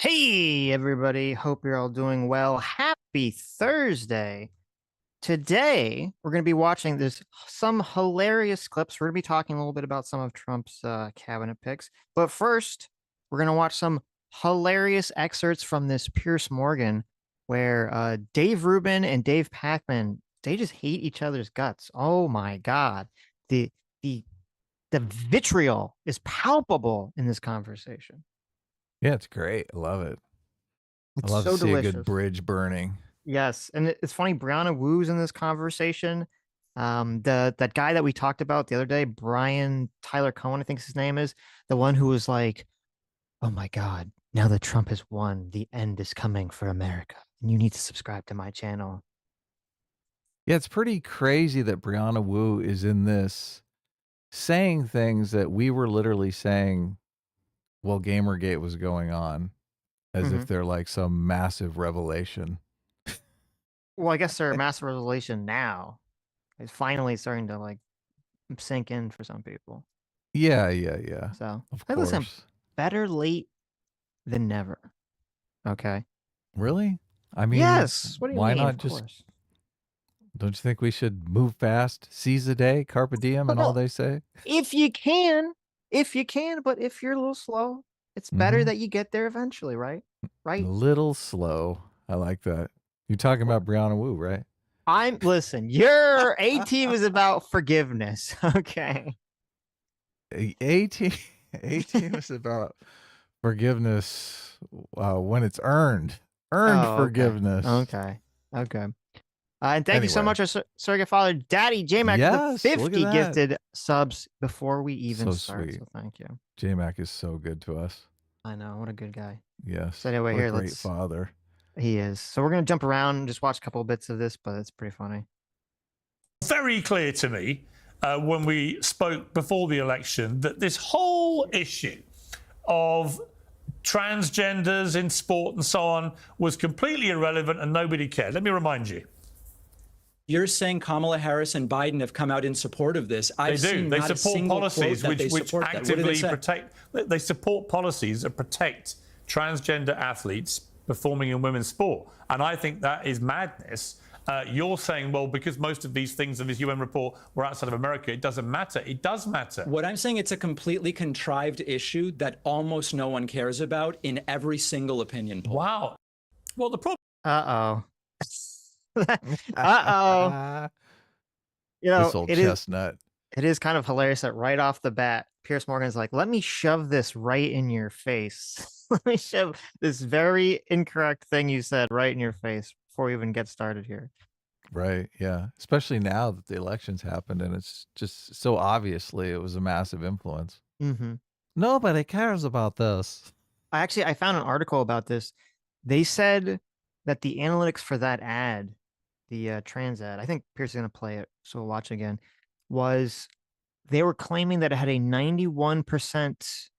Hey, everybody. Hope you're all doing well. Happy Thursday. Today, we're going to be watching some hilarious clips. We're going to be talking a little bit about some of Trump's cabinet picks. But first, we're going to watch some hilarious excerpts from this Piers Morgan where Dave Rubin and Dave Pakman, they just hate each other's guts. Oh my God. The the the vitriol is palpable in this conversation. Yeah, it's great. I love it. I It's love to so see a delicious. good bridge burning. Yes, and it's funny. Brianna Wu's in this conversation. That guy that we talked about the other day, Brian Tyler Cohen, I think his name is, the one who was like, "Oh my God, now that Trump has won, the end is coming for America, and you need to subscribe to my channel." Yeah, it's pretty crazy that Brianna Wu is in this saying things that we were literally saying while Gamergate was going on, as hmm if they're like some massive revelation. Well, I guess they're a massive revelation now. It's finally starting to like sink in for some people. Yeah. So, Of hey, listen, course. better late than never. Okay. Really? I mean, Yes. What do you why mean? not Of just, course. don't you think we should move fast, seize the day, carpe diem, and all Well, they say? if you can, but if you're a little slow, it's better Mm-hmm. that you get there eventually, right? A Right? little slow. I like that. You're talking about Brianna Wu, right? Listen, your A team is about forgiveness. Okay. A team, A team is about forgiveness when it's earned Oh, okay. forgiveness. Okay. Okay. And thank you so Anyway, much, Surrogate Father Daddy JMac, for the yes, look at 50 that. gifted subs before we even So start. sweet. So thank you. J-Mac is so good to us. I know. What a good guy. So Yes. anyway, What a here, great father. he is. So we're going to jump around and just watch a couple of bits of this, but it's pretty funny. Very clear to me when we spoke before the election that this whole issue of transgenders in sport and so on was completely irrelevant and nobody cared. Let me remind you. You're saying Kamala Harris and Biden have come out in support of this. They do. They support policies which actively protect. They support policies that protect transgender athletes performing in women's sport. And I think that is madness. You're saying, well, because most of these things in this UN report were outside of America, it doesn't matter. It does matter. What I'm saying, it's a completely contrived issue that almost no one cares about in every single opinion poll. Wow. Well, the problem. Uh-oh. Uh-oh. This old chestnut. It is kind of hilarious that right off the bat, Piers Morgan's like, let me shove this right in your face. Let me shove this very incorrect thing you said right in your face before we even get started here. Right, yeah. Especially now that the elections happened and it's just so obviously it was a massive influence. Mm-hmm. Nobody cares about this. I found an article about this. They said that the analytics for that ad, the trans ad, I think Pierce is going to play it, so we'll watch again, was they were claiming that it had a 91%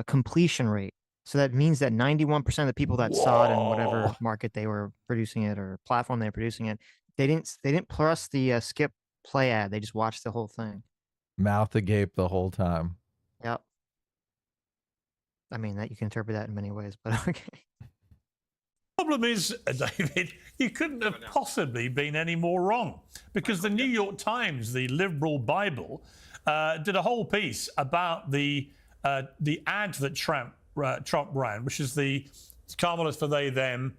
completion rate. So that means that 91% of the people that saw it in whatever market they were producing it or platform they were producing it, they didn't press the skip play ad. They just watched the whole thing. Mouth agape the whole time. Yep. I mean, that you can interpret that in many ways, but okay. Problem is, David, you couldn't have possibly been any more wrong, because the New York Times, the liberal Bible, did a whole piece about the ad that Trump ran, which is the Kamala's for they, them,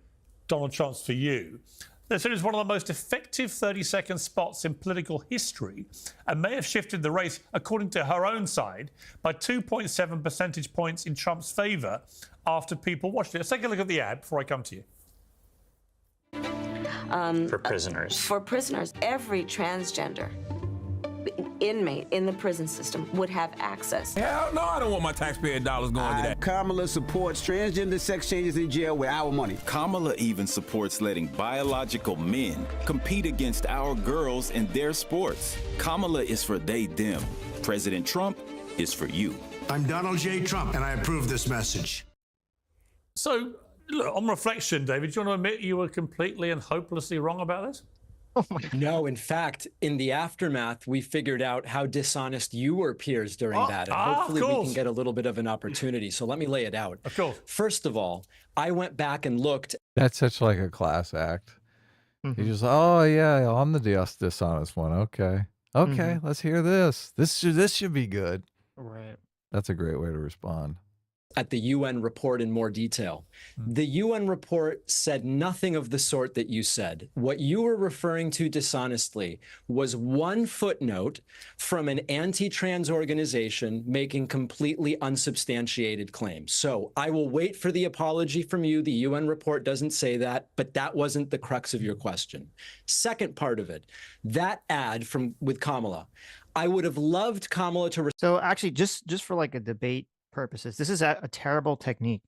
Donald Trump's for you. They said it was one of the most effective 30-second spots in political history and may have shifted the race, according to her own side, by 2.7 percentage points in Trump's favour after people watched it. Let's take a look at the ad before I come to you. For prisoners. For prisoners, every transgender inmate in the prison system would have access. Hell no, I don't want my taxpayer dollars going to that. Kamala supports transgender sex changes in jail with our money. Kamala even supports letting biological men compete against our girls in their sports. Kamala is for they, them. President Trump is for you. I'm Donald J. Trump, and I approve this message. So, look, on reflection, David, do you want to admit you were completely and hopelessly wrong about this? No, in fact, in the aftermath, we figured out how dishonest you were, Piers, during that. And hopefully we can get a little bit of an opportunity. So let me lay it out. Of course. First of all, I went back and looked. That's such like a class act. He just, oh yeah, I'm the dishonest one. Okay. Okay, let's hear this. This should be good. Right. That's a great way to respond. At the UN report in more detail. The UN report said nothing of the sort that you said. What you were referring to dishonestly was one footnote from an anti-trans organization making completely unsubstantiated claims. So I will wait for the apology from you. The UN report doesn't say that, but that wasn't the crux of your question. Second part of it, that ad with Kamala, I would have loved Kamala to... So actually, just for like a debate purposes, this is a terrible technique.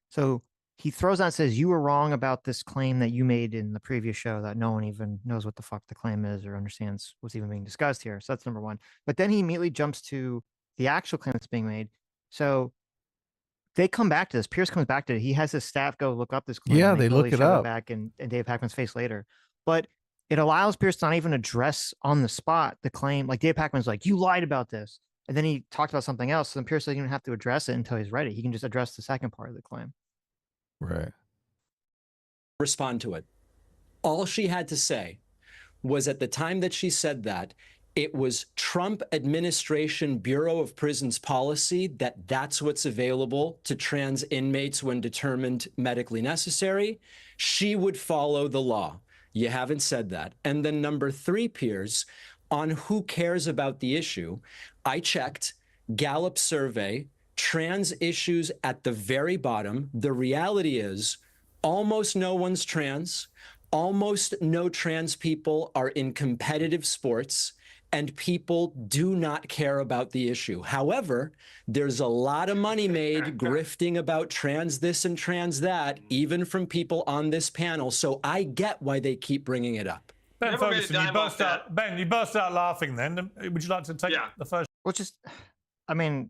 So he throws out and says, you were wrong about this claim that you made in the previous show that no one even knows what the fuck the claim is or understands what's even being discussed here. So that's number one. But then he immediately jumps to the actual claim that's being made. So they come back to this. Piers comes back to it. He has his staff go look up this claim. Yeah, they look it up. Back in Dave Pakman's face later. But it allows Piers to not even address on the spot the claim. Like Dave Pakman's like, you lied about this. And then he talked about something else. So then Piers doesn't even have to address it until he's ready. He can just address the second part of the claim. Right. Respond to it. All she had to say was at the time that she said that, it was Trump administration Bureau of Prisons policy that that's what's available to trans inmates when determined medically necessary. She would follow the law. You haven't said that. And then number three, Piers, on who cares about the issue, I checked Gallup survey, trans issues at the very bottom. The reality is almost no one's trans. Almost no trans people are in competitive sports, and people do not care about the issue. However, there's a lot of money made grifting about trans this and trans that, even from people on this panel. So I get why they keep bringing it up. Ben Ferguson, you burst out laughing then. Would you like to take the first? Well, just, I mean,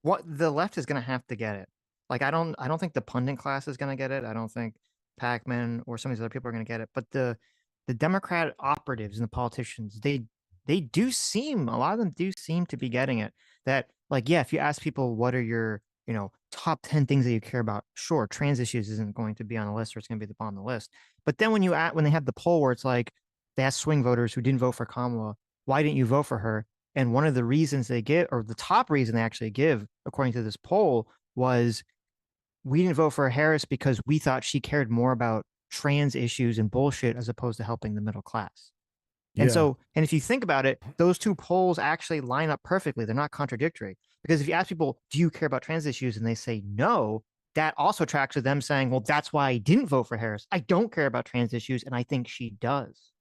what the left is going to have to get it. Like, I don't think the pundit class is going to get it. I don't think Pakman or some of these other people are going to get it. But the Democrat operatives and the politicians, they do seem, a lot of them do seem to be getting it. That, like, yeah, if you ask people what are your, top 10 things that you care about, sure, trans issues isn't going to be on the list, or it's going to be at the bottom of the list. But then when they have the poll where it's like, they ask swing voters who didn't vote for Kamala, why didn't you vote for her? And one of the reasons they give, or the top reason they actually give, according to this poll, was we didn't vote for Harris because we thought she cared more about trans issues and bullshit as opposed to helping the middle class. And so, and if you think about it, those two polls actually line up perfectly. They're not contradictory. Because if you ask people, do you care about trans issues? And they say no, that also tracks with them saying, well, that's why I didn't vote for Harris. I don't care about trans issues, and I think she does.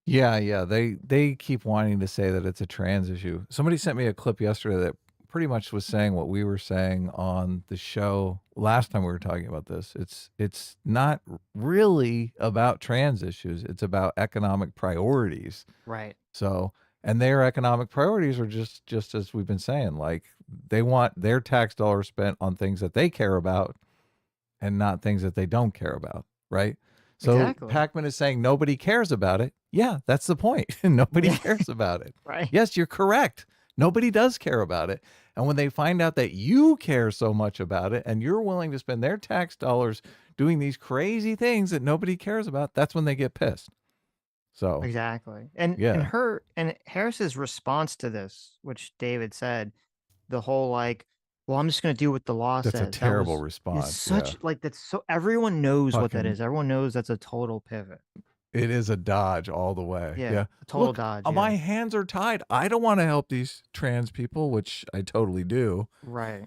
Yeah. They keep wanting to say that it's a trans issue. Somebody sent me a clip yesterday that pretty much was saying what we were saying on the show last time we were talking about this. It's not really about trans issues. It's about economic priorities. Right. So, and their economic priorities are just as we've been saying, like they want their tax dollars spent on things that they care about and not things that they don't care about. Right. So exactly. Pakman is saying nobody cares about it. Yeah, that's the point. Nobody cares about it. Right. Yes, you're correct. Nobody does care about it. And when they find out that you care so much about it and you're willing to spend their tax dollars doing these crazy things that nobody cares about, that's when they get pissed. So exactly. And and Harris's response to this, which David said, the whole like, well, I'm just going to do what the law says. That's a terrible response. Such like that's so everyone knows what that is. Everyone knows that's a total pivot. It is a dodge all the way. Yeah. A total dodge. My hands are tied. I don't want to help these trans people, which I totally do. Right.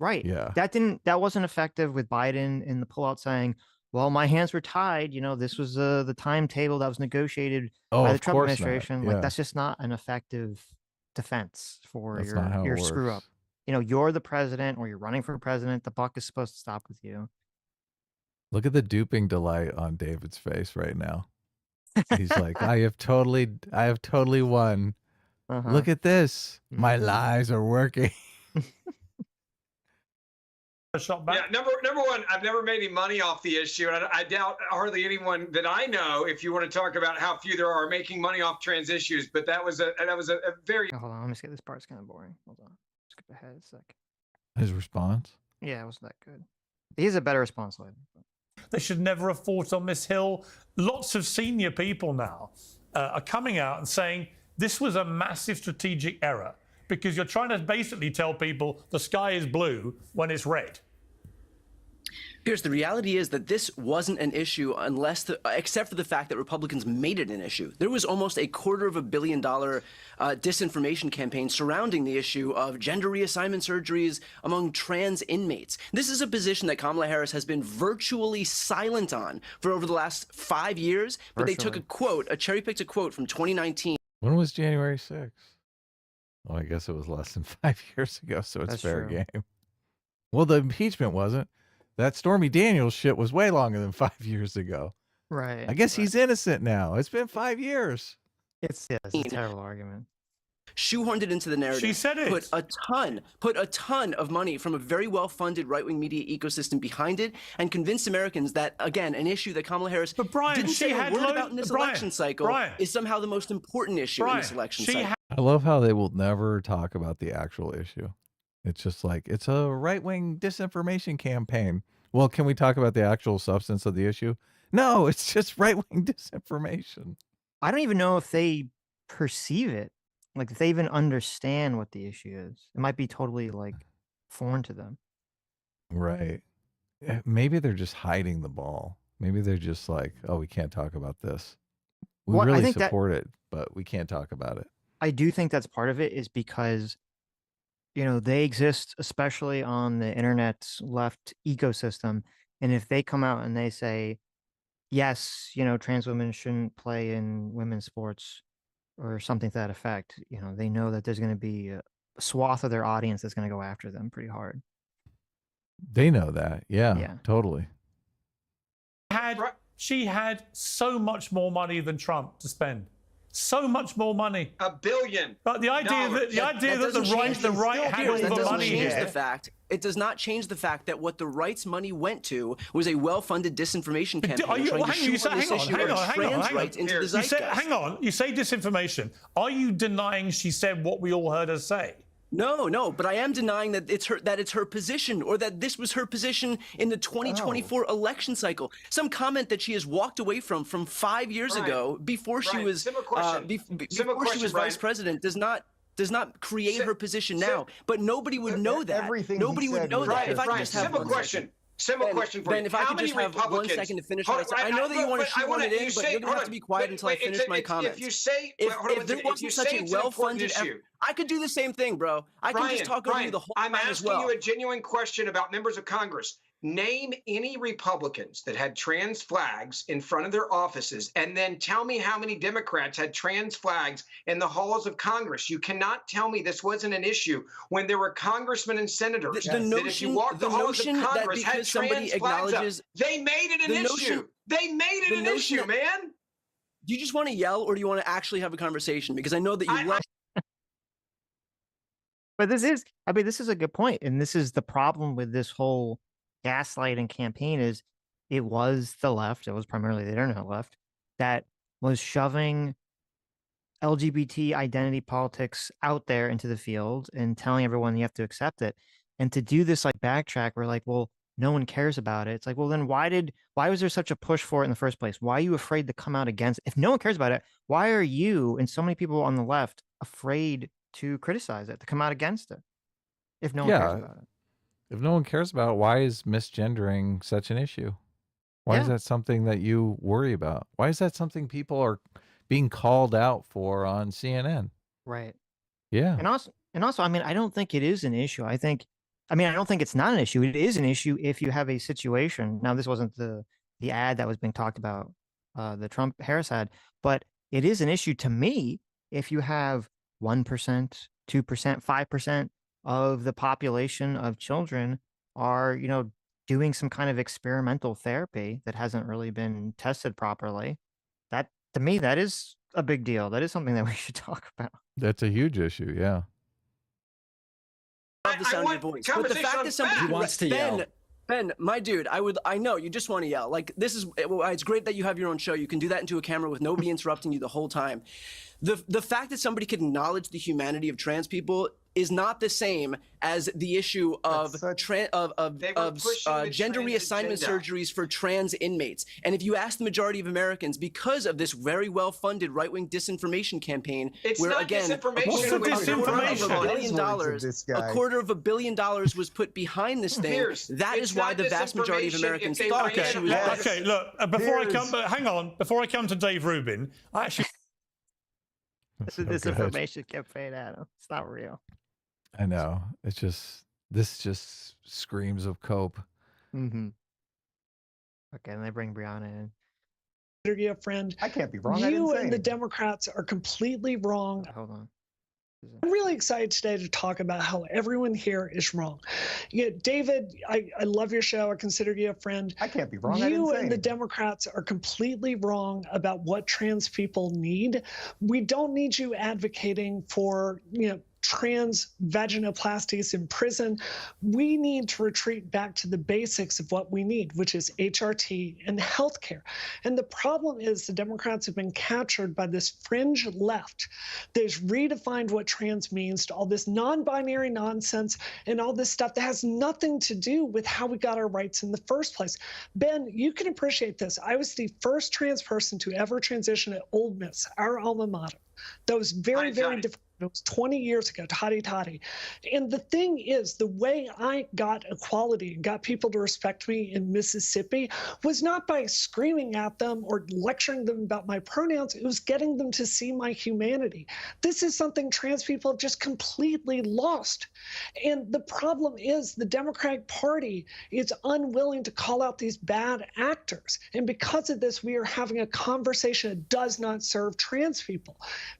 Yeah. That wasn't effective with Biden in the pullout saying, well, my hands were tied. This was the timetable that was negotiated by the Trump administration. Like that's just not an effective defense for your screw up. You're the president or you're running for president. The buck is supposed to stop with you. Look at the duping delight on David's face right now. He's like, I have totally won. Look at this. My lies are working. shot back. Yeah, number one, I've never made any money off the issue, and I doubt hardly anyone that I know, if you want to talk about how few there are making money off trans issues. But that was a very. Oh, hold on, let me see. This part's kind of boring. Hold on, skip ahead a sec. His response? Yeah, it wasn't that good. He has a better response later. They should never have fought on this hill. Lots of senior people now are coming out and saying this was a massive strategic error because you're trying to basically tell people the sky is blue when it's red. Piers, the reality is that this wasn't an issue except for the fact that Republicans made it an issue. There was almost $250 million disinformation campaign surrounding the issue of gender reassignment surgeries among trans inmates. This is a position that Kamala Harris has been virtually silent on for over the last 5 years, but they took cherry-picked a quote from 2019. When was January 6th? Well, I guess it was less than 5 years ago, so it's fair game. Well, the impeachment wasn't. That Stormy Daniels shit was way longer than 5 years ago. Right. I guess he's innocent now. It's been 5 years. It's a terrible argument. Shoehorned it into the narrative. She said it. Put a ton of money from a very well-funded right-wing media ecosystem behind it, and convinced Americans that, again, an issue that Kamala Harris didn't say a word about in this election cycle is somehow the most important issue in this election cycle. I love how they will never talk about the actual issue. It's just like, it's a right-wing disinformation campaign. Well, can we talk about the actual substance of the issue? No, it's just right-wing disinformation. I don't even know if they perceive it. Like, if they even understand what the issue is. It might be totally, like, foreign to them. Right. Maybe they're just hiding the ball. Maybe they're just like, oh, we can't talk about this. We really support it, but we can't talk about it. I do think that's part of it, is because, you know, they exist, especially on the internet's left ecosystem. And if they come out and they say, yes, you know, trans women shouldn't play in women's sports or something to that effect, you know, they know that there's going to be a swath of their audience that's going to go after them pretty hard. They know that. Yeah. Totally. She had so much more money than Trump to spend. So much more money. $1 billion. But the idea that the right had all the money here. It does not change the fact that what the right's money went to was a well-funded disinformation campaign trying to shoehorn this issue of trans rights into the zeitgeist. Hang on, you say disinformation. Are you denying she said what we all heard her say? No, but I am denying that it's her position, or that this was her position in the 2024 election cycle. Some comment that she has walked away from 5 years ago, before she was vice president, does not create her position now. But nobody would know that. Nobody would know that. If I could just have simple question. Simple question for you. Ben, if I could just have 1 second to finish my sentence. I know that you want to shoehorn it in, but you're going to have to be quiet until I finish my comments. If there wasn't such a well-funded effort, I could do the same thing, bro. I can just talk over you the whole time as well. I'm asking you a genuine question about members of Congress. Name any Republicans that had trans flags in front of their offices, and then tell me how many Democrats had trans flags in the halls of Congress. You cannot tell me this wasn't an issue when there were congressmen and senators that if you walk the halls of Congress had trans flags up. They made it an issue. They made it an issue, man. Do you just want to yell, or do you want to actually have a conversation? Because I know that you love. But this is a good point, and this is the problem with this whole gaslighting campaign. Is it was the left, it was primarily the internet left, that was shoving LGBT identity politics out there into the field and telling everyone you have to accept it. And to do this like backtrack, we're like, well, no one cares about it. It's like, well, then why was there such a push for it in the first place? Why are you afraid to come out against it? If no one cares about it, why are you and so many people on the left afraid to criticize it, to come out against it, if no one cares about it? If no one cares about it, why is misgendering such an issue? Why is that something that you worry about? Why is that something people are being called out for on CNN? Right. Yeah. And also, I mean, I don't think it is an issue. I don't think it's not an issue. It is an issue if you have a situation. Now, this wasn't the ad that was being talked about, the Trump-Harris ad, but it is an issue to me if you have 1%, 2%, 5% of the population of children are, you know, doing some kind of experimental therapy that hasn't really been tested properly. That, to me, that is a big deal. That is something that we should talk about. That's a huge issue. Yeah. love the sound of your voice. But the fact that somebody He wants to yell. Ben, my dude, I know you just want to yell. Like, this is, it's great that you have your own show. You can do that into a camera with nobody interrupting you the whole time. The fact that somebody could acknowledge the humanity of trans people is not the same as the issue of gender reassignment surgeries for trans inmates. And if you ask the majority of Americans, because of this very well-funded right-wing disinformation campaign, where again, a quarter of $1 billion was put behind this thing, that is why the vast majority of Americans thought that she was right. Okay, look, hang on, before I come to Dave Rubin, I actually. This information campaign, Adam. It's not real. I know. This just screams of cope. Mm-hmm. Okay, and they bring Brianna in. You, friend. I can't be wrong. You and the Democrats are completely wrong. Hold on. I'm really excited today to talk about how everyone here is wrong. Yeah, David, I love your show. I consider you a friend. I can't be wrong. You and the Democrats are completely wrong about what trans people need. We don't need you advocating for, trans vaginoplasties in prison. We need to retreat back to the basics of what we need, which is HRT and healthcare. And the problem is the Democrats have been captured by this fringe left that's redefined what trans means to all this non-binary nonsense and all this stuff that has nothing to do with how we got our rights in the first place. Ben, you can appreciate this. I was the first trans person to ever transition at Ole Miss, our alma mater. That was very, very different. It was 20 years ago, toddy. And the thing is, the way I got equality and got people to respect me in Mississippi was not by screaming at them or lecturing them about my pronouns. It was getting them to see my humanity. This is something trans people have just completely lost. And the problem is the Democratic Party is unwilling to call out these bad actors. And because of this, we are having a conversation that does not serve trans people.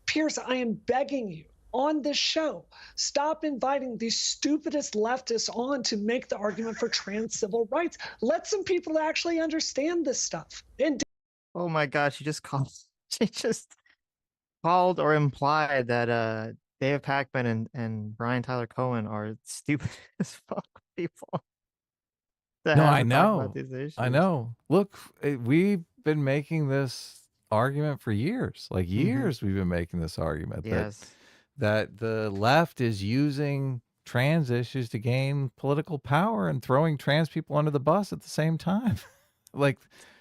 Piers, I am begging you, on this show, stop inviting the stupidest leftists on to make the argument for trans civil rights. Let some people actually understand this stuff. And oh my gosh, she just called or implied that David Pakman and Brian Tyler Cohen are stupid as fuck people. No, I know. I know. Look, we've been making this argument for years. Like years we've been making this argument. Yes. That the left is using trans issues to gain political power and throwing trans people under the bus at the same time. Like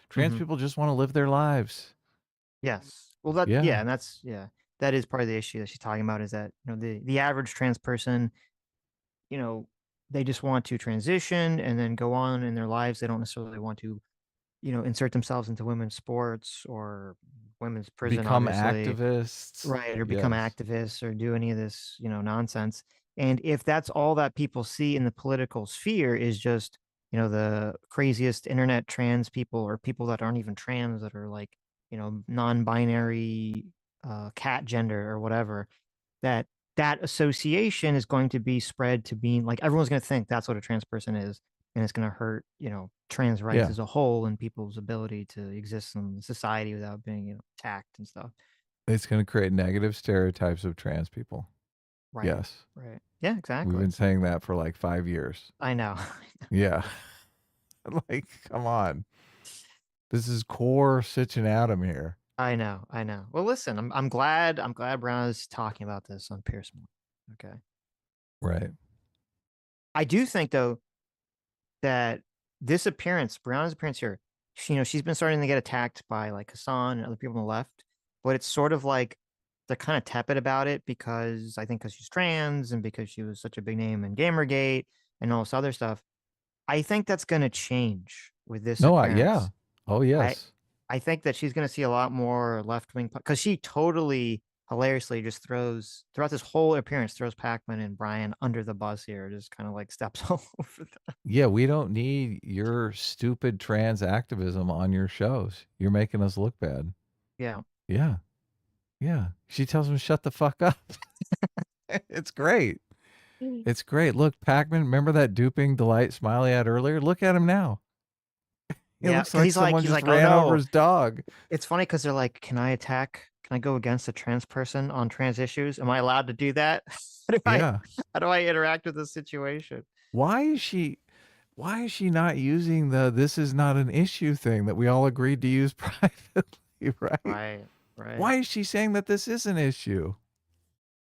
trans people just want to live their lives. Yes. Well, that and that's that is part of the issue that she's talking about, is that the average trans person, they just want to transition and then go on in their lives. They don't necessarily want to insert themselves into women's sports or women's prison, become activists, right? Or become activists or do any of this, nonsense. And if that's all that people see in the political sphere is just, the craziest internet trans people or people that aren't even trans, that are like, non-binary, cat gender or whatever, that association is going to be spread to being like, everyone's going to think that's what a trans person is. And it's going to hurt, trans rights as a whole and people's ability to exist in society without being, attacked and stuff. It's going to create negative stereotypes of trans people. Right. Yes. Right. Yeah, exactly. We've been saying that for like 5 years. I know. Yeah. Like, come on. This is core Sitch and Adam here. I know. Well, listen, I'm glad Brianna's talking about this on Piers more. Okay. Right. I do think though that this appearance, Brianna's appearance here, she's been starting to get attacked by like Hassan and other people on the left, but it's sort of like they're kind of tepid about it because she's trans and because she was such a big name in Gamergate and all this other stuff. I think that's going to change with this. Yeah. Oh, yes. I think that she's going to see a lot more left-wing because she totally hilariously just throughout this whole appearance, throws Pakman and Brian under the bus here, just kind of like steps all over them. Yeah, we don't need your stupid trans activism on your shows. You're making us look bad. Yeah. Yeah. Yeah. She tells him, shut the fuck up. It's great. It's great. Look, Pakman, remember that duping delight smile he had earlier? Look at him now. He looks like someone just ran over his dog. It's funny because they're like, can I attack can I go against a trans person on trans issues? Am I allowed to do that? Yeah. How do I interact with this situation? Why is she not using the "this is not an issue" thing that we all agreed to use privately, right? Right. Why is she saying that this is an issue?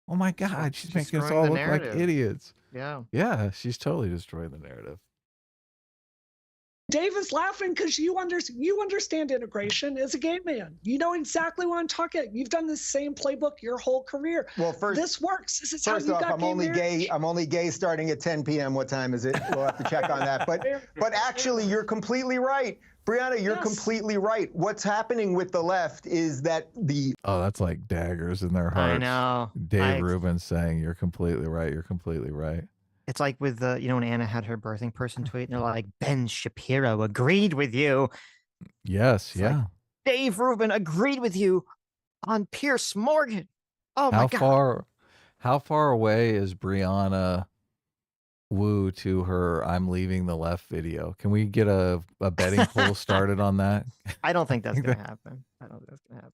Oh my God, she's making us destroying all the look like narrative. idiots. Yeah. Yeah, she's totally destroying the narrative. Dave is laughing because you understand integration as a gay man. You know exactly what I'm talking about. You've done the same playbook your whole career. Well, this works. This is how First you off, got I'm gay only marriage. gay. I'm only gay starting at 10 p.m. What time is it? We'll have to check on that. But actually, you're completely right. Brianna, you're completely right. What's happening with the left is that Oh, that's like daggers in their hearts. I know. Dave Rubin saying, "You're completely right. You're completely right." It's like with the, when Anna had her birthing person tweet, and they're like, Ben Shapiro agreed with you. Yes, It's like, yeah. Dave Rubin agreed with you on Piers Morgan. Oh my God. How far away is Brianna Wu to her "I'm leaving the left" video? Can we get a betting poll started on that? I don't think that's gonna happen. I don't think that's gonna happen.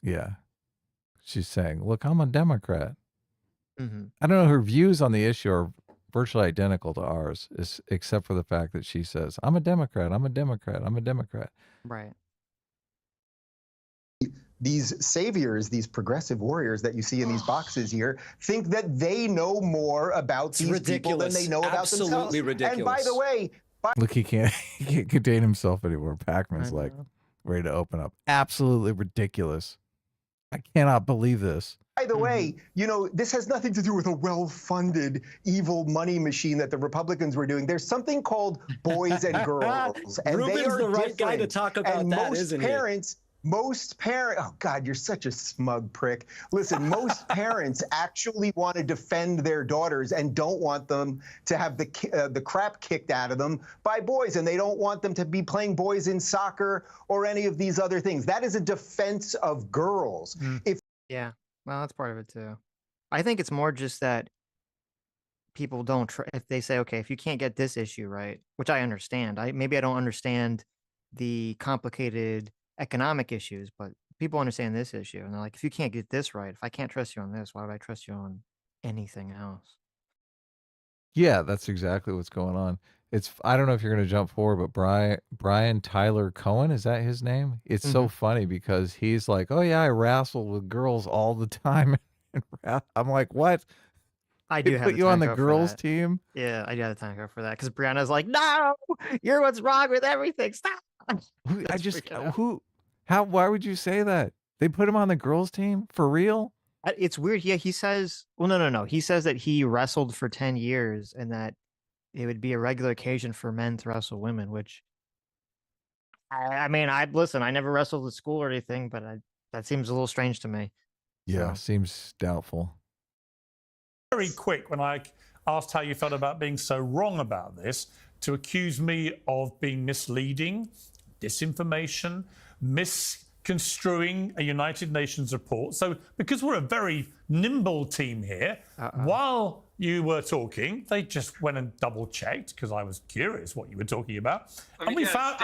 Yeah. She's saying, "Look, I'm a Democrat." Mm-hmm. I don't know, her views on the issue are virtually identical to ours, except for the fact that she says, "I'm a Democrat, I'm a Democrat, I'm a Democrat." Right. these saviors, these progressive warriors that you see in these boxes here, think that they know more about these people than they know about themselves. Absolutely ridiculous. And by the way, Look, he can't contain himself anymore. Pakman's like ready to open up. Absolutely ridiculous. I cannot believe this. By the way, this has nothing to do with a well-funded evil money machine that the Republicans were doing. There's something called boys and girls. And Rubin's they are the right guy to different. talk about and that, most isn't parents, oh God, you're such a smug prick. Listen, most parents actually want to defend their daughters and don't want them to have the crap kicked out of them by boys, and they don't want them to be playing boys in soccer or any of these other things. That is a defense of girls. Yeah, well, that's part of it too. I think it's more just that people don't if they say, okay, if you can't get this issue right, which I understand, maybe I don't understand the complicated economic issues, but people understand this issue, and they're like, if you can't get this right, if I can't trust you on this, why would I trust you on anything else? Yeah, that's exactly what's going on. I don't know if you're going to jump forward, but Brian Tyler Cohen, is that his name? It's so funny because he's like, oh yeah, I wrestle with girls all the time. I'm like, what? I do They have put the you on time the code for girls that. team? Yeah, I do have the time code for that because Brianna's like, no, you're what's wrong with everything. Stop. Why would you say that? They put him on the girls team? For real? It's weird. Yeah, he says, well, no. He says that he wrestled for 10 years and that it would be a regular occasion for men to wrestle women, which I mean, listen, I never wrestled at school or anything, but that seems a little strange to me. Yeah, seems doubtful. Very quick when I asked how you felt about being so wrong about this, to accuse me of being misleading, disinformation, misconstruing a United Nations report. So because we're a very nimble team here, while you were talking, they just went and double checked because I was curious what you were talking about. And we found,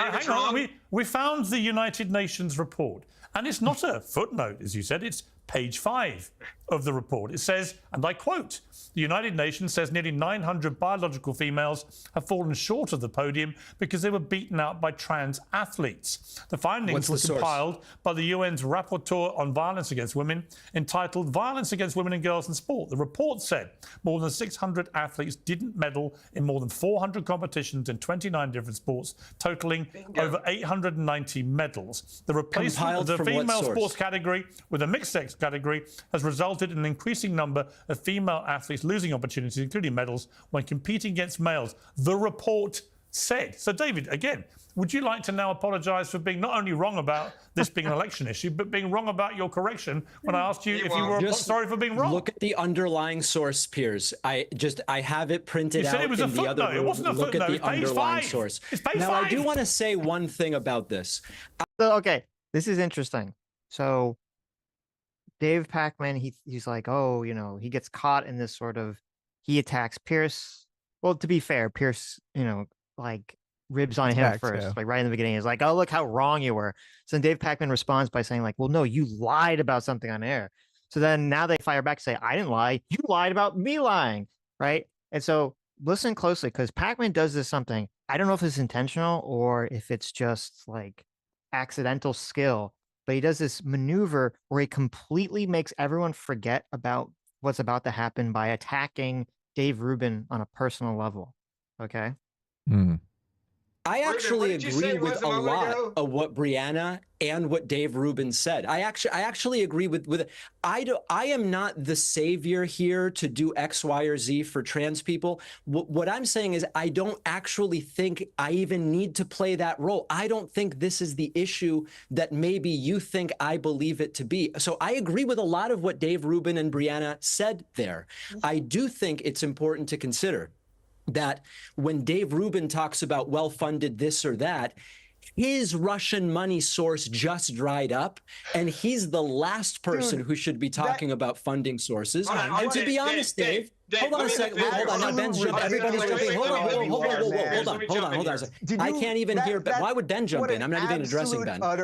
we found the United Nations report. And it's not a footnote, as you said, it's page 5 of the report. It says, and I quote, the United Nations says nearly 900 biological females have fallen short of the podium because they were beaten out by trans athletes. The findings were compiled by the UN's Rapporteur on Violence Against Women, entitled Violence Against Women and Girls in Sport. The report said more than 600 athletes didn't medal in more than 400 competitions in 29 different sports, totaling over 890 medals. The replacement of the female sports category with a mixed sex category has resulted in an increasing number of female athletes losing opportunities, including medals, when competing against males, the report said. So, David, again, would you like to now apologise for being not only wrong about this being an election issue, but being wrong about your correction when I asked you if you were sorry for being wrong? Look at the underlying source, Piers. I have it printed out. You said it was a footnote. It wasn't a footnote. Look at the It's page underlying 5. source. It's page now, 5. I do want to say one thing about this. So, okay, this is interesting. So Dave Pakman, he's like, oh, he gets caught in this sort of, he attacks Piers. Well, to be fair, Piers, like ribs on him Attacks first, him. like right in the beginning. He's like, "Oh, look how wrong you were." So then Dave Pakman responds by saying, like, "Well, no, you lied about something on air." So then now they fire back, say, "I didn't lie. You lied about me lying," right? And so listen closely, because Pakman does this something. I don't know if it's intentional or if it's just like accidental skill, but he does this maneuver where he completely makes everyone forget about what's about to happen by attacking Dave Rubin on a personal level. Okay. Hmm. I Rubin, actually what did you say agree it was with a a moment lot ago? of what Brianna and what Dave Rubin said. I actually agree with I am not the savior here to do X, Y, or Z for trans people. What I'm saying is I don't actually think I even need to play that role. I don't think this is the issue that maybe you think I believe it to be. So I agree with a lot of what Dave Rubin and Brianna said there. I do think it's important to consider that when Dave Rubin talks about well-funded this or that, his Russian money source just dried up, and he's the last person who should be talking about funding sources. And to be honest, Dave, hold on a second. Hold on. Now Ben's jumping. Everybody's jumping. Hold on a second. I can't even hear Ben. Why would Ben jump in? I'm not even addressing Ben. I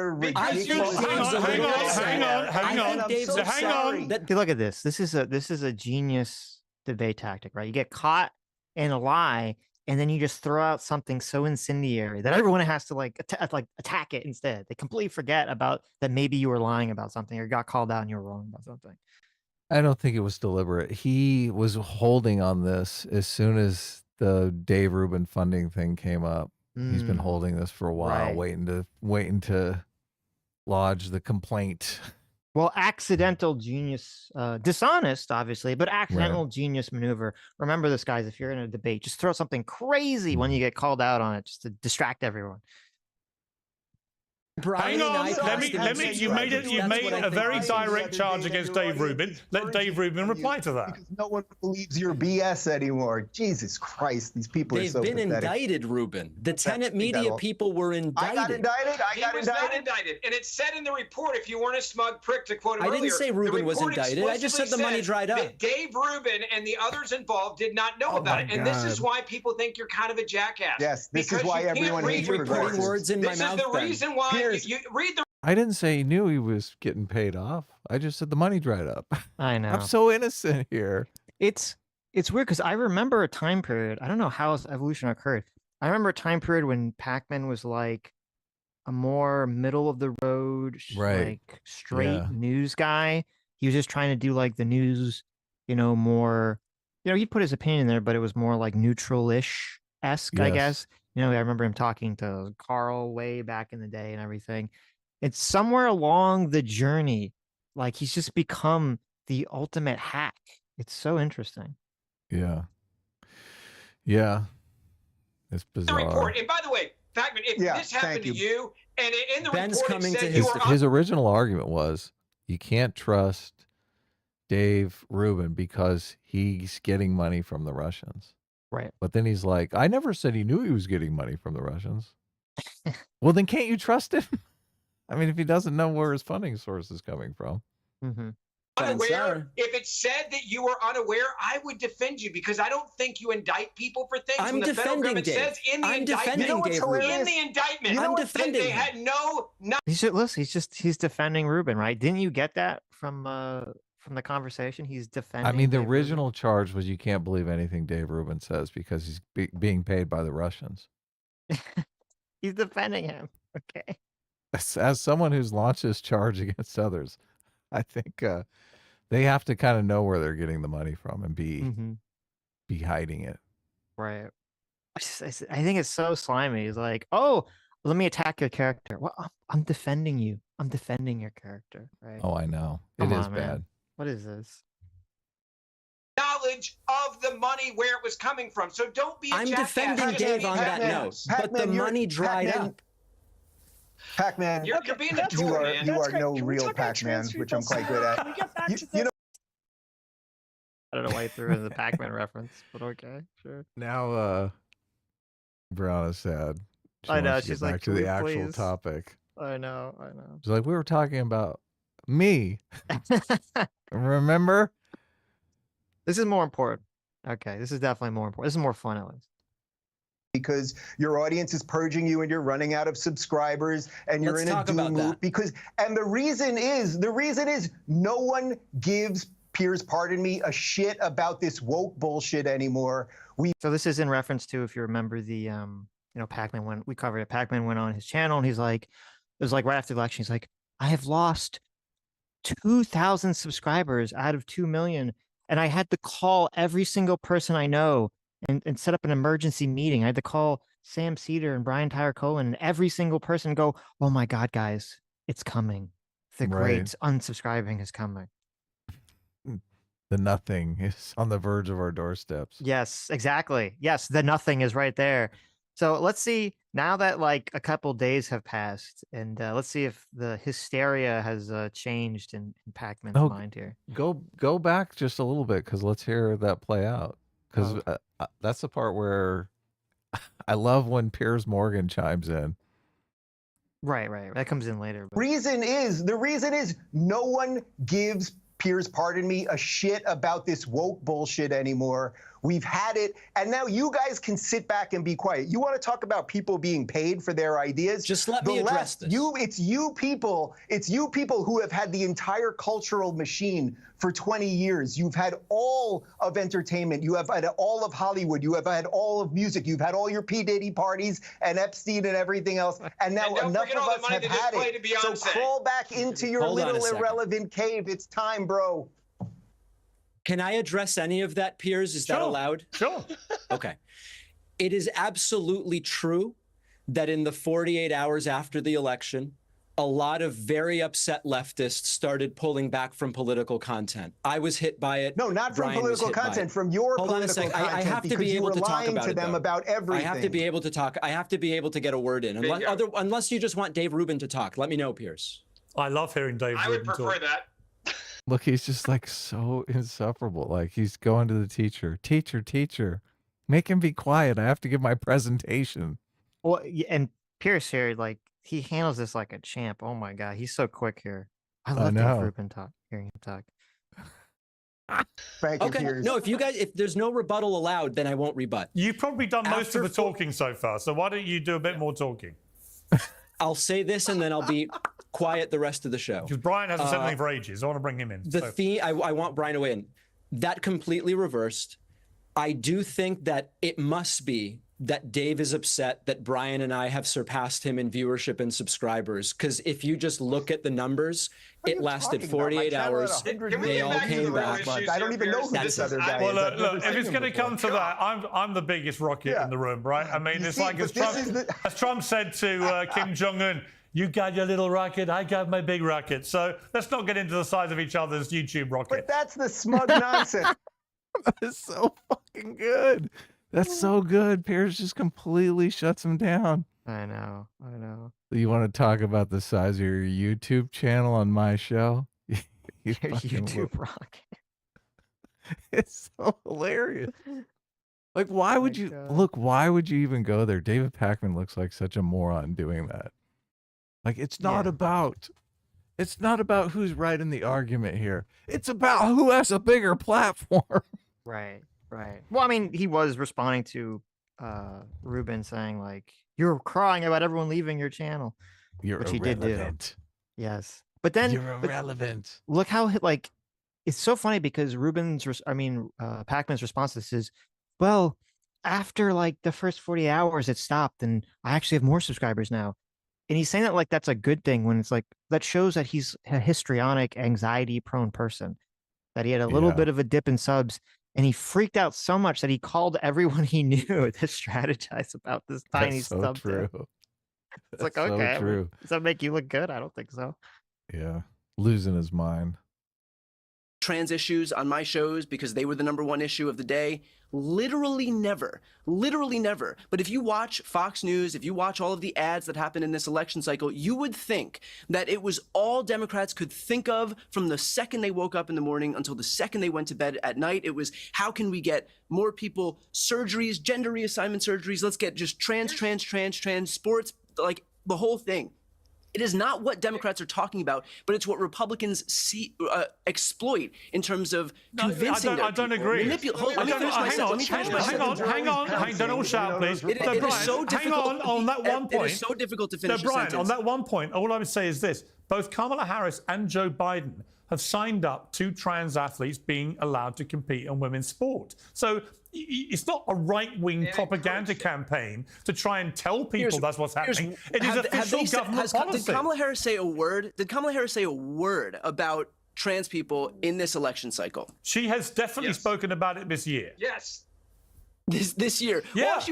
think Dave's a little upset. I think Dave's upset that. Okay, look at this. This is a genius debate tactic, right? You get caught in a lie, and then you just throw out something so incendiary that everyone has to like attack it instead. They completely forget about that maybe you were lying about something or got called out and you were wrong about something. I don't think it was deliberate. He was holding on this as soon as the Dave Rubin funding thing came up. He's been holding this for a while, Right. waiting to lodge the complaint. Well, accidental genius, dishonest, obviously, but accidental genius maneuver. Remember this, guys, if you're in a debate, just throw something crazy when you get called out on it, just to distract everyone. Hang on, you made a very direct charge against Dave Rubin. Let Dave Rubin reply to that. Because no one believes your BS anymore. Jesus Christ, these people are so They've been pathetic. indicted, Rubin. The Tenet Media people were indicted. I got indicted. He was not indicted, and it said in the report, if you weren't a smug prick, to quote him earlier, I didn't say Rubin was indicted. I just said the money dried up. That Dave Rubin and the others involved did not know about it, and this is why people think you're kind of a jackass. Yes, this is why everyone hates progressives. Putting words in my mouth. This is the reason why you read the. I didn't say he knew he was getting paid off. I just said the money dried up. I know. I'm so innocent here. It's weird because I remember a time period. I don't know how this evolution occurred. I remember a time period when Pakman was like a more middle of the road, like straight news guy. He was just trying to do like the news, more, he put his opinion in there, but it was more like neutral-ish-esque, I guess. I remember him talking to Carl way back in the day and everything. It's somewhere along the journey, like he's just become the ultimate hack. It's so interesting. Yeah. It's bizarre. The report, and by the way, Pakman, if this happened to you, and in the Ben's report coming it said to you were His original argument was you can't trust Dave Rubin because he's getting money from the Russians. Right. But then he's like, I never said he knew he was getting money from the Russians. Well, then can't you trust him? I mean, if he doesn't know where his funding source is coming from. unaware. If it said that you were unaware, I would defend you because I don't think you indict people for things. I'm when the federal defending government Dave. says in the I'm indictment, defending Dave Rubin. in the indictment, I'm that defending they him. had no. He should listen. He's defending Rubin, right? Didn't you get that from the conversation? He's defending. I mean, the Dave original Rubin. charge was you can't believe anything Dave Rubin says because he's being paid by the Russians. He's defending him. Okay. As someone who's launched this charge against others, I think they have to kind of know where they're getting the money from and be hiding it. Right. I think it's so slimy. He's like, oh, let me attack your character. Well, I'm defending you. I'm defending your character. Right. Oh, I know. Come It is on, bad. man. What is this? Knowledge of the money where it was coming from. So don't be. I'm defending Dave on that note, but the money dried up. Pakman, you're being a tool, man. You are no real Pakman, which I'm quite good at. Can we get back to You know, I don't know why you threw in the Pakman reference, but okay, sure. Now, Brianna's sad. I know. Wants to She's get like, back to the actual please. topic. I know. She's like, we were talking about me. Remember? This is more important. Okay, this is definitely more important. This is more fun, at least. because your audience is purging you and you're running out of subscribers and you're Let's in a talk doom about loop. that. And the reason is no one gives Piers, pardon me, a shit about this woke bullshit anymore. So this is in reference to, if you remember the, Pakman, when we covered it, Pakman went on his channel and he's like, it was like right after the election, he's like, I have lost 2,000 subscribers out of 2 million. And I had to call every single person I know and set up an emergency meeting. I had to call Sam Cedar and Brian Tyler Cohen and every single person go, oh my God, guys, it's coming. The great unsubscribing is coming. The nothing is on the verge of our doorsteps. Yes, exactly. Yes, the nothing is right there. So let's see, now that like a couple days have passed, and let's see if the hysteria has changed in Pakman's mind here. Go back just a little bit, because let's hear that play out. Because that's the part where I love when Piers Morgan chimes in. Right. That comes in later. The reason is no one gives Piers, pardon me, a shit about this woke bullshit anymore. We've had it, and now you guys can sit back and be quiet. You want to talk about people being paid for their ideas? Just let me address this. It's you people who have had the entire cultural machine for 20 years. You've had all of entertainment. You have had all of Hollywood. You have had all of music. You've had all your P. Diddy parties and Epstein and everything else. And now enough of us have had it. So crawl back into your little irrelevant cave. It's time, bro. Can I address any of that, Piers? Is that allowed? Sure. Okay. It is absolutely true that in the 48 hours after the election, a lot of very upset leftists started pulling back from political content. I was hit by it. No, not from political content, from your political content. I have to be able to talk about it, them about everything. I have to be able to talk. I have to be able to get a word in. Unless you just want Dave Rubin to talk. Let me know, Piers. I love hearing Dave Rubin talk. I would prefer that. Look, he's just like so insufferable. Like he's going to the teacher, make him be quiet. I have to give my presentation. Well, and Piers here, like he handles this like a champ. Oh my God, he's so quick here. I love Dave Rubin hearing him talk. Thank you, Piers. No, if there's no rebuttal allowed, then I won't rebut. You've probably done most of the talking so far, so why don't you do a bit more talking? I'll say this and then I'll be quiet the rest of the show. Because Brian hasn't said anything for ages. I want to bring him in. I want Brian to win. That completely reversed. I do think that it must be that Dave is upset that Brian and I have surpassed him in viewership and subscribers. Because if you just look at the numbers, it lasted 48 hours. They all came back. I don't even know who this other guy is. Well, look, if it's going to come to that, I'm the biggest rocket in the room, right? I mean, it's like as Trump said to Kim Jong-un, you got your little rocket, I got my big rocket. So let's not get into the size of each other's YouTube rocket. But that's the smug nonsense. That is so fucking good. That's so good. Piers just completely shuts him down. I know. You want to talk about the size of your YouTube channel on my show? Your YouTube rocket. It's so hilarious. Like, why would you even go there? David Pakman looks like such a moron doing that. Like, it's not about who's right in the argument here. It's about who has a bigger platform. Right. Well, I mean, he was responding to Rubin saying like, you're crying about everyone leaving your channel. Which he did do. Yes. But then you're irrelevant. Look how like it's so funny because Pakman's response to this is, well, after like the first 40 hours it stopped and I actually have more subscribers now. And he's saying that like that's a good thing when it's like that shows that he's a histrionic, anxiety prone person, that he had a little bit of a dip in subs. And he freaked out so much that he called everyone he knew to strategize about this tiny stuff. True. It's like, okay, true. Does that make you look good? I don't think so. Yeah, losing his mind. Trans issues on my shows because they were the #1 issue of the day. Literally never. But if you watch Fox News, if you watch all of the ads that happened in this election cycle, you would think that it was all Democrats could think of from the second they woke up in the morning until the second they went to bed at night. It was, how can we get more people surgeries, gender reassignment surgeries? Let's get just trans, sports, like the whole thing. It is not what Democrats are talking about, but it's what Republicans exploit in terms of convincing I don't agree. Hang on. Don't all shout, please. It is so difficult. Hang on that one point. It is so difficult to finish a Brian, sentence. on that one point, all I would say is this. Both Kamala Harris and Joe Biden have signed up to trans athletes being allowed to compete in women's sport. So it's not a right-wing propaganda campaign to try and tell people that's what's happening. It is official government policy. Did Kamala Harris say a word? Did Kamala Harris say a word about trans people in this election cycle? She has definitely spoken about it this year. Yes. This year, while she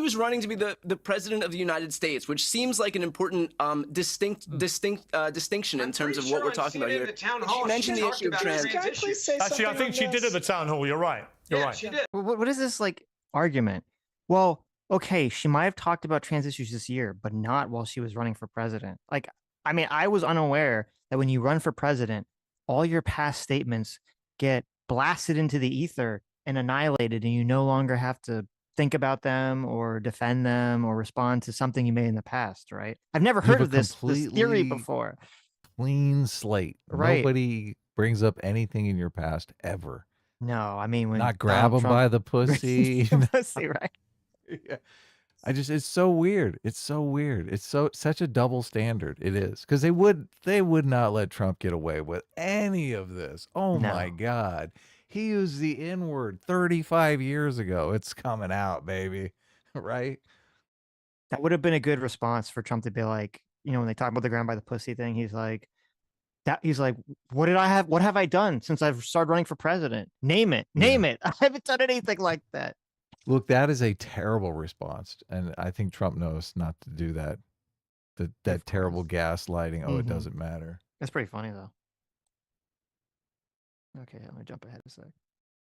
was running to be the president of the United States, which seems like an important distinction in terms of what we're talking about here. She mentioned the issue of trans. Actually, I think she did at the town hall. You're right. You're right. She did. What is this like argument? Well, okay, she might have talked about trans issues this year, but not while she was running for president. Like, I mean, I was unaware that when you run for president, all your past statements get blasted into the ether and annihilated, and you no longer have to think about them or defend them or respond to something you made in the past, right? I've never heard of this theory before. Clean slate. Right. Nobody brings up anything in your past ever. No, I mean, when not grab them by the pussy. Pussy, right? Yeah. It's so weird. It's so weird. It's such a double standard. It is, because they would not let Trump get away with any of this. Oh my God. He used the N-word 35 years ago. It's coming out, baby. Right? That would have been a good response for Trump to be like, you know, when they talk about the ground by the pussy thing, he's like, what have I done since I've started running for president? Name it. I haven't done anything like that. Look, that is a terrible response. And I think Trump knows not to do that. That terrible gaslighting. Oh, it doesn't matter. That's pretty funny, though. Okay, let me jump ahead a sec.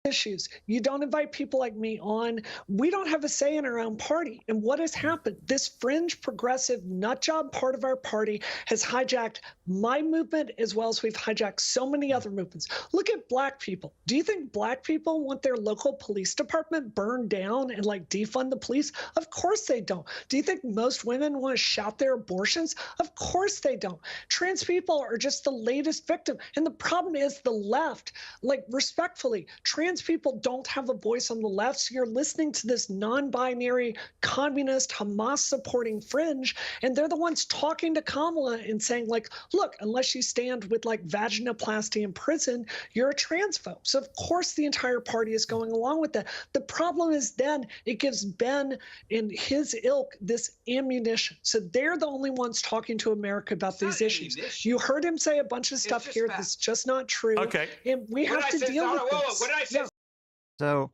Issues. You don't invite people like me on. We don't have a say in our own party. And what has happened? This fringe progressive nut job part of our party has hijacked my movement as well as we've hijacked so many other movements. Look at black people. Do you think black people want their local police department burned down and like defund the police? Of course they don't. Do you think most women want to shout their abortions? Of course they don't. Trans people are just the latest victim. And the problem is the left, like respectfully, trans people don't have a voice on the left, so you're listening to this non-binary, communist, Hamas-supporting fringe, and they're the ones talking to Kamala and saying, like, look, unless you stand with, like, vaginoplasty in prison, you're a transphobe. So, of course, the entire party is going along with that. The problem is then it gives Ben and his ilk this ammunition. So they're the only ones talking to America about these issues. You heard him say a bunch of stuff here that's just not true. Okay. And we have to deal with this. What did I say? So,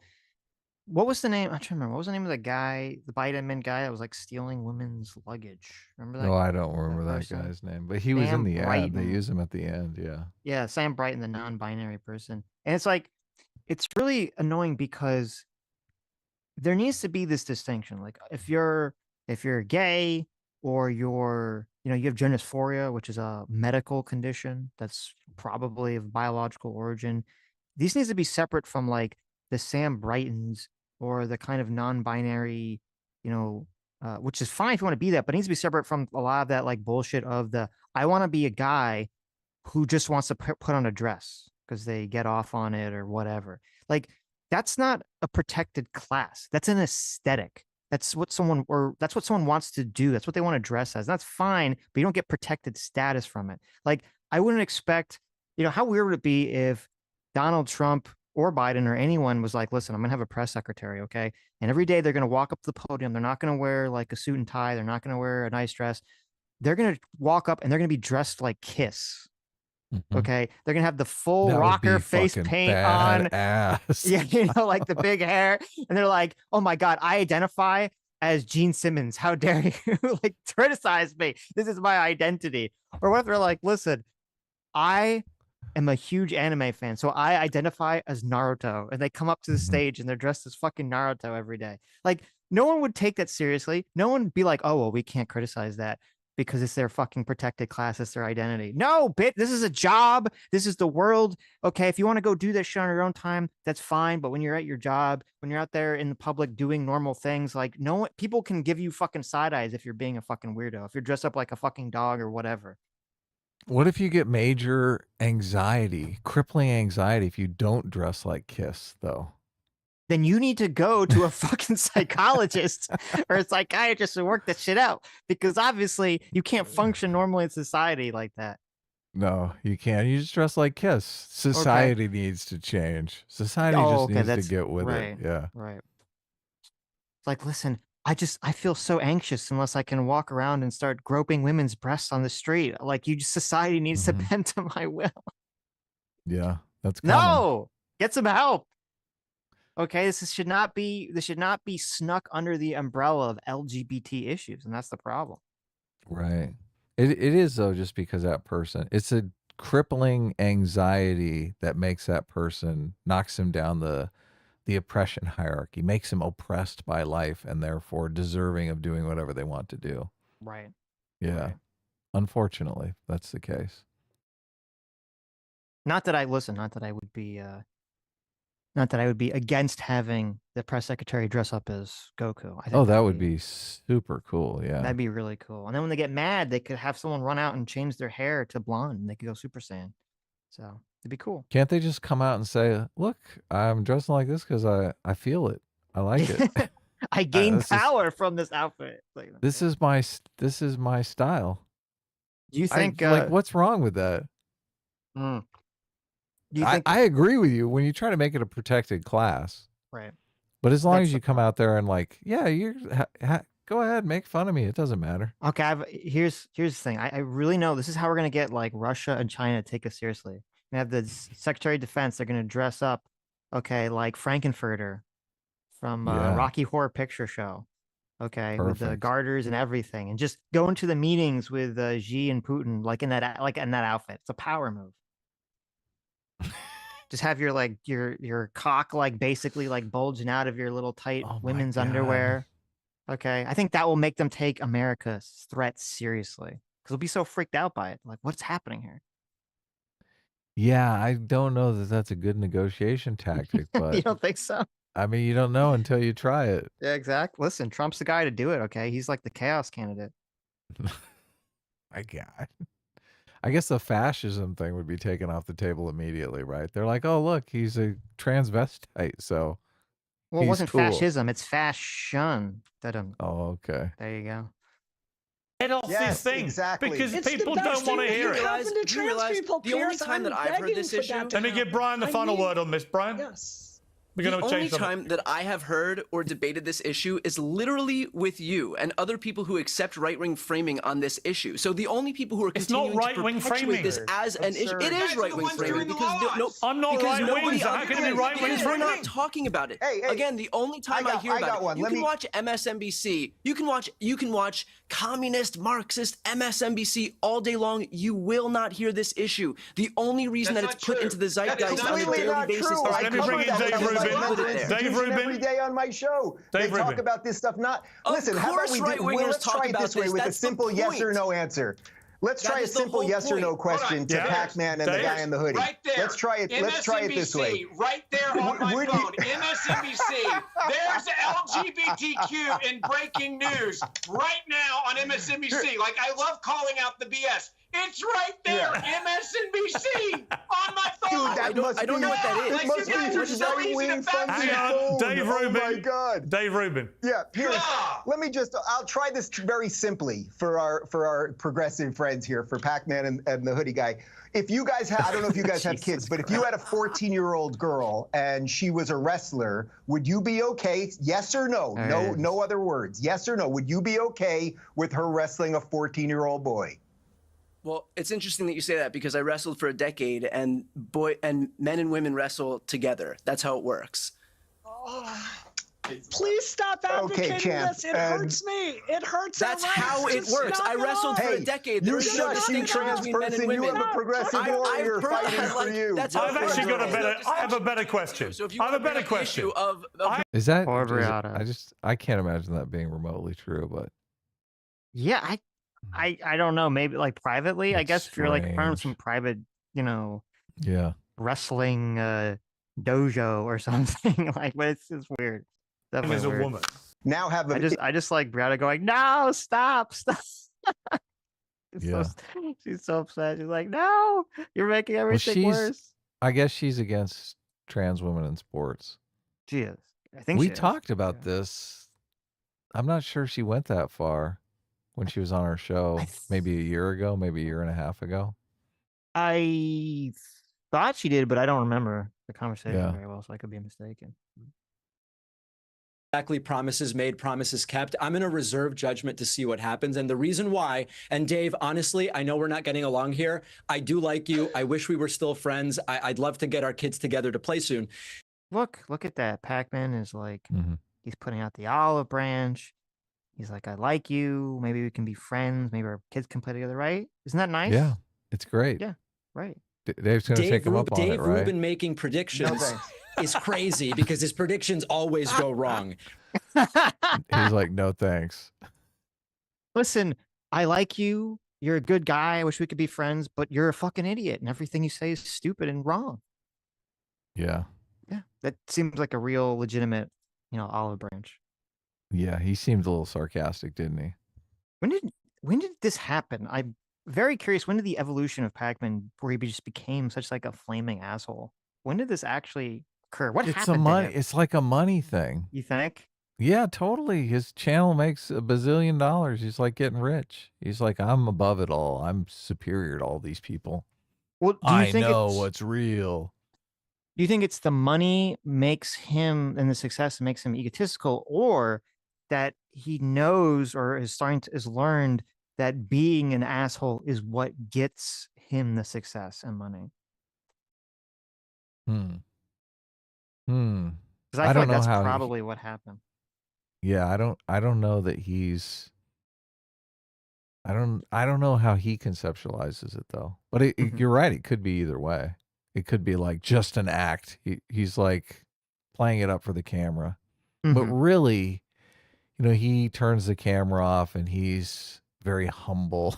what was the name? I'm trying to remember. What was the name of the guy, the Biden guy that was like stealing women's luggage? Remember that? No, I don't remember that guy's name, but he was in the ad. They use him at the end. Yeah. Yeah, Sam Brighton, the non-binary person, and it's like, it's really annoying because there needs to be this distinction. Like, if you're gay or you have gender dysphoria, which is a medical condition that's probably of biological origin. These needs to be separate from like the Sam Brightons or the kind of non-binary, which is fine if you want to be that, but it needs to be separate from a lot of that like bullshit of I want to be a guy who just wants to put on a dress because they get off on it or whatever. Like, that's not a protected class. That's an aesthetic. That's what someone wants to do. That's what they want to dress as. That's fine, but you don't get protected status from it. Like, I wouldn't expect, how weird would it be if Donald Trump or Biden or anyone was like, listen, I'm going to have a press secretary, okay? And every day they're going to walk up to the podium. They're not going to wear like a suit and tie. They're not going to wear a nice dress. They're going to walk up and they're going to be dressed like Kiss. Okay, they're gonna have the full rocker face paint on. Yeah, like the big hair, and they're like, "Oh my God, I identify as Gene Simmons. How dare you like criticize me? This is my identity." Or what if they're like, "Listen, I am a huge anime fan, so I identify as Naruto," and they come up to the stage and they're dressed as fucking Naruto every day. Like, no one would take that seriously. No one would be like, "Oh, well, we can't criticize that." because it's their fucking protected class, it's their identity. No, this is a job. This is the world. Okay, if you want to go do this shit on your own time, that's fine. But when you're at your job, when you're out there in the public doing normal things, like people can give you fucking side eyes if you're being a fucking weirdo, if you're dressed up like a fucking dog or whatever. What if you get major anxiety, crippling anxiety if you don't dress like Kiss, though? Then you need to go to a fucking psychologist or a psychiatrist to work that shit out, because obviously you can't function normally in society like that. No, you can't. You just dress like Kiss. Society needs to change. Society just needs to get with it. Yeah. Right. It's like, listen, I feel so anxious unless I can walk around and start groping women's breasts on the street. Like, society needs to bend to my will. Yeah, that's common. No, get some help. Okay, this should not be snuck under the umbrella of LGBT issues, and that's the problem. Right. It is, though, just because that person, it's a crippling anxiety that makes that person, knocks him down the oppression hierarchy, makes him oppressed by life and therefore deserving of doing whatever they want to do. Right. Yeah. Right. Unfortunately, that's the case. Not that I would be against having the press secretary dress up as Goku. I think that would be super cool. Yeah. That'd be really cool. And then when they get mad, they could have someone run out and change their hair to blonde and they could go Super Saiyan. So it'd be cool. Can't they just come out and say, look, I'm dressing like this because I feel it. I like it. I gain power from this outfit. This is my style. Do you think what's wrong with that? Do you think I agree with you when you try to make it a protected class. Right. But as long as you come out there and go ahead, make fun of me. It doesn't matter. Okay, here's the thing. I really know this is how we're gonna get like Russia and China to take us seriously. We have the Secretary of Defense. They're gonna dress up, okay, like Frankenfurter from Rocky Horror Picture Show. Okay, with the garters and everything, and just go into the meetings with Xi and Putin like in that outfit. It's a power move. Just have your cock basically bulging out of your little tight women's underwear. Okay, I think that will make them take America's threat seriously because they'll be so freaked out by it. Like, what's happening here? Yeah, I don't know that that's a good negotiation tactic, but you don't think so? I mean, you don't know until you try it. Yeah, exactly. Listen, Trump's the guy to do it. Okay, he's like the chaos candidate. My God. I guess the fascism thing would be taken off the table immediately, right? They're like, oh, look, he's a transvestite, so well, it wasn't fascism, it's fashion. Oh, okay. There you go. Get off this thing, exactly. because people don't want to hear it. You realize the only time that I've heard this issue... Let me give Brian the final word on this. Brian? Yes. The only time that I have heard or debated this issue is literally with you and other people who accept right-wing framing on this issue. So the only people who are continuing to perpetuate this as an issue, it is right-wing framing because I'm not right-wing. So how can it be right-wing framing? We're not talking about it. Again, the only time I hear about it, you can watch MSNBC, you can watch communist, Marxist MSNBC all day long. You will not hear this issue. The only reason that it's put into the zeitgeist on a daily basis is let me bring in Dave Rubin. Dave Rubin every day on my show. They talk about this stuff. Listen. How about let's try it this way with a simple yes or no answer. Let's try a simple yes or no question to Pakman and the guy in the hoodie. Right there. Let's try it. Let's try it this way. Right there on my phone. MSNBC. There's LGBTQ in breaking news right now on MSNBC. Like, I love calling out the BS. It's right there, MSNBC on my phone. Dude, I don't know what that is. Like, you guys are so easy to fact check. Dave Rubin. Oh my God. Dave Rubin. Yeah, Piers, I'll try this very simply for our progressive friends here, for Pakman and the hoodie guy. If you guys have, I don't know if you guys have kids, but if you had a 14-year-old girl and she was a wrestler, would you be okay? Yes or no? No other words. Yes or no? Would you be okay with her wrestling a 14-year-old boy? Well, it's interesting that you say that because I wrestled for a decade, and men and women wrestle together. That's how it works. Please stop advocating this. It hurts me. It hurts. That's how it works. I wrestled for a decade. There is no distinction between men and women. You have a progressive warrior fighting for you. I've actually got I have a better question. I have a better question. Is that? I can't imagine that being remotely true, but yeah, I don't know, maybe like privately. I It's guess if you're like from strange. some private, Yeah. wrestling dojo or something like, but it's weird. And Definitely as a weird. woman. Now have a I just like Brianna going, no, stop. Yeah. She's so upset. She's like, no, you're making Well, everything worse. I guess she's against trans women in sports. She is. I think We she is. talked about this. I'm not sure she went that far when she was on our show, maybe a year ago, maybe a year and a half ago. I thought she did, but I don't remember the conversation Yeah. very well, so I could be mistaken. Exactly, promises made, promises kept. I'm going to reserve judgment to see what happens. And the reason why, and Dave, honestly, I know we're not getting along here. I do like you. I wish we were still friends. I'd love to get our kids together to play soon. Look at that. Pakman is like, Mhm. he's putting out the olive branch. He's like, I like you. Maybe we can be friends. Maybe our kids can play together, right? Isn't that nice? Yeah, it's great. Yeah, right. Dave's going to take him up on it, right? Rubin making predictions is crazy because his predictions always go wrong. He's like, no thanks. Listen, I like you. You're a good guy. I wish we could be friends, but you're a fucking idiot, and everything you say is stupid and wrong. Yeah. Yeah, that seems like a real legitimate, olive branch. Yeah, he seemed a little sarcastic, didn't he? When did this happen? I'm very curious. When did the evolution of Pakman, where he just became such like a flaming asshole? When did this actually occur? What It's happened to him? It's like a money thing. You think? Yeah, totally. His channel makes $1 bazillion. He's like getting rich. He's like, I'm above it all. I'm superior to all these people. Well, do you I think know it's- what's real. Do you think it's the money makes him and the success makes him egotistical, or that he knows or is learned that being an asshole is what gets him the success and money? Because I feel like that's probably what happened. Yeah, I don't know that he's I don't know how he conceptualizes it though. But you're right, it could be either way. It could be like just an act. He's like playing it up for the camera. But really, he turns the camera off and he's very humble.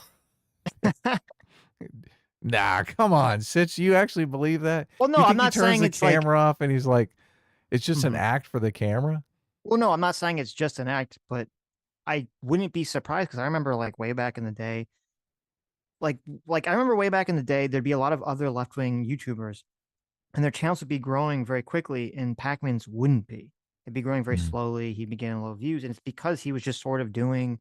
Nah, come on, Sitch. You actually believe that? Well, no, You think I'm not he turns saying the it's like- camera off and he's like, it's just an act for the camera. Well, no, I'm not saying it's just an act, but I wouldn't be surprised because I remember like way back in the day, like I remember way back in the day, there'd be a lot of other left-wing YouTubers and their channels would be growing very quickly and Pakman's wouldn't be. It'd be growing very slowly. He'd be getting low views. And it's because he was just sort of doing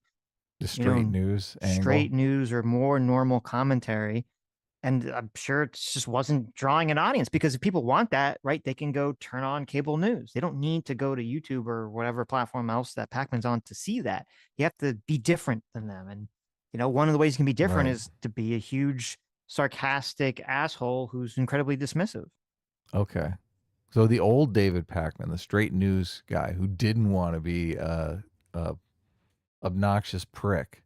the straight news angle. Straight news or more normal commentary. And I'm sure it just wasn't drawing an audience because if people want that, right, they can go turn on cable news. They don't need to go to YouTube or whatever platform else that Pakman's on to see that. You have to be different than them. And, one of the ways you can be different is to be a huge sarcastic asshole who's incredibly dismissive. Okay. So the old David Pakman, the straight news guy who didn't want to be a obnoxious prick.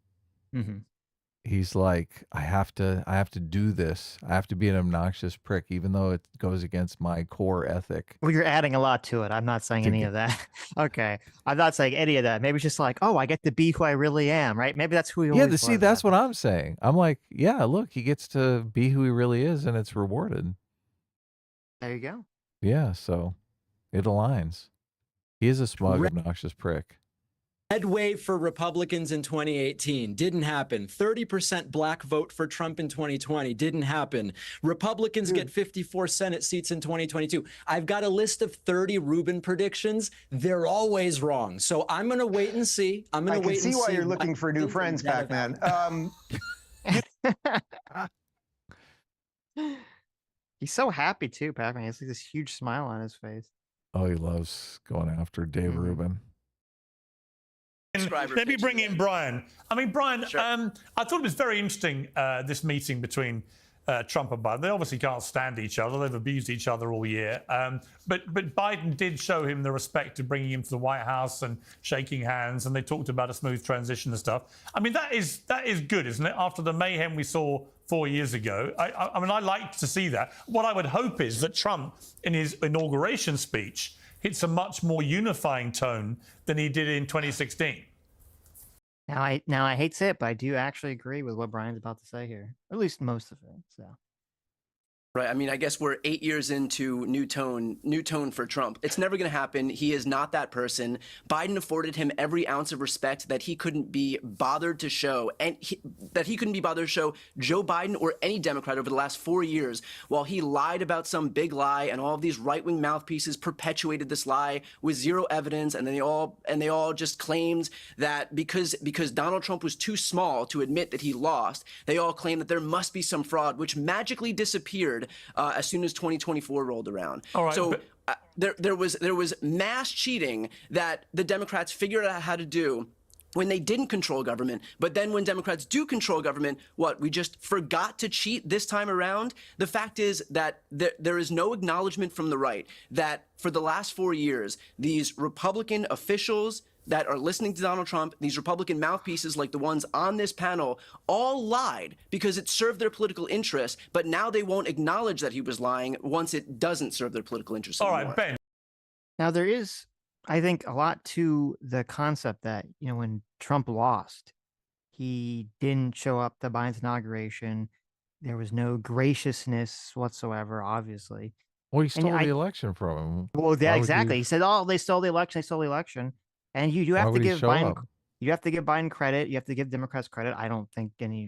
He's like, I have to do this. I have to be an obnoxious prick, even though it goes against my core ethic. Well, you're adding a lot to it. I'm not saying any of that. Okay. I'm not saying any of that. Maybe it's just like, oh, I get to be who I really am, right? Maybe that's who he always was. See, that's what I'm saying. I'm like, yeah, look, he gets to be who he really is, and it's rewarded. There you go. Yeah, so it aligns. He is a smug, obnoxious prick. Red wave for Republicans in 2018 didn't happen. 30% black vote for Trump in 2020 didn't happen. Republicans get 54 Senate seats in 2022. I've got a list of 30 Rubin predictions. They're always wrong. So I'm going to wait and see. I'm going to wait and see. I can see why you're looking for new friends, Pakman. He's so happy too, Pakman. He has like this huge smile on his face. Oh, he loves going after Dave Rubin. Maybe bring in Brian. I mean, Brian, Sure. I thought it was very interesting, this meeting between Trump and Biden. They obviously can't stand each other. They've abused each other all year. But Biden did show him the respect of bringing him to the White House and shaking hands, and they talked about a smooth transition and stuff. I mean, that is good, isn't it? After the mayhem we saw 4 years ago. I mean, I like to see that. What I would hope is that Trump, in his inauguration speech, hits a much more unifying tone than he did in 2016. Now I hate to say it, but I do actually agree with what Brian's about to say here, or at least most of it. So. Right. I mean, I guess we're 8 years into new tone for Trump. It's never going to happen. He is not that person. Biden afforded him every ounce of respect that he couldn't be bothered to show, and that he couldn't be bothered to show Joe Biden or any Democrat over the last 4 years, while he lied about some big lie, and all of these right-wing mouthpieces perpetuated this lie with zero evidence, and they all just claimed that because Donald Trump was too small to admit that he lost, they all claimed that there must be some fraud, which magically disappeared as soon as 2024 rolled around. All right, so there was mass cheating that the Democrats figured out how to do when they didn't control government. But then when Democrats do control government, we just forgot to cheat this time around? The fact is that there is no acknowledgement from the right that for the last 4 years, these Republican officials that are listening to Donald Trump, these Republican mouthpieces like the ones on this panel, all lied because it served their political interests, but now they won't acknowledge that he was lying once it doesn't serve their political interests anymore. All right, Ben. Now there is, I think, a lot to the concept that, when Trump lost, he didn't show up to Biden's inauguration. There was no graciousness whatsoever, obviously. Well, he stole the election from him. Well, yeah, exactly. He said, "Oh, they stole the election. They stole the election." And you have to give Biden, you have to give Biden credit. You have to give Democrats credit. I haven't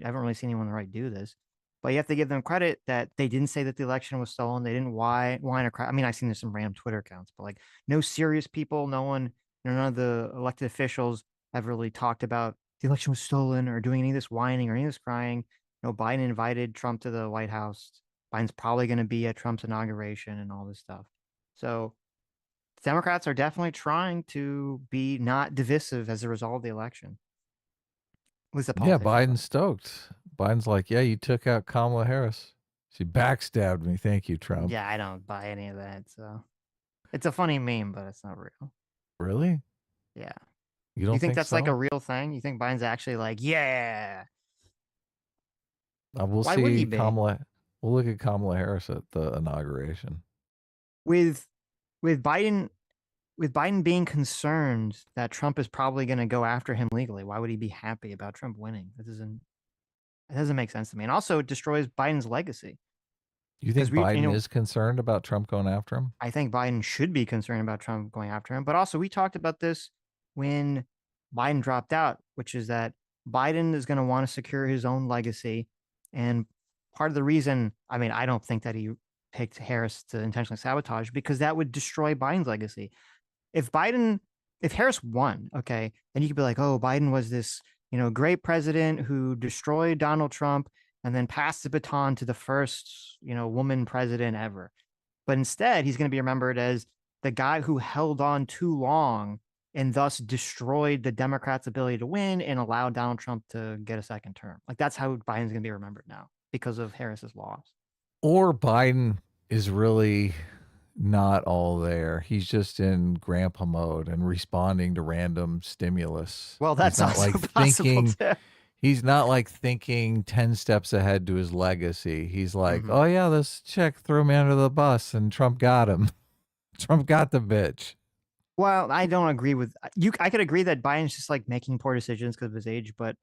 really seen anyone on the right do this, but you have to give them credit that they didn't say that the election was stolen. They didn't whine or cry. I mean, I've seen there's some random Twitter accounts, but like no serious people, none of the elected officials have really talked about the election was stolen or doing any of this whining or any of this crying. Biden invited Trump to the White House. Biden's probably going to be at Trump's inauguration and all this stuff. So Democrats are definitely trying to be not divisive as a result of the election. Yeah, Biden's stoked. Biden's like, yeah, you took out Kamala Harris. She backstabbed me. Thank you, Trump. Yeah, I don't buy any of that. So it's a funny meme, but it's not real. Really? Yeah. You don't think that's so? like a real thing? You think Biden's actually like, yeah? We'll Why see would he be? Kamala. We'll look at Kamala Harris at the inauguration. With Biden being concerned that Trump is probably going to go after him legally, why would he be happy about Trump winning? It doesn't make sense to me. And also it destroys Biden's legacy. You think Biden is concerned about Trump going after him? I think Biden should be concerned about Trump going after him. But also we talked about this when Biden dropped out, which is that Biden is going to want to secure his own legacy. And part of the reason, I don't think that he picked Harris to intentionally sabotage, because that would destroy Biden's legacy. If Harris won, okay, then you could be like, oh, Biden was this, great president who destroyed Donald Trump and then passed the baton to the first, woman president ever. But instead, he's going to be remembered as the guy who held on too long and thus destroyed the Democrats' ability to win and allowed Donald Trump to get a second term. Like, that's how Biden's going to be remembered now because of Harris's loss. Or Biden is really not all there. He's just in grandpa mode and responding to random stimulus. Well, that's not also like possible too. He's not like thinking 10 steps ahead to his legacy. He's like, oh yeah, this chick threw me under the bus and Trump got him. Trump got the bitch. Well, I don't agree with you. I could agree that Biden's just like making poor decisions because of his age, but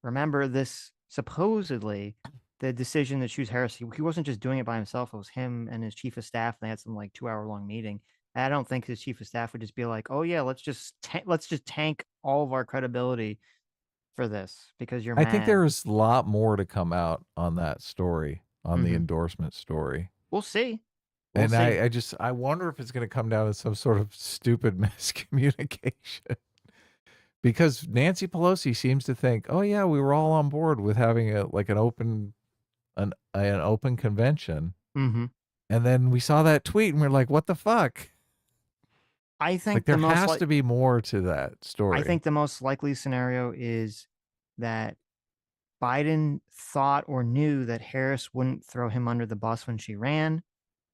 remember this, supposedly the decision to choose Harris, he wasn't just doing it by himself. It was him and his chief of staff. They had some like 2-hour-long meeting. And I don't think his chief of staff would just be like, oh yeah, let's just tank all of our credibility for this because you're mad. I think there's a lot more to come out on that story, on the endorsement story. We'll see. And I wonder if it's going to come down to some sort of stupid miscommunication. Because Nancy Pelosi seems to think, oh yeah, we were all on board with having an open convention. Mm-hmm. And then we saw that tweet and we're like, what the fuck? I think there has to be more to that story. I think the most likely scenario is that Biden thought or knew that Harris wouldn't throw him under the bus when she ran.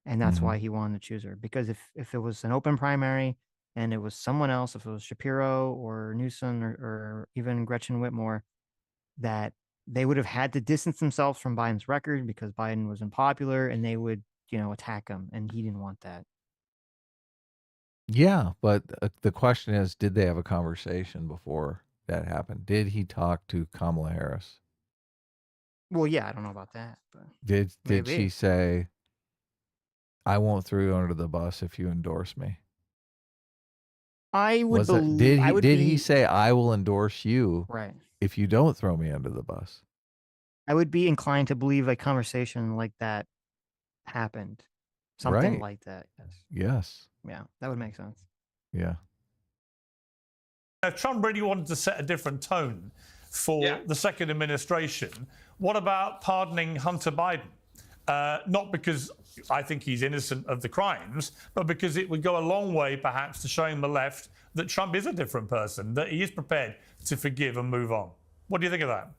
And that's why he wanted to choose her. Because if it was an open primary and it was someone else, if it was Shapiro or Newsom or even Gretchen Whitmore, that they would have had to distance themselves from Biden's record because Biden was unpopular and they would, attack him. And he didn't want that. Yeah. But the question is, did they have a conversation before that happened? Did he talk to Kamala Harris? Well, yeah, I don't know about that, but Did she maybe. say, "I won't throw you under the bus if you endorse me"? I would Was that believe. I would did he be say, "I will endorse you right. if you don't throw me under the bus"? I would be inclined to believe a conversation like that happened. Something Right. like that. Yes. Yes. Yeah, that would make sense. Yeah. If Trump really wanted to set a different tone for the second administration, what about pardoning Hunter Biden? Not because I think he's innocent of the crimes, but because it would go a long way, perhaps, to showing the left that Trump is a different person, that he is prepared to forgive and move on. What do you think of that?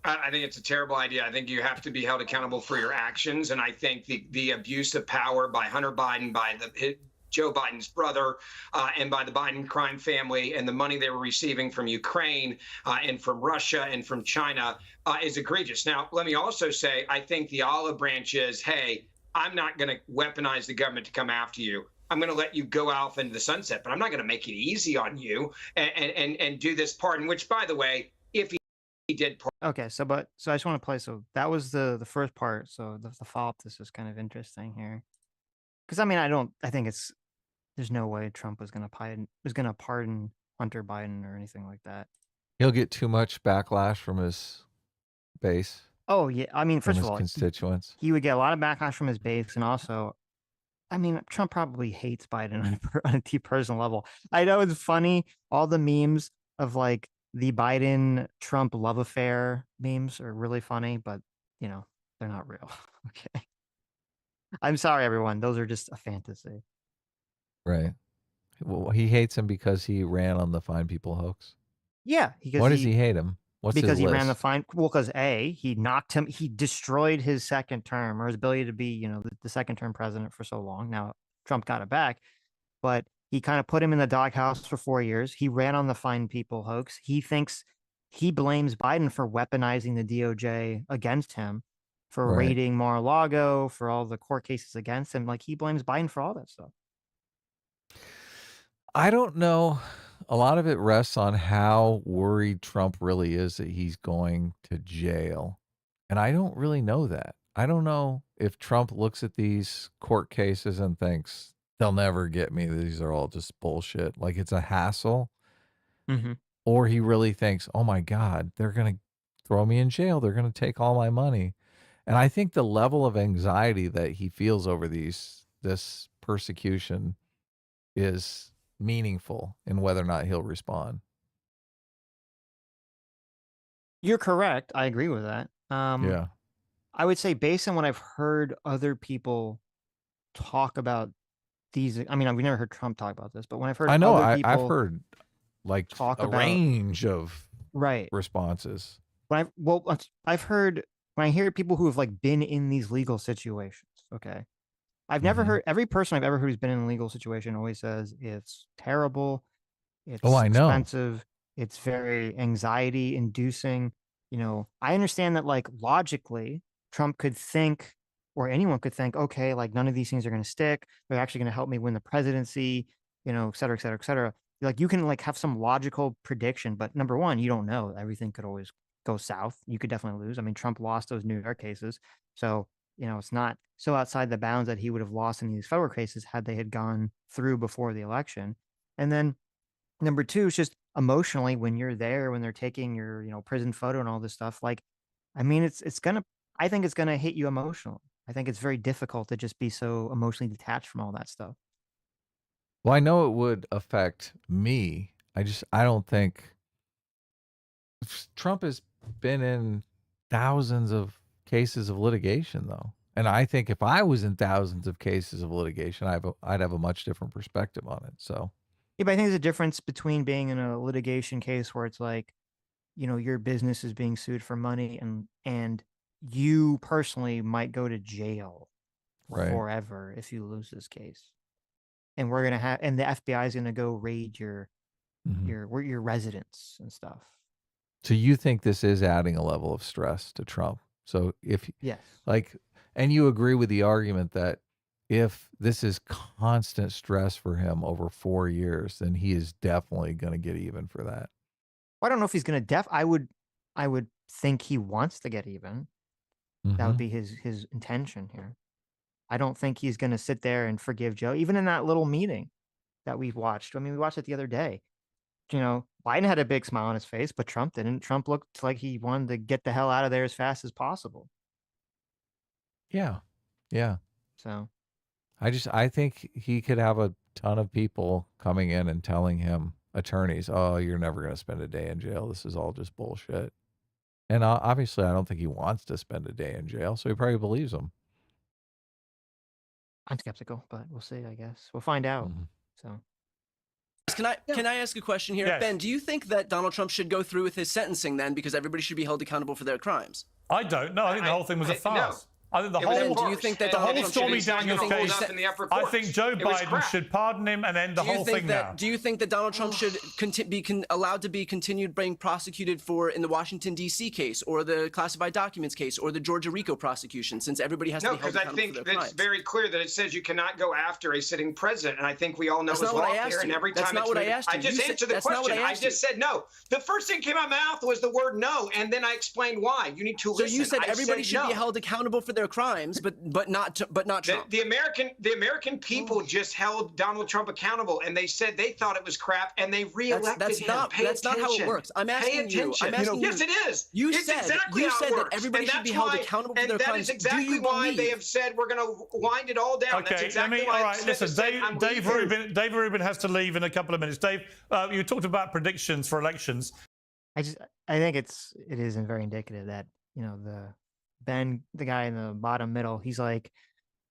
I think it's a terrible idea. I think you have to be held accountable for your actions. And I think the abuse of power by Hunter Biden, by Joe Biden's brother, and by the Biden crime family, and the money they were receiving from Ukraine and from Russia and from China is egregious. Now, let me also say, I think the olive branch is, hey, I'm not going to weaponize the government to come after you. I'm going to let you go off into the sunset, but I'm not going to make it easy on you and do this pardon, which, by the way, if he did. Okay, so I just want to play. So that was the first part. So the follow up, this is kind of interesting here, because I mean, I think there's no way Trump was gonna pardon Hunter Biden or anything like that. He'll get too much backlash from his base. Oh yeah, I mean, first of all, constituents. He would get a lot of backlash from his base, and also, I mean, Trump probably hates Biden on a deep personal level. I know it's funny, all the memes of like the Biden-Trump love affair memes are really funny, but, you know, they're not real. Okay. I'm sorry, everyone. Those are just a fantasy. Right. Well, he hates him because he ran on the Fine People hoax. Yeah. Why does he hate him? What's because his he list? ran the fine. Well, because he knocked him. He destroyed his second term or his ability to be, you know, the second term president for so long. Now Trump got it back, but he kind of put him in the doghouse for 4 years. He ran on the Fine People hoax. He blames Biden for weaponizing the DOJ against him, for raiding Mar-a-Lago, for all the court cases against him. Like, he blames Biden for all that stuff. I don't know. A lot of it rests on how worried Trump really is that he's going to jail. And I don't really know that. I don't know if Trump looks at these court cases and thinks, they'll never get me. These are all just bullshit. Like, it's a hassle. Mm-hmm. Or he really thinks, oh my God, they're going to throw me in jail. They're going to take all my money. And I think the level of anxiety that he feels over this persecution is meaningful in whether or not he'll respond. You're correct. I agree with that. Yeah. I would say, based on what I've heard other people talk about these, I mean, I've never heard Trump talk about this, but when I've heard other people I've heard like talk a about range of right responses. I've heard, when I hear people who have like been in these legal situations, okay, I've never heard, every person I've ever heard who's been in a legal situation always says it's terrible, it's I know. expensive, it's very anxiety inducing. You know, I understand that, like, logically Trump could think, or anyone could think, okay, like, none of these things are going to stick, they're actually going to help me win the presidency, you know, et cetera, et cetera, et cetera. Like, you can like have some logical prediction, but number one, you don't know. Everything could always go south. You could definitely lose. I mean, Trump lost those New York cases, so, you know, it's not so outside the bounds that he would have lost in these federal cases had they had gone through before the election. And then number two is just emotionally, when you're there, when they're taking your, you know, prison photo and all this stuff, like, I mean, I think it's gonna hit you emotionally. I think it's very difficult to just be so emotionally detached from all that stuff. Well, I know it would affect me. I don't think Trump has been in thousands of cases of litigation, though. And I think if I was in thousands of cases of litigation, I'd have a much different perspective on it. So, yeah, but I think there's a difference between being in a litigation case where it's like, you know, your business is being sued for money, and you personally might go to jail forever if you lose this case. And the FBI is gonna go raid your residence and stuff. So you think this is adding a level of stress to Trump? So yes, and you agree with the argument that if this is constant stress for him over 4 years, then he is definitely going to get even for that. I don't know if he's going to I would think he wants to get even. That would be his intention here. I don't think he's going to sit there and forgive Joe, even in that little meeting that we've watched. I mean, we watched it the other day. You know, Biden had a big smile on his face, but Trump didn't. Trump looked like he wanted to get the hell out of there as fast as possible. Yeah. Yeah. So I think he could have a ton of people coming in and telling him, attorneys, oh, you're never going to spend a day in jail. This is all just bullshit. And obviously, I don't think he wants to spend a day in jail, so he probably believes them. I'm skeptical, but we'll see, I guess. We'll find out. So Can I ask a question here? Yes. Ben, do you think that Donald Trump should go through with his sentencing then, because everybody should be held accountable for their crimes? I don't know. I think the whole thing was a farce. I think the whole. Do you think that the whole Donald Trump Stormy should be Daniels case? I think Joe Biden should pardon him and end the whole thing now. Do you think that Donald Trump should be allowed to be continued being prosecuted for in the Washington D.C. case, or the classified documents case, or the Georgia RICO prosecution, since everybody has to be held accountable for their crimes? No, because I think it's very clear that it says you cannot go after a sitting president, and I think we all know it's lawfare. And every time I just answered the question. I just said no. The first thing that came out of my mouth was the word no, and then I explained why. You need to listen. So you said everybody should be held accountable for their crimes, but not Trump. The American people just held Donald Trump accountable, and they said they thought it was crap, and they reelected him. That's not how it works. I'm asking you. Yes, it is. You it's said exactly how it works. that everybody should be held accountable for their crimes. And that is exactly why they have said we're going to wind it all down. Okay, That's exactly why. All right, listen, Dave Rubin has to leave in a couple of minutes. Dave, you talked about predictions for elections. I think it is very indicative that, you know, the guy in the bottom middle, he's like,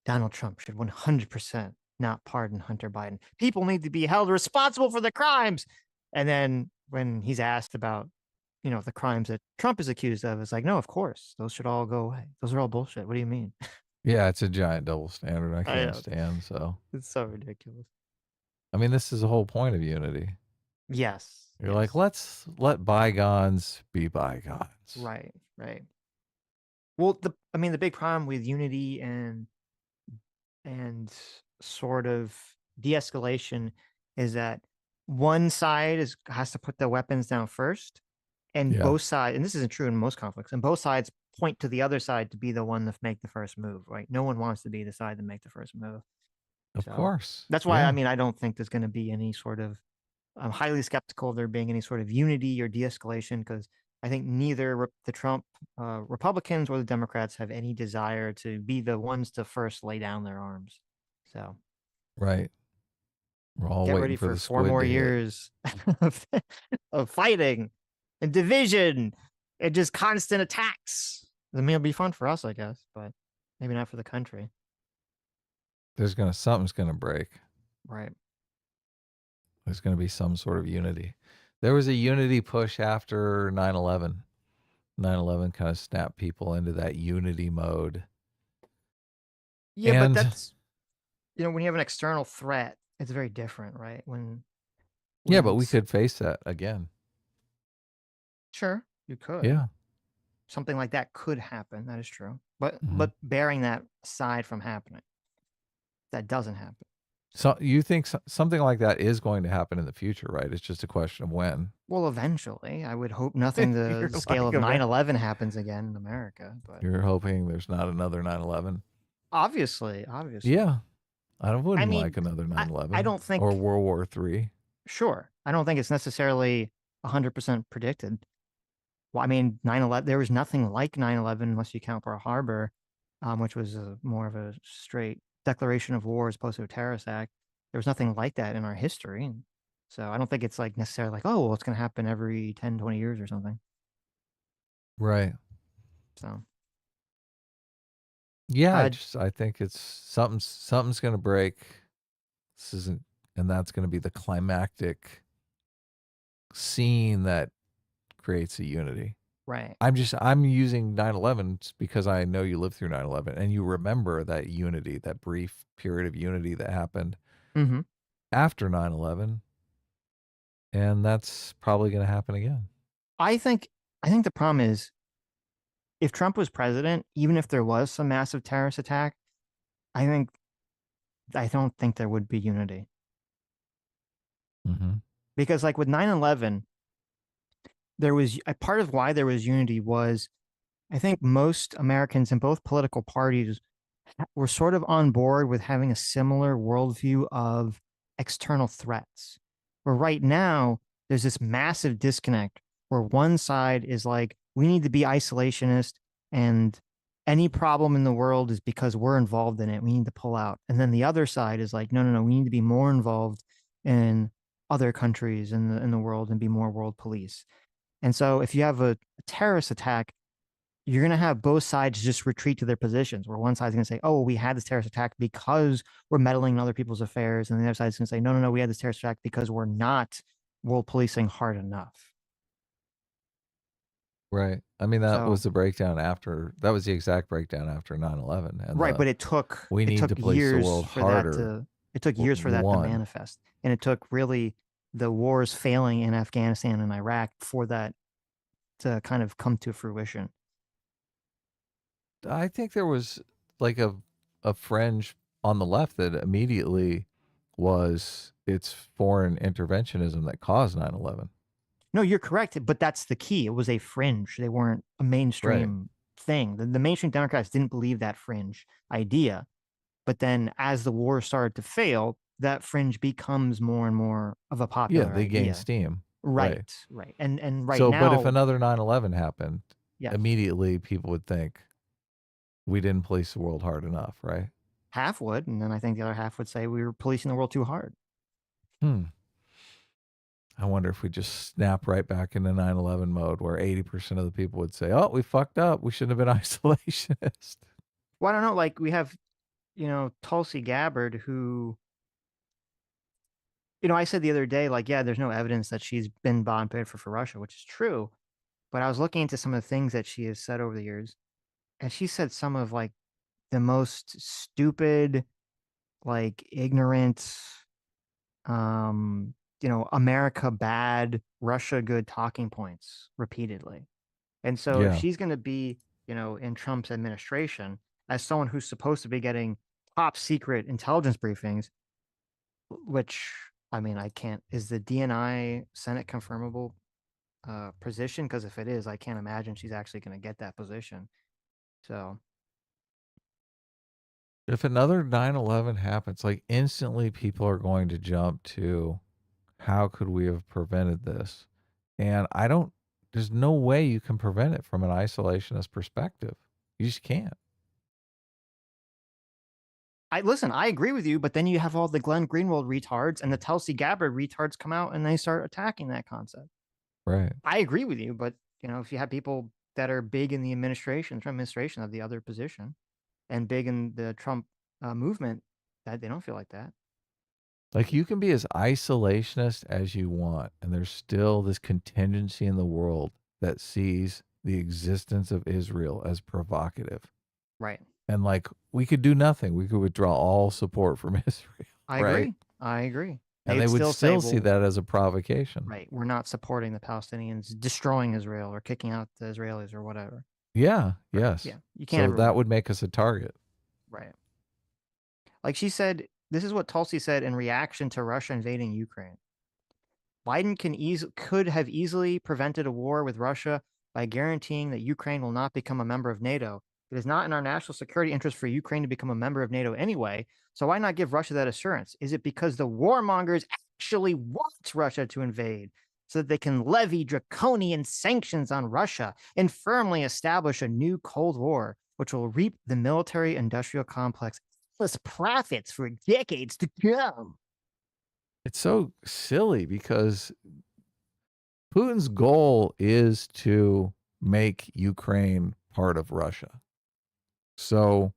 Donald Trump should 100% not pardon Hunter Biden. People need to be held responsible for the crimes. And then when he's asked about, you know, the crimes that Trump is accused of, it's like, no, of course, those should all go away. Those are all bullshit. What do you mean? Yeah, it's a giant double standard. I can't stand. So it's so ridiculous. I mean, this is the whole point of unity. Yes. You're like, let's let bygones be bygones. Right. Well, the big problem with unity and sort of de-escalation is that one side has to put the weapons down first, and both sides, and this isn't true in most conflicts, and both sides point to the other side to be the one to make the first move, right? No one wants to be the side to make the first move. Of course. That's why, I mean, I don't think there's going to be any sort of, I'm highly skeptical of there being any sort of unity or de-escalation, because I think neither the Trump Republicans or the Democrats have any desire to be the ones to first lay down their arms. So, right. We're all get waiting ready for 4 the more squid to hit. years of fighting and division and just constant attacks. I mean, it'll be fun for us, I guess, but maybe not for the country. Something's gonna break. Right. There's gonna be some sort of unity. There was a unity push after 9/11. 9/11 kind of snapped people into that unity mode. Yeah, but that's, you know, when you have an external threat, it's very different, right? Yeah, but we could face that again. Sure, you could. Yeah. Something like that could happen. That is true. But bearing that aside from happening, that doesn't happen. So you think something like that is going to happen in the future, right? It's just a question of when. Well, eventually. I would hope nothing the scale of 9/11 happens again in America. But you're hoping there's not another 9/11? Obviously. Yeah. I wouldn't like another 9/11. I don't think... Or World War III. Sure. I don't think it's necessarily 100% predicted. Well, I mean, 9/11, there was nothing like 9/11 unless you count Pearl Harbor, which was more of a straight declaration of war as opposed to a terrorist act. There was nothing like that in our history. So I don't think it's like necessarily like, oh, well, it's going to happen every 10, 20 years or something. Right. So. Yeah, I think it's something's going to break. And that's going to be the climactic scene that creates a unity. Right. I'm using 9/11 because I know you lived through 9/11 and you remember that unity, that brief period of unity that happened after 9/11. And that's probably going to happen again. I think the problem is, if Trump was president, even if there was some massive terrorist attack, I don't think there would be unity. Because like with 9/11, there was a part of why there was unity was I think most Americans in both political parties were sort of on board with having a similar worldview of external threats. Where right now, there's this massive disconnect where one side is like, we need to be isolationist and any problem in the world is because we're involved in it. We need to pull out. And then the other side is like, no, no, no, we need to be more involved in other countries in the world and be more world police. And so if you have a terrorist attack, you're going to have both sides just retreat to their positions where one side's going to say, oh, we had this terrorist attack because we're meddling in other people's affairs. And the other side's going to say, no, no, no, we had this terrorist attack because we're not world policing hard enough. Right. I mean, that So- was the breakdown after, that was the exact breakdown after 9/11. And Right. But it took, we need to police the years world for harder. that to, it took years for that to One. manifest. And it took really the wars failing in Afghanistan and Iraq for that to kind of come to fruition. I think there was like a fringe on the left that immediately was it's foreign interventionism that caused 9/11. No, you're correct, but that's the key. It was a fringe. They weren't a mainstream thing. The mainstream Democrats didn't believe that fringe idea. But then as the war started to fail, that fringe becomes more and more of a popular Yeah, they idea. gained steam. Right. And right so, now, but if another 9/11 happened, Yes. immediately people would think we didn't police the world hard enough, right? half would, and then I think the other half would say we were policing the world too hard. I wonder if we just snap right back into 9/11 mode where 80% of the people would say, oh, we fucked up. We shouldn't have been isolationist. Well, I don't know. Like we have, Tulsi Gabbard, who, I said the other day, like, yeah, there's no evidence that she's been bought and paid for Russia, which is true. But I was looking into some of the things that she has said over the years, and she said some of like the most stupid, like ignorant, America bad, Russia good talking points repeatedly. And so if Yeah. she's going to be, in Trump's administration as someone who's supposed to be getting top secret intelligence briefings, which, I mean, is the DNI Senate confirmable position? Because if it is, I can't imagine she's actually going to get that position. So If another 9/11 happens, like instantly people are going to jump to how could we have prevented this? And there's no way you can prevent it from an isolationist perspective. You just can't. I agree with you, but then you have all the Glenn Greenwald retards and the Tulsi Gabbard retards come out and they start attacking that concept. Right. I agree with you, but if you have people that are big in the Trump administration of the other position and big in the Trump movement, that they don't feel like that. Like you can be as isolationist as you want, and there's still this contingency in the world that sees the existence of Israel as provocative. Right. And like we could do nothing. We could withdraw all support from Israel. I right? agree. And they would still see that as a provocation. Right. We're not supporting the Palestinians destroying Israel or kicking out the Israelis or whatever. Yeah. Yes. Yeah. You can't. So that would make us a target. Right. Like she said, this is what Tulsi said in reaction to Russia invading Ukraine. Biden could have easily prevented a war with Russia by guaranteeing that Ukraine will not become a member of NATO. It is not in our national security interest for Ukraine to become a member of NATO anyway. So why not give Russia that assurance? Is it because the warmongers actually want Russia to invade so that they can levy draconian sanctions on Russia and firmly establish a new Cold War, which will reap the military-industrial complex profits for decades to come? It's so silly because Putin's goal is to make Ukraine part of Russia. So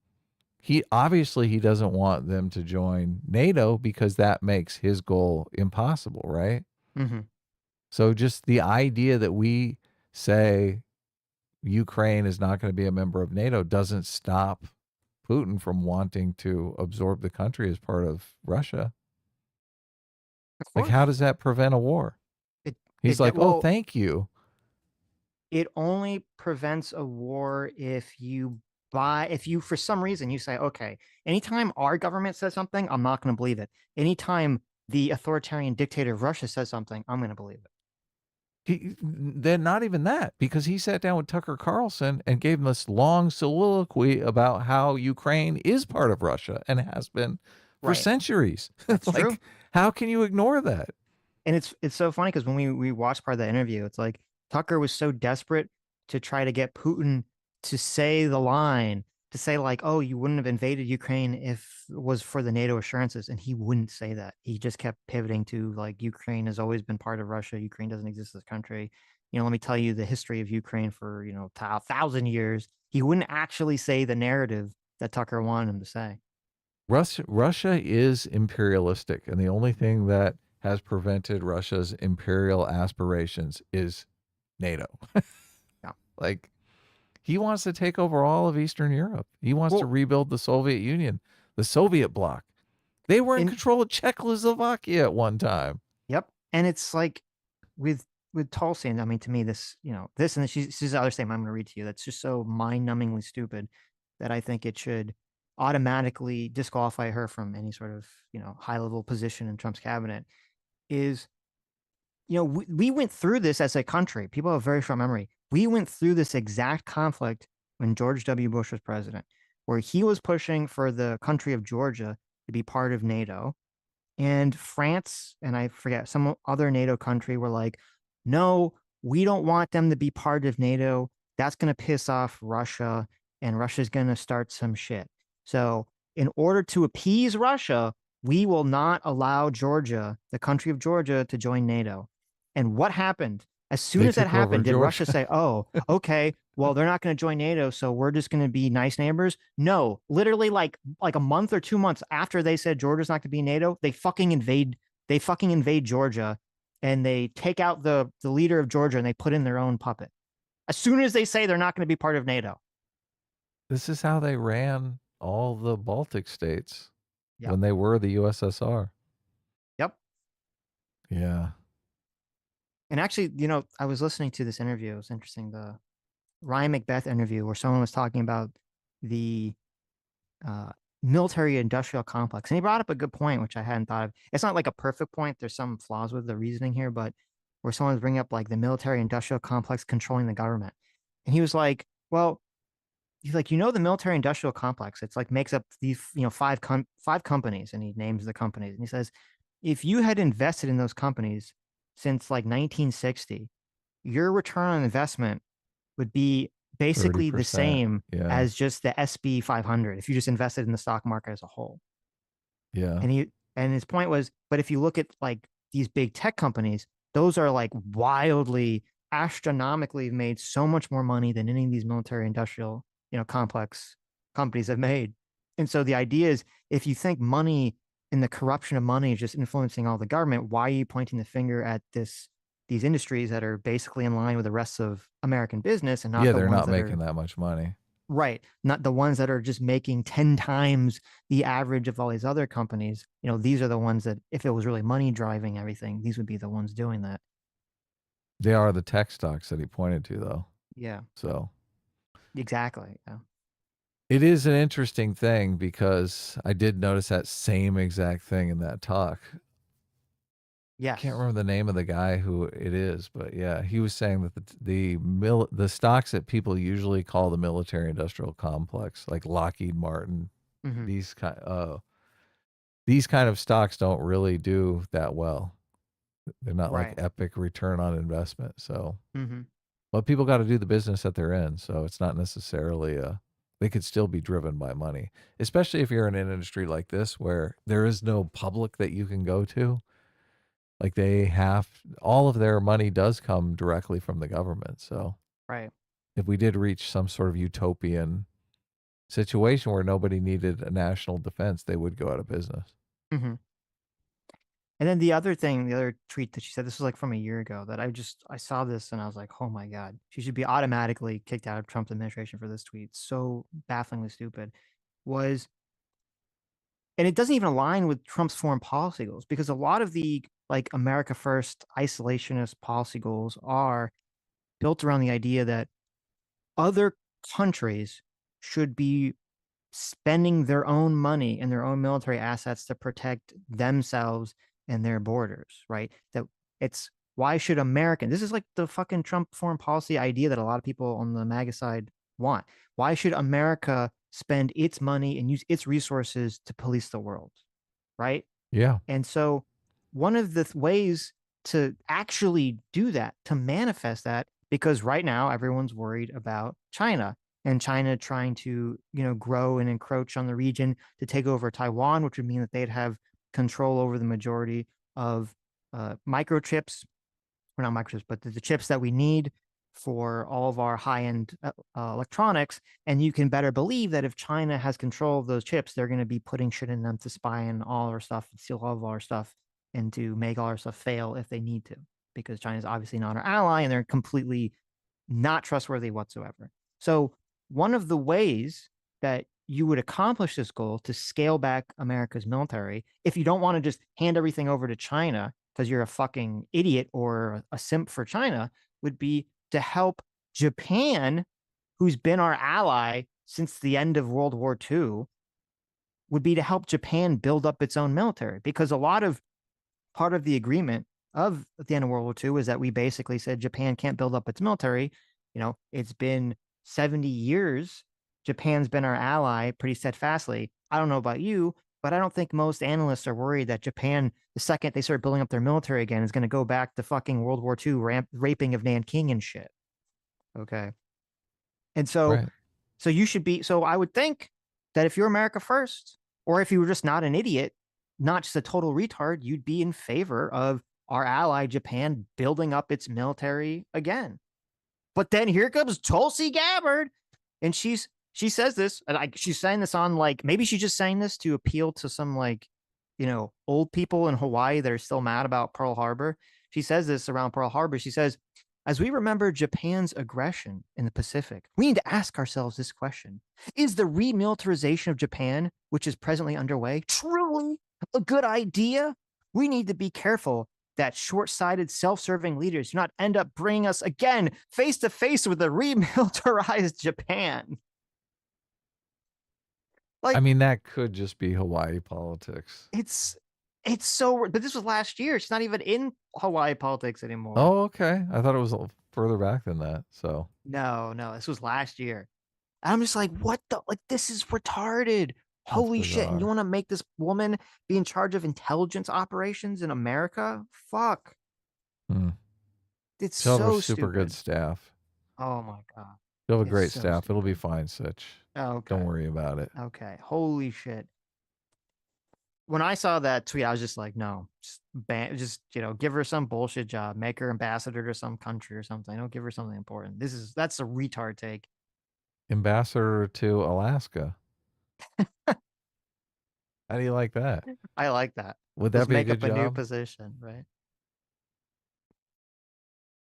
he doesn't want them to join NATO because that makes his goal impossible, right? Mm-hmm. So just the idea that we say Ukraine is not going to be a member of NATO doesn't stop Putin from wanting to absorb the country as part of Russia. Like, how does that prevent a war? He's like, oh, thank you. It only prevents a war if you, for some reason, you say, okay, anytime our government says something, I'm not going to believe it. Anytime the authoritarian dictator of Russia says something, I'm going to believe it. Then not even that, because he sat down with Tucker Carlson and gave him this long soliloquy about how Ukraine is part of Russia and has been for Right. centuries. That's like, true. how can you ignore that? And it's so funny because when we watched part of that interview, it's like Tucker was so desperate to try to get Putin to say the line, to say like, oh, you wouldn't have invaded Ukraine if it was for the NATO assurances. And he wouldn't say that. He just kept pivoting to like, Ukraine has always been part of Russia. Ukraine doesn't exist as a country. You know, let me tell you the history of Ukraine for, 1,000 years. He wouldn't actually say the narrative that Tucker wanted him to say. Russia is imperialistic, and the only thing that has prevented Russia's imperial aspirations is NATO. Yeah. Like, he wants to take over all of Eastern Europe. He wants to rebuild the Soviet Union, the Soviet bloc. They were in control of Czechoslovakia at one time. Yep. And it's like with Tulsi, and I mean, to me, this, this, and then she's the other statement I'm going to read to you. That's just so mind-numbingly stupid that I think it should automatically disqualify her from any sort of, high-level position in Trump's cabinet. Is, we went through this as a country. People have a very short memory. We went through this exact conflict when George W. Bush was president, where he was pushing for the country of Georgia to be part of NATO. And France, and I forget, some other NATO country were like, no, we don't want them to be part of NATO. That's going to piss off Russia, and Russia's going to start some shit. So in order to appease Russia, we will not allow Georgia, the country of Georgia, to join NATO. And what happened? As soon as that happened, did Russia say, oh, okay, well, they're not going to join NATO, so we're just going to be nice neighbors? No, literally like a month or 2 months after they said Georgia's not going to be NATO, they fucking invade Georgia, and they take out the leader of Georgia and they put in their own puppet. As soon as they say they're not going to be part of NATO. This is how they ran all the Baltic states when they were the USSR. Yep. Yeah. And actually, I was listening to this interview. It was interesting. The Ryan Macbeth interview where someone was talking about the military industrial complex. And he brought up a good point, which I hadn't thought of. It's not like a perfect point. There's some flaws with the reasoning here, but where someone's bringing up like the military industrial complex controlling the government. And he was like, well, he's like, the military industrial complex, it's like makes up these, five companies, and he names the companies. And he says, if you had invested in those companies since like 1960, your return on investment would be basically the same as just the SB 500 if you just invested in the stock market as a whole. Yeah. And his point was, but if you look at like these big tech companies, those are like wildly, astronomically made so much more money than any of these military industrial, complex companies have made. And so the idea is, if you think money and the corruption of money is just influencing all the government, why are you pointing the finger at these industries that are basically in line with the rest of American business and not they're not making that much money. Right. Not the ones that are just making 10 times the average of all these other companies. These are the ones that, if it was really money driving everything, these would be the ones doing that. They are the tech stocks that he pointed to, though. Yeah. So. Exactly. Yeah. It is an interesting thing because I did notice that same exact thing in that talk. Yeah. I can't remember the name of the guy who it is, but yeah, he was saying that the stocks that people usually call the military industrial complex, like Lockheed Martin, these kind of stocks don't really do that well. They're not like epic return on investment. So, but people got to do the business that they're in. So it's not necessarily they could still be driven by money, especially if you're in an industry like this where there is no public that you can go to. Like all of their money does come directly from the government. So if we did reach some sort of utopian situation where nobody needed a national defense, they would go out of business. And then the other tweet that she said, this was like from a year ago, that I saw this and I was like, oh my God, she should be automatically kicked out of Trump's administration for this tweet. So bafflingly stupid. And it doesn't even align with Trump's foreign policy goals, because a lot of the like America First isolationist policy goals are built around the idea that other countries should be spending their own money and their own military assets to protect themselves and their borders, right? That it's why should American, this is like the fucking Trump foreign policy idea that a lot of people on the MAGA side want. Why should America spend its money and use its resources to police the world? Right? Yeah. And so one of the ways to actually do that, to manifest that, because right now everyone's worried about China and China trying to, grow and encroach on the region to take over Taiwan, which would mean that they'd have control over the majority of microchips, or not microchips, but the chips that we need for all of our high-end electronics. And you can better believe that if China has control of those chips, they're going to be putting shit in them to spy on all our stuff and steal all of our stuff and to make all our stuff fail if they need to, because China's obviously not our ally and they're completely not trustworthy whatsoever. So one of the ways that you would accomplish this goal to scale back America's military, if you don't want to just hand everything over to China because you're a fucking idiot or a simp for China, would be to help Japan, who's been our ally since the end of World War II, would be to help Japan build up its own military. Because part of the agreement of the end of World War II is that we basically said Japan can't build up its military. It's been 70 years. Japan's been our ally pretty steadfastly. I don't know about you, but I don't think most analysts are worried that Japan, the second they start building up their military again, is going to go back to fucking World War II raping of Nanking and shit. Okay. And so, so you should be, so I would think that if you're America first, or if you were just not an idiot, not just a total retard, you'd be in favor of our ally Japan building up its military again. But then here comes Tulsi Gabbard, and she says this, and she's saying this on, like, maybe she's just saying this to appeal to some, like, old people in Hawaii that are still mad about Pearl Harbor. She says this around Pearl Harbor. She says, as we remember Japan's aggression in the Pacific, we need to ask ourselves this question. Is the remilitarization of Japan, which is presently underway, truly a good idea? We need to be careful that short-sighted, self-serving leaders do not end up bringing us again face to face with a remilitarized Japan. I mean, that could just be Hawaii politics. It's so, but this was last year. She's not even in Hawaii politics anymore. Oh, okay. I thought it was further back than that. So no, this was last year. I'm just like, what the, like, this is retarded. Holy shit. And you want to make this woman be in charge of intelligence operations in America? Fuck. It's so super good staff. Oh my God. You'll have a great staff. It'll be fine, Sitch. Okay. Don't worry about it. Okay. Holy shit. When I saw that tweet, I was just like, no, just give her some bullshit job, make her ambassador to some country or something. Don't give her something important. That's a retard take. Ambassador to Alaska. How do you like that? I like that. Would that be a good job? Make up a new position, right?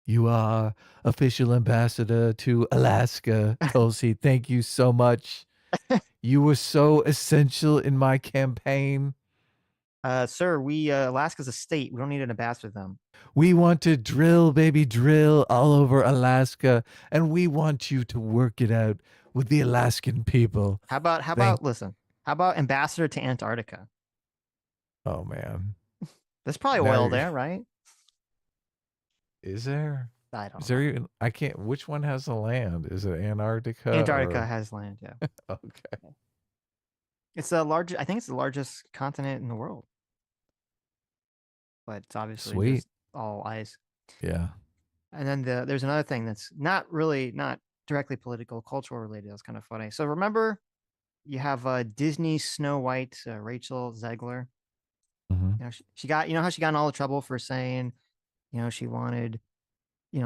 You are official ambassador to Alaska, Tulsi. Thank you so much. You were so essential in my campaign. Sir, Alaska's a state. We don't need an ambassador to them. We want to drill, baby, drill all over Alaska, and we want you to work it out with the Alaskan people. How about ambassador to Antarctica? Oh, man. There's probably oil there, right? Is there? I don't know. Is there even, I can't, which one has the land? Is it Antarctica? Antarctica has land, yeah. Okay. It's the largest, I think it's the largest continent in the world. But it's obviously just all ice. Yeah. And then there's another thing that's not directly political, cultural related. That's kind of funny. So remember, you have Disney Snow White, Rachel Zegler. Mm-hmm. She got, how she got in all the trouble for saying, she wanted,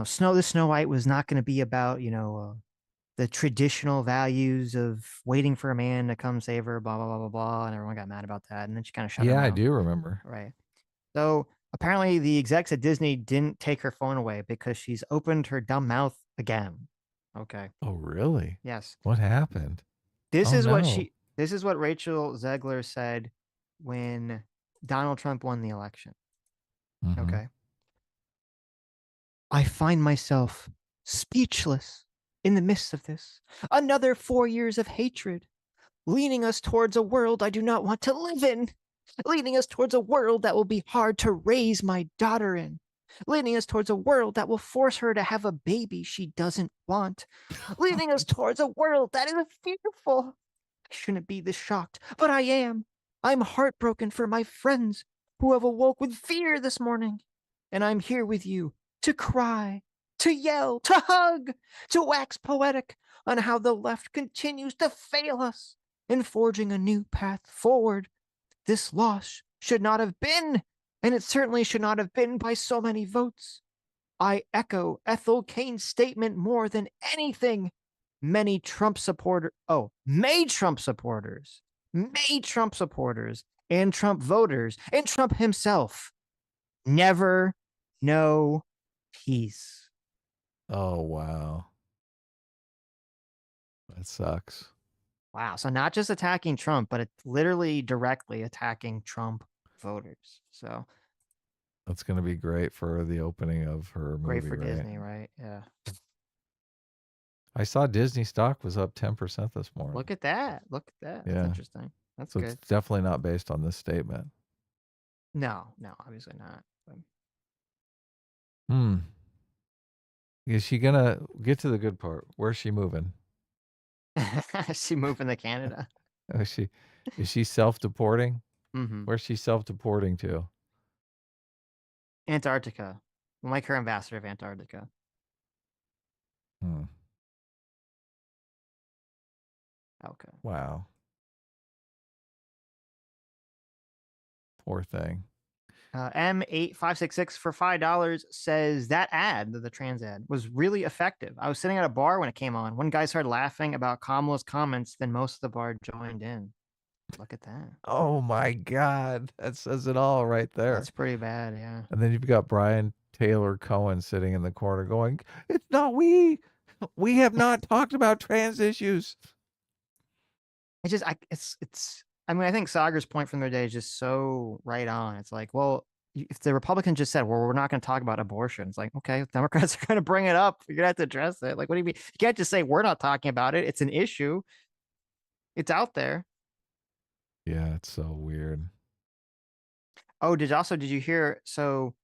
Snow White was not going to be about, the traditional values of waiting for a man to come save her, blah, blah, blah, blah, blah. And everyone got mad about that. And then she kind of shut her Yeah, I down. do remember. Right. So apparently the execs at Disney didn't take her phone away because she's opened her dumb mouth again. Okay. Oh, really? Yes. What happened? This is what Rachel Zegler said when Donald Trump won the election. Mm-hmm. Okay. I find myself speechless in the midst of this. Another 4 years of hatred, leading us towards a world I do not want to live in, leading us towards a world that will be hard to raise my daughter in. leading us towards a world that will force her to have a baby she doesn't want, leading us towards a world that is fearful. I shouldn't be this shocked, but I am. I'm heartbroken for my friends who have awoke with fear this morning, and I'm here with you to cry, to yell, to hug, to wax poetic on how the left continues to fail us in forging a new path forward. This loss should not have been, and it certainly should not have been by so many votes. I echo Ethel Kane's statement more than anything. May Trump supporters, and Trump voters, and Trump himself never know peace. Oh, wow. That sucks. Wow. So not just attacking Trump, but it's literally directly attacking Trump voters. So that's going to be great for the opening of her movie. Great for right? Disney, right? Yeah. I saw Disney stock was up 10% this morning. Look at that. Look at that. That's interesting. That's so good. It's definitely not based on this statement. No, obviously not. Is she gonna get to the good part? Where's she moving? Is she moving to Canada? Is she self-deporting? Mm-hmm. Where's she self-deporting to? Antarctica. We'll make her ambassador of Antarctica. Okay. Wow. Poor thing. M8566 for $5 says that ad, the trans ad, was really effective. I was sitting at a bar when it came on. One guy started laughing about Kamala's comments, then most of the bar joined in. Look at that. Oh my God. That says it all right there. That's pretty bad, yeah. And then you've got Brian Taylor Cohen sitting in the corner going, "It's not we. We have not talked about trans issues." I mean, I think Sagar's point from the other day is just so right on. It's like, well, if the Republicans just said, well, we're not going to talk about abortion, it's like, okay, Democrats are going to bring it up. You're going to have to address it. Like, what do you mean? You can't just say we're not talking about it. It's an issue. It's out there. Yeah, it's so weird. Oh, did you hear? So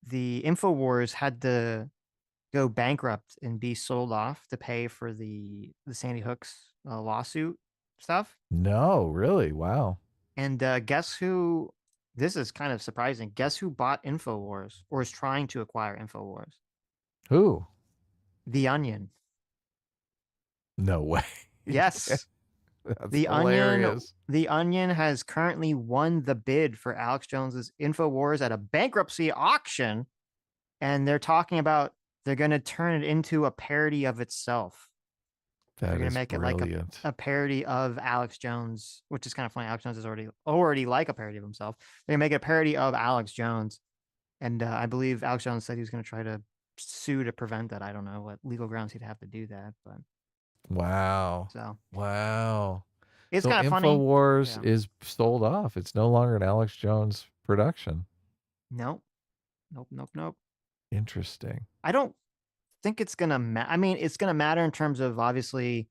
the Infowars had to go bankrupt and be sold off to pay for the Sandy Hook's lawsuit stuff. No, really? Wow. And guess who? This is kind of surprising. Guess who bought Infowars or is trying to acquire Infowars? Who? The Onion. No way. Yes. That's the hilarious. Onion. The Onion has currently won the bid for Alex Jones's Infowars at a bankruptcy auction, and they're talking about they're going to turn it into a parody of itself. They're going to make brilliant. it like a parody of Alex Jones, which is kind of funny. Alex Jones is already like a parody of himself. They're going to make a parody of Alex Jones. And I believe Alex Jones said he was going to try to sue to prevent that. I don't know what legal grounds he'd have to do that, but wow. So wow. It's so kind of funny. Infowars is sold off. It's no longer an Alex Jones production. Nope. Interesting. I don't think it's gonna I mean, it's gonna matter in terms of obviously,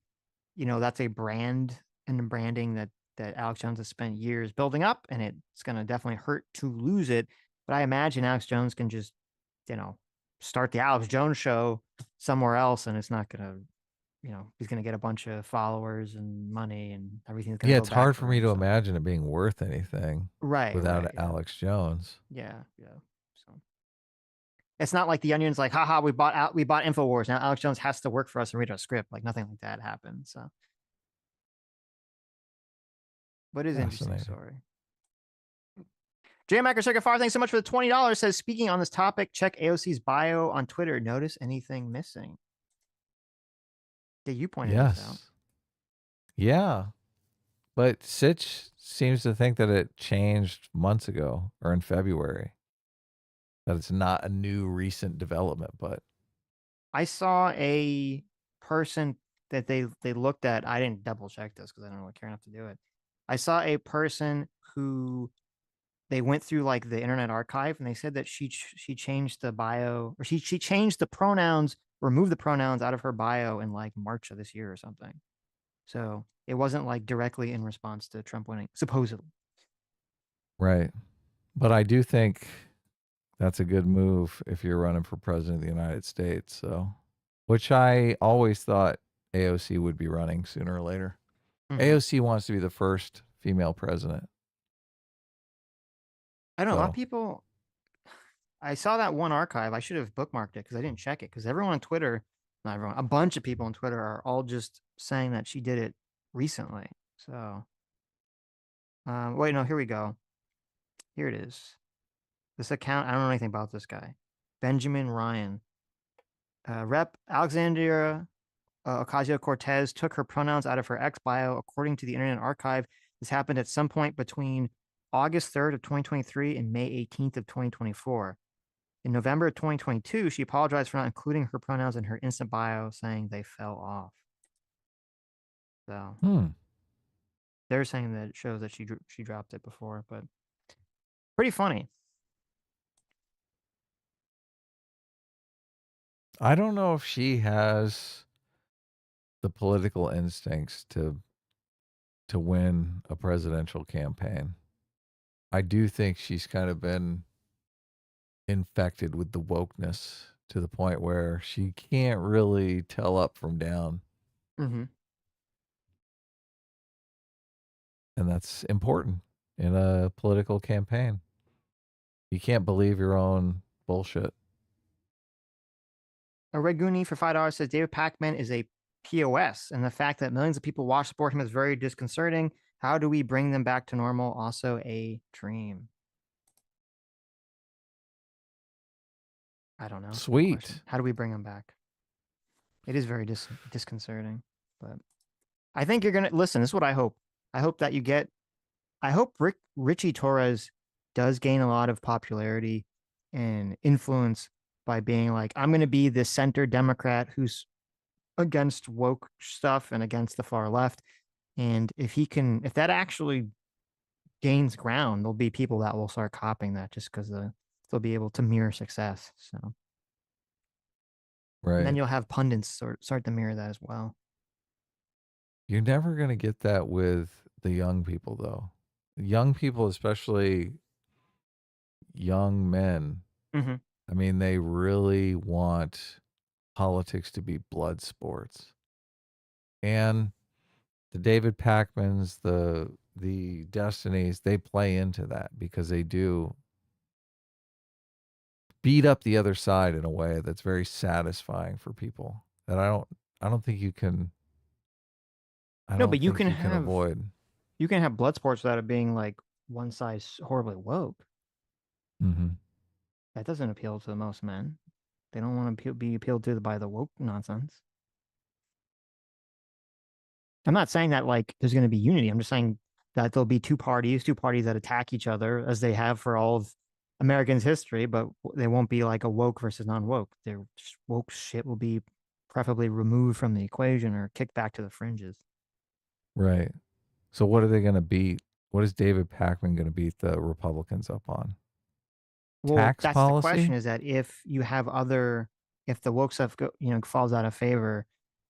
that's a brand and the branding that Alex Jones has spent years building up, and it's gonna definitely hurt to lose it. But I imagine Alex Jones can just, start the Alex Jones show somewhere else, and it's not gonna, he's gonna get a bunch of followers and money and everything's gonna. Yeah, go it's back hard for for me him, to so. imagine it being worth anything, Right, without right, yeah. Alex Jones. Yeah. So it's not like the Onion's like, haha, we bought Infowars. Now Alex Jones has to work for us and read our script. Like nothing like that happened. So, but it is an interesting story. JMacker Circuit 5, thanks so much for the $20. Says, speaking on this topic, check AOC's bio on Twitter. Notice anything missing? Yeah, you pointed this out. Yeah. But Sitch seems to think that it changed months ago or in February. That it's not a new recent development, but I saw a person that they looked at. I didn't double check this because I don't really care enough to do it. I saw a person who they went through like the Internet Archive, and they said that she changed the bio, or she changed the pronouns, removed the pronouns out of her bio in like March of this year or something. So it wasn't like directly in response to Trump winning, supposedly. right. But I do think That's a good move if you're running for president of the United States. So, which I always thought AOC would be running sooner or later. AOC wants to be the first female president. I don't know. A lot of So, people. I saw that one archive. I should have bookmarked it because I didn't check it. Because everyone on Twitter, not everyone, a bunch of people on Twitter are all just saying that she did it recently. So, wait, no, here we go. Here it is. This account, I don't know anything about this guy. Benjamin Ryan. Rep. Alexandria Ocasio-Cortez took her pronouns out of her X bio, according to the Internet Archive. This happened at some point between August 3rd of 2023 and May 18th of 2024. In November of 2022, she apologized for not including her pronouns in her instant bio, saying they fell off. So they're saying that it shows that she dropped it before, but pretty funny. I don't know if she has the political instincts to win a presidential campaign. I do think she's kind of been infected with the wokeness to the point where she can't really tell up from down. Mm-hmm. And that's important in a political campaign. You can't believe your own bullshit. A Reguni for $5 says David Pakman is a POS, and the fact that millions of people watch support him is very disconcerting. How do we bring them back to normal? Also a dream. I don't know. Sweet. How do we bring them back? It is very disconcerting, but I think you're gonna listen. This is what I hope. I hope that you get. I hope Richie Torres does gain a lot of popularity and influence by being like, I'm going to be the center Democrat who's against woke stuff and against the far left. And if that actually gains ground, there'll be people that will start copying that just because they'll be able to mirror success. So, right. And then you'll have pundits start to mirror that as well. You're never going to get that with the young people, though. Young people, especially young men, I mean, they really want politics to be blood sports. And the David Pakmans, the Destinies, they play into that because they do beat up the other side in a way that's very satisfying for people that I don't think you can. But you can avoid. You can have blood sports without it being like one size horribly woke. Mm-hmm. That doesn't appeal to most men. They don't want to be appealed to by the woke nonsense. I'm not saying that like there's going to be unity. I'm just saying that there'll be two parties that attack each other as they have for all of Americans' history, but they won't be like a woke versus non-woke. Their woke shit will be preferably removed from the equation or kicked back to the fringes. Right. So what are they going to beat? What is David Pakman going to beat the Republicans up on? Well, Tax that's policy? the question, is that if you have if the woke stuff falls out of favor,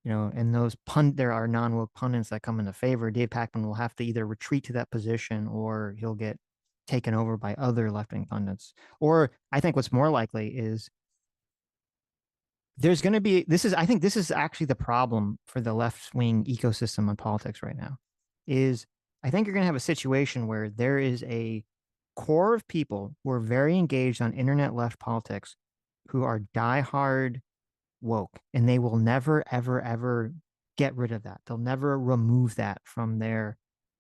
and there are non-woke pundits that come into favor, Dave Pakman will have to either retreat to that position or he'll get taken over by other left-wing pundits. Or I think what's more likely is there's going to be, I think this is actually the problem for the left-wing ecosystem on politics right now, is I think you're going to have a situation where there is a core of people who are very engaged on internet left politics who are diehard woke, and they will never, ever, ever get rid of that. They'll never remove that from their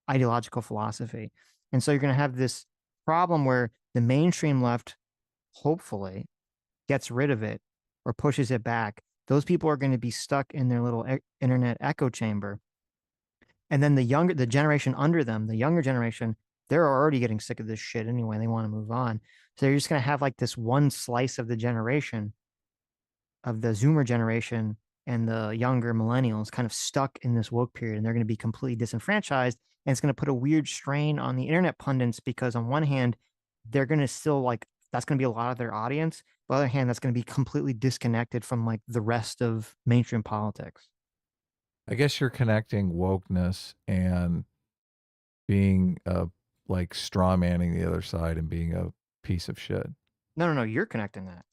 ideological philosophy. And so you're going to have this problem where the mainstream left hopefully gets rid of it or pushes it back. Those people are going to be stuck in their little internet echo chamber. And then the generation under them, the younger generation, they're already getting sick of this shit anyway. They want to move on. So you're just going to have like this one slice of the generation, of the Zoomer generation and the younger millennials, kind of stuck in this woke period, and they're going to be completely disenfranchised. And it's going to put a weird strain on the internet pundits because on one hand, they're going to still that's going to be a lot of their audience. But on the other hand, that's going to be completely disconnected from like the rest of mainstream politics. I guess you're connecting wokeness and being like straw manning the other side and being a piece of shit. No. You're connecting that.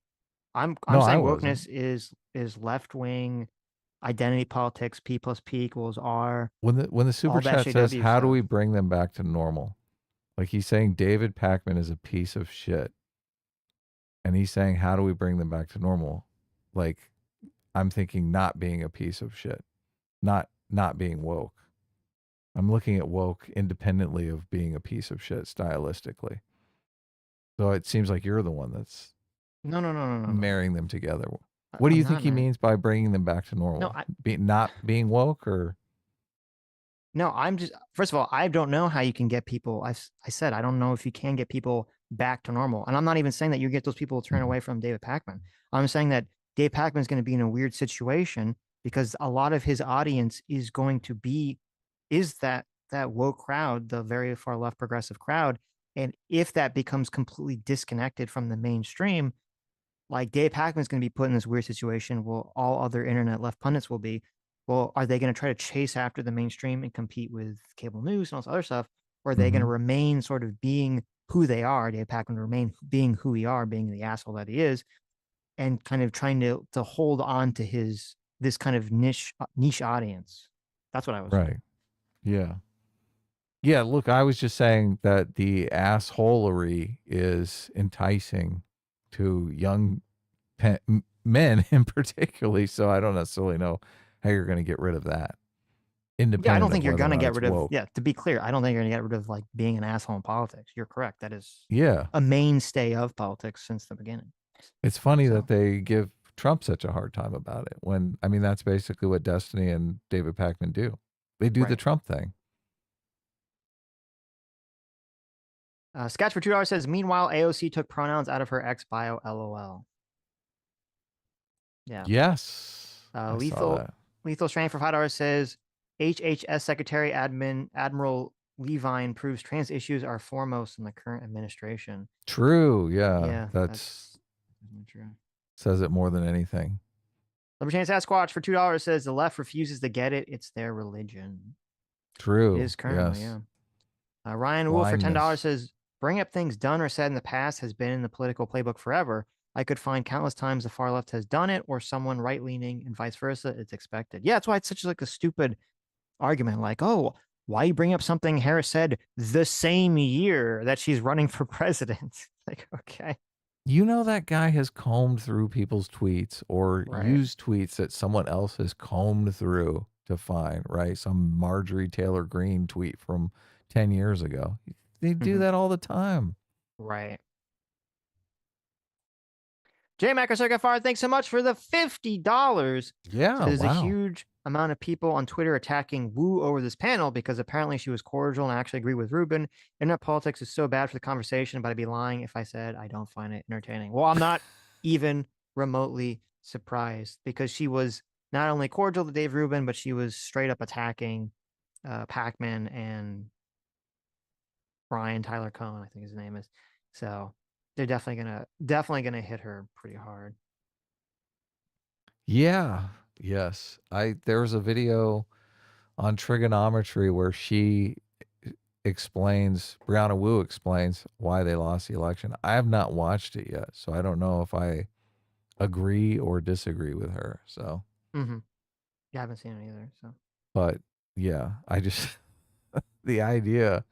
I'm No, I saying wasn't. wokeness is left wing, identity politics, P plus P equals R. When the super all the chat says, SJW "How do stuff. we bring them back to normal?" Like he's saying David Pakman is a piece of shit, and he's saying, "How do we bring them back to normal?" Like I'm thinking not being a piece of shit, not being woke. I'm looking at woke independently of being a piece of shit stylistically. So it seems like you're the one that's No. marrying them together. What do I'm you not think he marrying. means by bringing them back to normal? No, Not being woke, or No, I'm just, first of all, I don't know how you can get people. I said, I don't know if you can get people back to normal. And I'm not even saying that you get those people to turn away from David Pakman. I'm saying that Dave Pakman is going to be in a weird situation because a lot of his audience is going to be, is that woke crowd, the very far left progressive crowd. And if that becomes completely disconnected from the mainstream, like Dave Pakman is going to be put in this weird situation. Well, all other internet left pundits will be. Well, are they going to try to chase after the mainstream and compete with cable news and all this other stuff? Or are they going to remain sort of being who they are? Dave Pakman remain being who he are, being the asshole that he is, and kind of trying to hold on to this kind of niche audience. That's what I was right? saying. Yeah. Yeah, look, I was just saying that the assholery is enticing to young men in particularly, so I don't necessarily know how you're going to get rid of that. Independent Yeah, I don't think you're going to get rid of, woke. yeah, to be clear, I don't think you're going to get rid of like being an asshole in politics. You're correct. That is Yeah. a mainstay of politics since the beginning. It's funny that they give Trump such a hard time about it when, I mean, that's basically what Destiny and David Pakman do. They do the Trump thing. Sketch for $2 says, meanwhile, AOC took pronouns out of her ex bio, LOL. Yeah. Yes. I saw that. Lethal Strain for $5 says, HHS Secretary Admiral Levine proves trans issues are foremost in the current administration. True. Yeah. Yeah. That's true. Says it more than anything. Libertarian Sasquatch for $2 says, the left refuses to get it. It's their religion. True. It is currently, yes. yeah. Ryan Wolf for $10 says, bring up things done or said in the past has been in the political playbook forever. I could find countless times the far left has done it or someone right-leaning and vice versa. It's expected. Yeah, that's why it's such like a stupid argument. Like, oh, why you bring up something Harris said the same year that she's running for president? Like, okay. You know, that guy has combed through people's tweets or used tweets that someone else has combed through to find, right? Some Marjorie Taylor Greene tweet from 10 years ago. They do that all the time. Right. J Macrocircafar, thanks so much for the $50. Yeah, so there's wow. a huge amount of people on Twitter attacking Wu over this panel because apparently she was cordial and I actually agree with Rubin. Internet politics is so bad for the conversation, but I'd be lying if I said I don't find it entertaining. Well, I'm not even remotely surprised because she was not only cordial to Dave Rubin, but she was straight up attacking Pakman and Brian Tyler Cohen, I think his name is. So they're definitely gonna hit her pretty hard. Yeah. Yes. There was a video on trigonometry where she explains, Brianna Wu explains why they lost the election. I have not watched it yet, so I don't know if I agree or disagree with her. So Yeah, I haven't seen it either. So, but yeah, I just the idea,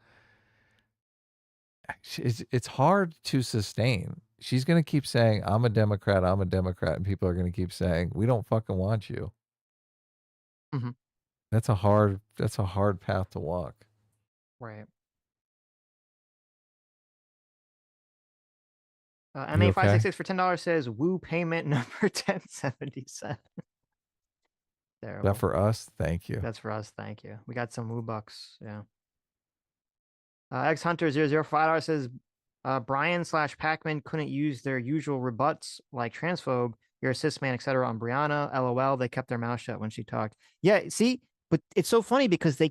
it's hard to sustain. She's going to keep saying, I'm a Democrat, and people are going to keep saying, we don't fucking want you. That's a hard path to walk. Right. MA566 for $10 says Wu payment number 1077. Terrible. That for us? Thank you. That's for us. Thank you. We got some Wu bucks. Yeah. X Hunter 005 says Brian/Pakman couldn't use their usual rebuts like transphobe, you're a cis man, etc. on Brianna. LOL. They kept their mouth shut when she talked. Yeah. See, but it's so funny because they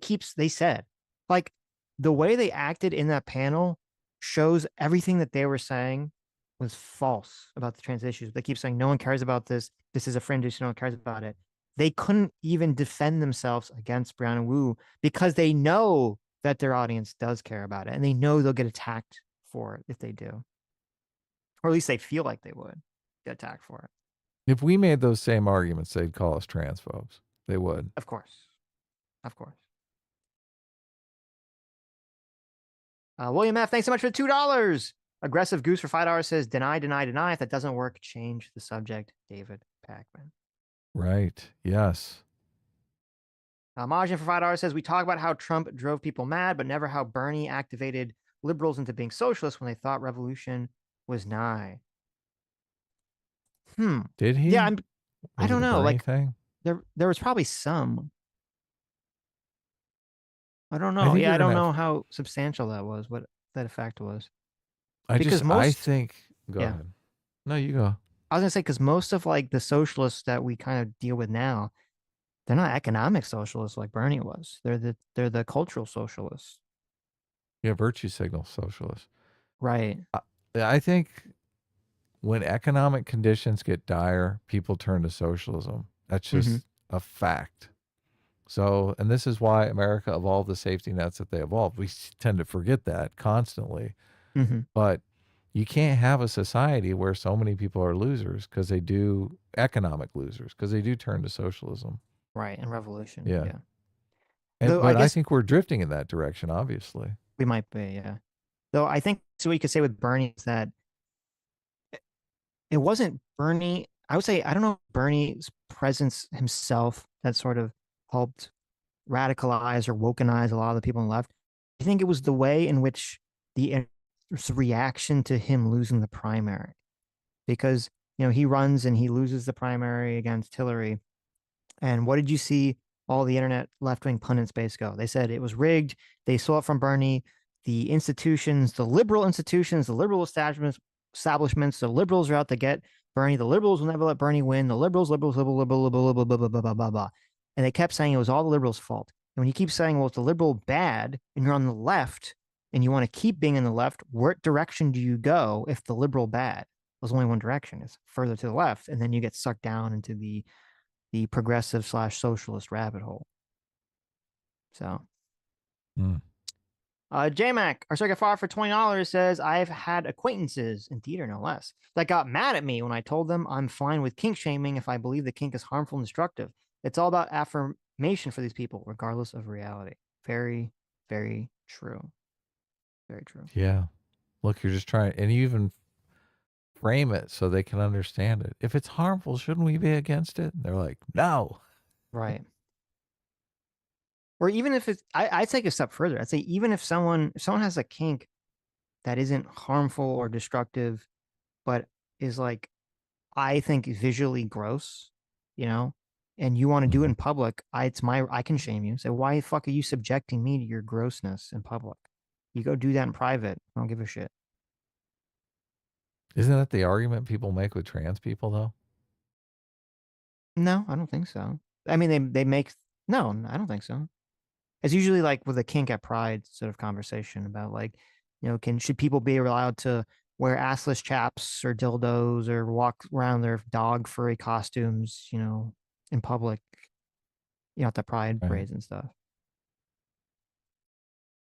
said like the way they acted in that panel shows everything that they were saying was false about the trans issues. They keep saying no one cares about this. This is a fringe issue. No one cares about it. They couldn't even defend themselves against Brianna Wu because they know that their audience does care about it and they know they'll get attacked for it if they do. Or at least they feel like they would get attacked for it. If we made those same arguments, they'd call us transphobes. They would. Of course. Of course. William F., thanks so much for the $2. Aggressive Goose for $5 says, deny, deny, deny. If that doesn't work, change the subject. David Pakman. Right. Yes. Majin for $5 says, we talk about how Trump drove people mad, but never how Bernie activated liberals into being socialists when they thought revolution was nigh. Did he? Yeah, I Was it don't a know. Bernie Like thing? there was probably some. I don't I know. think Yeah, you're I don't gonna know have- how substantial that was, what that effect was. I Because think. Go yeah. ahead. No, you go. I was gonna say, because most of like the socialists that we kind of deal with now, they're not economic socialists like Bernie was. They're the cultural socialists. Yeah, virtue signal socialist. Right. I think when economic conditions get dire, people turn to socialism. That's just a fact. So, and this is why America evolved the safety nets that they evolved. We tend to forget that constantly. But you can't have a society where so many people are losers because they do economic losers because they do turn to socialism. Right. And revolution. Yeah. Yeah. And, Though but I I guess think we're drifting in that direction, obviously. we might be, yeah. Though I think so what you could say with Bernie is that it wasn't Bernie. I would say, I don't know if Bernie's presence himself that sort of helped radicalize or wokenize a lot of the people on the left. I think it was the way in which the reaction to him losing the primary. Because, he runs and he loses the primary against Hillary. And what did you see all the internet left-wing pundit space go? They said it was rigged. They saw it from Bernie. The institutions, the liberal institutions, the liberal establishments, the liberals are out to get Bernie. The liberals will never let Bernie win. The liberal, liberal, blah, blah, blah, blah, blah, blah, blah. And they kept saying it was all the liberals' fault. And when you keep saying, well, it's the liberal bad, and you're on the left, and you want to keep being in the left, what direction do you go if the liberal bad? There's only one direction. It's further to the left. And then you get sucked down into the progressive / socialist rabbit hole. So, JMac, our circuit far for $20 says, I've had acquaintances, in theater no less, that got mad at me when I told them I'm fine with kink shaming if I believe the kink is harmful and destructive. It's all about affirmation for these people, regardless of reality. Very, very true. Very true. Yeah. Look, you're just trying, and you even frame it so they can understand it. If it's harmful, shouldn't we be against it? And they're like, no. Right. Or even if it's, I take a step further. I'd say even if someone has a kink that isn't harmful or destructive, but is like, I think visually gross, and you want to do it in public, I can shame you. Say, why the fuck are you subjecting me to your grossness in public? You go do that in private. I don't give a shit. Isn't that the argument people make with trans people, though? No, I don't think so. I mean, they make, no, I don't think so. It's usually like with a kink at pride sort of conversation about like, should people be allowed to wear assless chaps or dildos or walk around their dog furry costumes, in public, at the pride parades and stuff.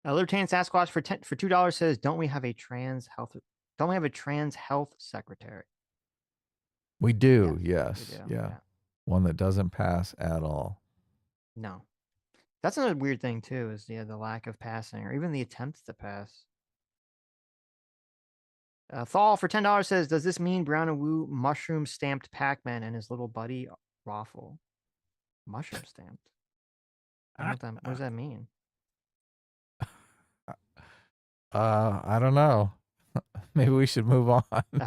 Libertarian Sasquatch for $2 says, don't we have a trans health secretary? We do, yes. We do, yeah. One that doesn't pass at all. No. That's another weird thing, too, is the lack of passing or even the attempts to pass. Thal for $10 says, does this mean Brianna Wu mushroom stamped Pakman and his little buddy Raffle? Mushroom stamped? What does that mean? I don't know. Maybe we should move on.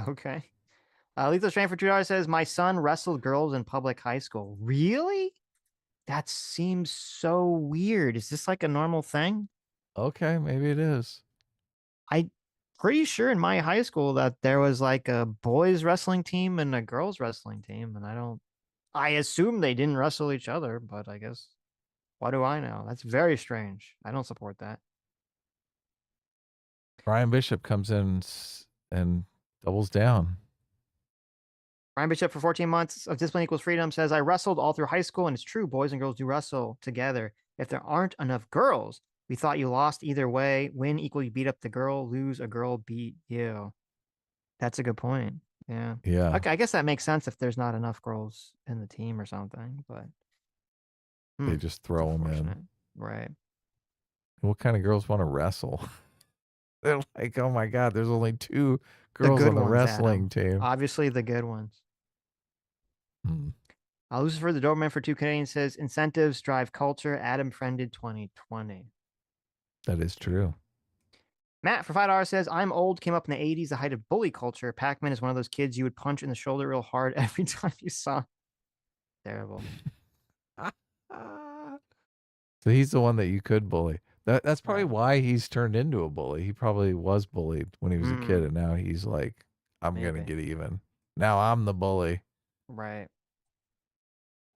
Okay. Lethal Strain for $2 says, my son wrestled girls in public high school. Really? That seems so weird. Is this like a normal thing? Okay, maybe it is. I'm pretty sure in my high school that there was like a boys wrestling team and a girls wrestling team. And I assume they didn't wrestle each other, but I guess, what do I know? That's very strange. I don't support that. Brian Bishop comes in and doubles down. Brian Bishop for 14 months of Discipline Equals Freedom says, I wrestled all through high school, and it's true, boys and girls do wrestle together. If there aren't enough girls, we thought you lost either way. Win equal you beat up the girl, lose a girl beat you. That's a good point. Yeah. Yeah. Okay, I guess that makes sense if there's not enough girls in the team or something, but They just throw them in. Right. What kind of girls want to wrestle? They're like, oh my God, there's only 2 The girls good on the ones, wrestling Adam. team. Obviously the good ones. Lucifer, the Doberman for 2 Canadians, says incentives drive culture. Adam friended 2020. That is true. Matt for $5 says, I'm old, came up in the 80s, the height of bully culture. Pakman is one of those kids you would punch in the shoulder real hard every time you saw him. Terrible. So he's the one that you could bully. That's probably why he's turned into a bully. He probably was bullied when he was a kid, and now he's like, I'm going to get even. Now I'm the bully. Right.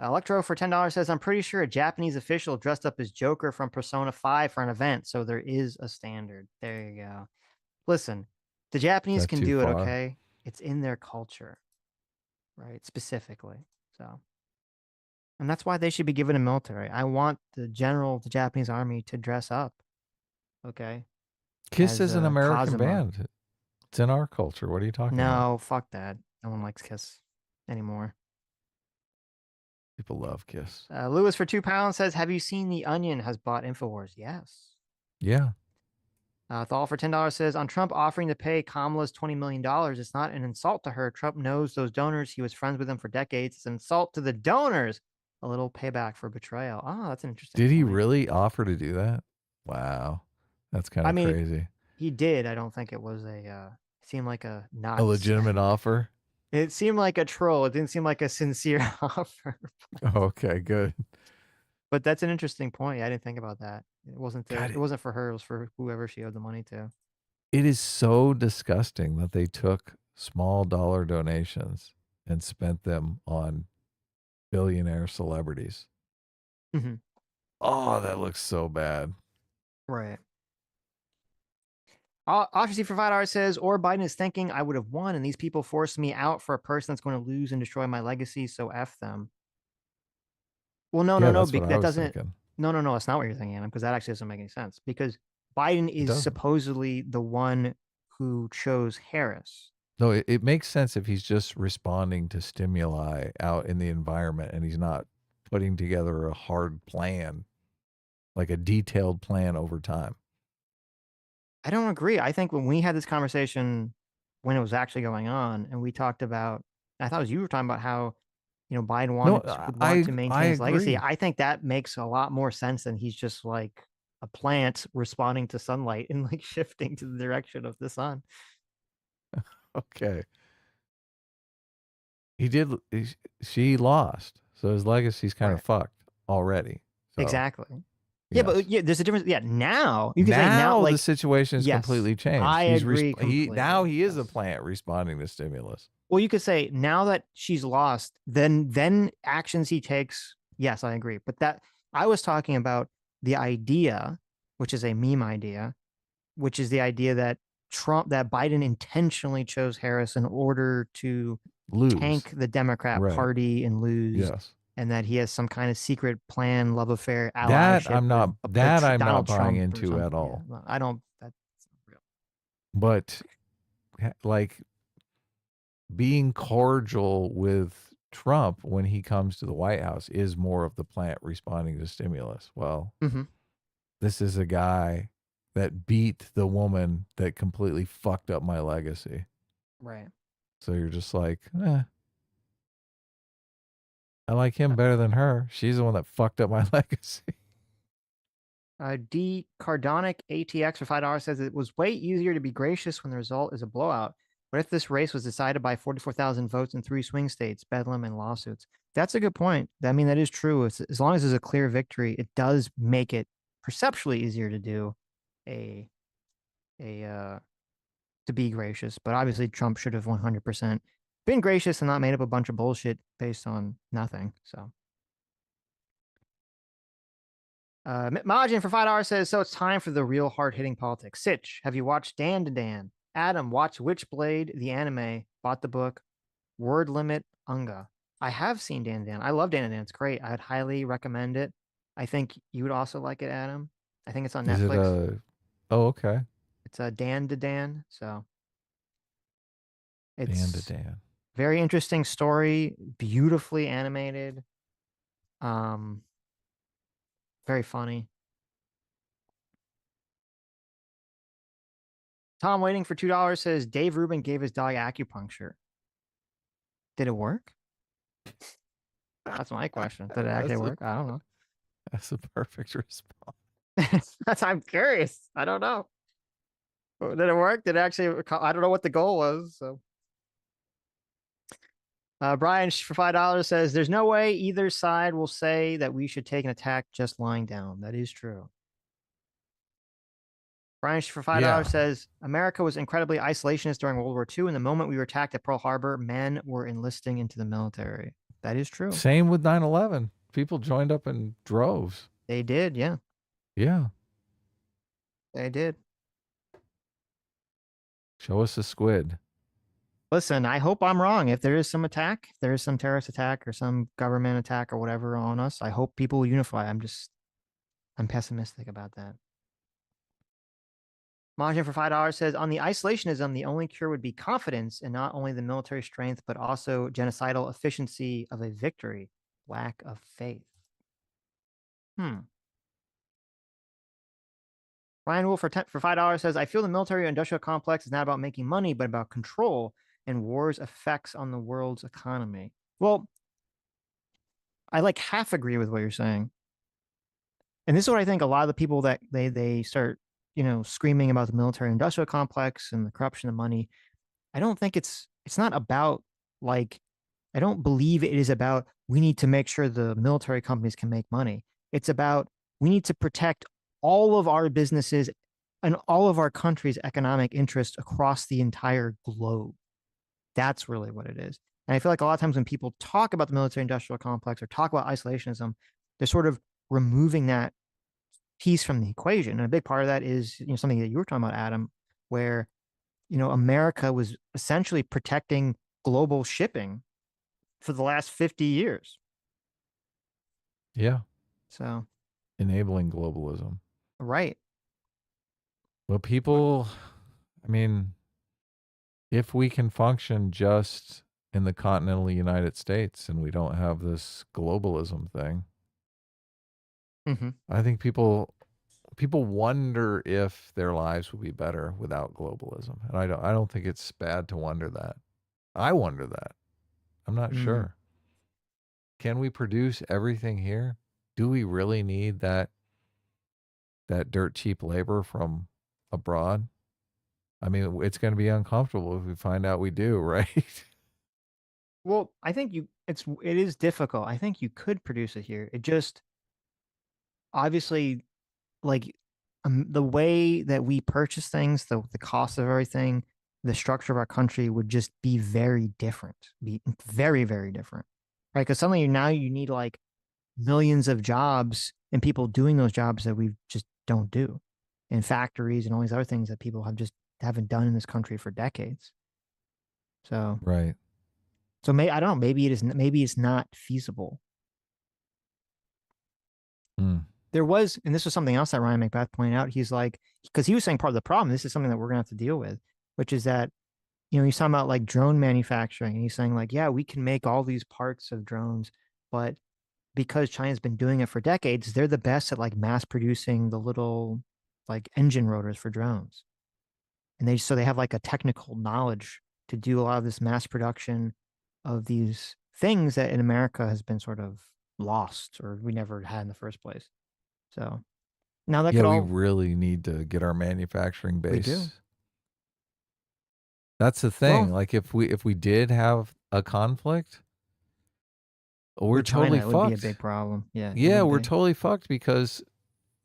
Electro for $10 says, I'm pretty sure a Japanese official dressed up as Joker from Persona 5 for an event, so there is a standard. There you go. Listen, the Japanese can do it, okay? It's in their culture, right? Specifically. So, and that's why they should be given a military. I want the general of the Japanese army to dress up, okay? Kiss is an American Kazuma. band. It's in our culture. What are you talking about? No, fuck that. No one likes Kiss anymore. People love Kiss. Lewis for £2 says, have you seen The Onion has bought Infowars? Yes. Yeah. Thal for $10 says, on Trump offering to pay Kamala's $20 million, it's not an insult to her. Trump knows those donors. He was friends with them for decades. It's an insult to the donors. A little payback for betrayal. Oh, that's an interesting Did he point. really offer to do that? Wow. That's kind of crazy. He did. I don't think it was it seemed like a not A legitimate offer? It seemed like a troll. It didn't seem like a sincere offer. Okay, good. But that's an interesting point. I didn't think about that. It wasn't for her. It was for whoever she owed the money to. It is so disgusting that they took small dollar donations and spent them on billionaire celebrities. Mm-hmm. Oh, that looks so bad. Right. Obviously, for $5 says, or Biden is thinking I would have won, and these people forced me out for a person that's going to lose and destroy my legacy. So F them. Well, no. That doesn't. Thinking. No. That's not what you're thinking, Adam, because that actually doesn't make any sense. Because Biden is supposedly the one who chose Harris. No, it makes sense if he's just responding to stimuli out in the environment and he's not putting together a hard plan, like a detailed plan over time. I don't agree. I think when we had this conversation when it was actually going on, and we talked about, I thought it was you were talking about how, Biden would want to maintain his legacy. I think that makes a lot more sense than he's just like a plant responding to sunlight and like shifting to the direction of the sun. Okay. She lost. So his legacy's kind of fucked already. So. Exactly. Yeah, but there's a difference. Yeah, now you can say now the situation is completely changed. I agree. Now he is a plant responding to stimulus. Well, you could say now that she's lost, then actions he takes. Yes, I agree. But that I was talking about the idea, which is a meme idea, which is the idea that Biden intentionally chose Harris in order to tank the Democrat Party and lose. Yes. And that he has some kind of secret plan, love affair, allyship. I'm not buying into at all. Yeah, I don't. That's not real. But like being cordial with Trump when he comes to the White House is more of the plant responding to stimulus. Well, this is a guy that beat the woman that completely fucked up my legacy. Right. So you're just like, I like him better than her. She's the one that fucked up my legacy. D Cardonic ATX for $5 says it was way easier to be gracious when the result is a blowout. What if this race was decided by 44,000 votes in 3 swing states, bedlam and lawsuits? That's a good point. I mean, that is true. As long as there's a clear victory, it does make it perceptually easier to do to be gracious. But obviously, Trump should have 100% been gracious and not made up a bunch of bullshit based on nothing. So, Majin for $5 says, so it's time for the real hard-hitting politics. Sitch, have you watched Dan to Dan? Adam, watch Witchblade, the anime, bought the book, Word Limit, Unga. I have seen Dan to Dan. I love Dan to Dan. It's great. I'd highly recommend it. I think you would also like it, Adam. I think it's on Netflix. Oh, okay. It's Dan to Dan, so. Dan to It's Dan. very interesting story, beautifully animated, very funny. Tom waiting for $2 says Dave Rubin gave his dog acupuncture. Did it work? That's my question. Did it actually work? I don't know. That's a perfect response. I'm curious. I don't know. Did it work? Did it actually? I don't know what the goal was. So, Brian for $5 says, "There's no way either side will say that we should take an attack just lying down." That is true. Brian for $5 says, "America was incredibly isolationist during World War II, and the moment we were attacked at Pearl Harbor, men were enlisting into the military." That is true. Same with 9/11. People joined up in droves. They did, yeah. Yeah. They did. Show us a squid. Listen, I hope I'm wrong. If there is some attack, if there is some terrorist attack or some government attack or whatever on us, I hope people will unify. I'm pessimistic about that. Margin for $5 says, on the isolationism, the only cure would be confidence in not only the military strength, but also genocidal efficiency of a victory. Lack of faith. Ryan Wolf for $5 says, I feel the military industrial complex is not about making money, but about control and war's effects on the world's economy. Well, I like half agree with what you're saying. And this is what I think a lot of the people that they start, screaming about the military industrial complex and the corruption of money. I don't think it's not about I don't believe it is about we need to make sure the military companies can make money. It's about we need to protect all of our businesses and all of our country's economic interests across the entire globe. That's really what it is. And I feel like a lot of times when people talk about the military industrial complex or talk about isolationism, they're sort of removing that piece from the equation. And a big part of that is, something that you were talking about, Adam, where, America was essentially protecting global shipping for the last 50 years. Yeah. So enabling globalism. Right. Well, people, if we can function just in the continental United States and we don't have this globalism thing, I think people wonder if their lives would be better without globalism. And I don't think it's bad to wonder that. I wonder that. I'm not sure. Can we produce everything here? Do we really need that dirt cheap labor from abroad? It's going to be uncomfortable if we find out we do, right? Well, I think it is difficult. I think you could produce it here. It just obviously the way that we purchase things, the cost of everything, the structure of our country would just be very different, be very, very different, right? Because suddenly now you need millions of jobs and people doing those jobs that we just don't do in factories and all these other things that people haven't done in this country for decades. So, right. So I don't know, maybe it's not feasible. There was, and this was something else that Ryan McBeth pointed out. He's like, because he was saying part of the problem, this is something that we're gonna have to deal with, which is that, he's talking about drone manufacturing, and he's saying yeah, we can make all these parts of drones, but because China's been doing it for decades, they're the best at mass producing the little engine rotors for drones. And they have a technical knowledge to do a lot of this mass production of these things that in America has been sort of lost or we never had in the first place. So now that we really need to get our manufacturing base. We do. That's the thing. Well, if we did have a conflict, we're totally fucked. It would be a big problem. Yeah. Yeah, we're totally fucked because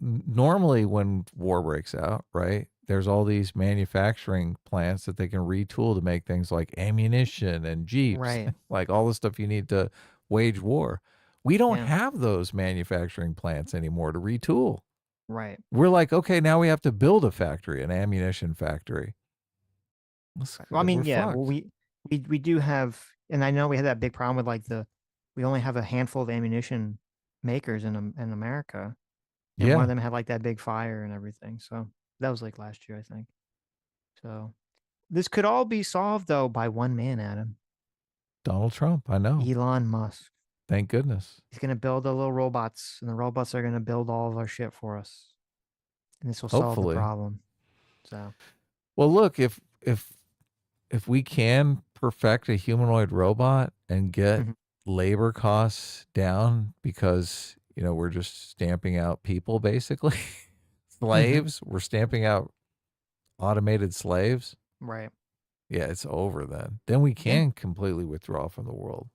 normally when war breaks out, right, there's all these manufacturing plants that they can retool to make things like ammunition and jeeps, right? All the stuff you need to wage war. We don't have those manufacturing plants anymore to retool. Right. We're okay, now we have to build a factory, an ammunition factory. Well, we do have, and I know we had that big problem with we only have a handful of ammunition makers in America. And one of them had that big fire and everything. So that was last year, I think. So This could all be solved though by one man, Adam. Donald Trump, I know. Elon Musk. Thank goodness. He's gonna build the little robots, and the robots are gonna build all of our shit for us. And this will solve the Hopefully. problem. So Well, look, if we can perfect a humanoid robot and get labor costs down, because we're just stamping out people basically, slaves. We're stamping out automated slaves. right. Yeah, it's over then. Then we can completely withdraw from the world.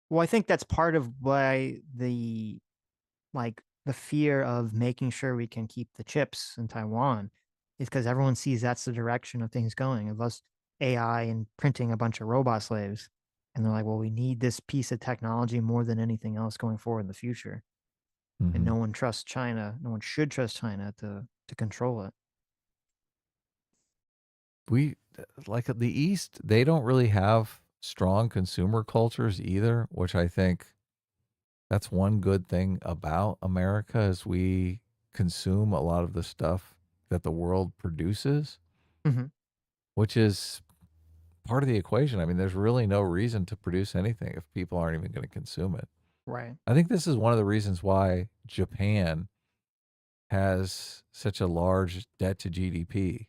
Well, I think that's part of why the fear of making sure we can keep the chips in Taiwan is because everyone sees that's the direction of things going, of us AI and printing a bunch of robot slaves. And they're like, well, we need this piece of technology more than anything else going forward in the future. And no one trusts China. No one should trust China to control it. We, like the East, they don't really have strong consumer cultures either, which I think that's one good thing about America, is we consume a lot of the stuff that the world produces, which is part of the equation. I mean, there's really no reason to produce anything if people aren't even going to consume it. Right. I think this is one of the reasons why Japan has such a large debt to GDP,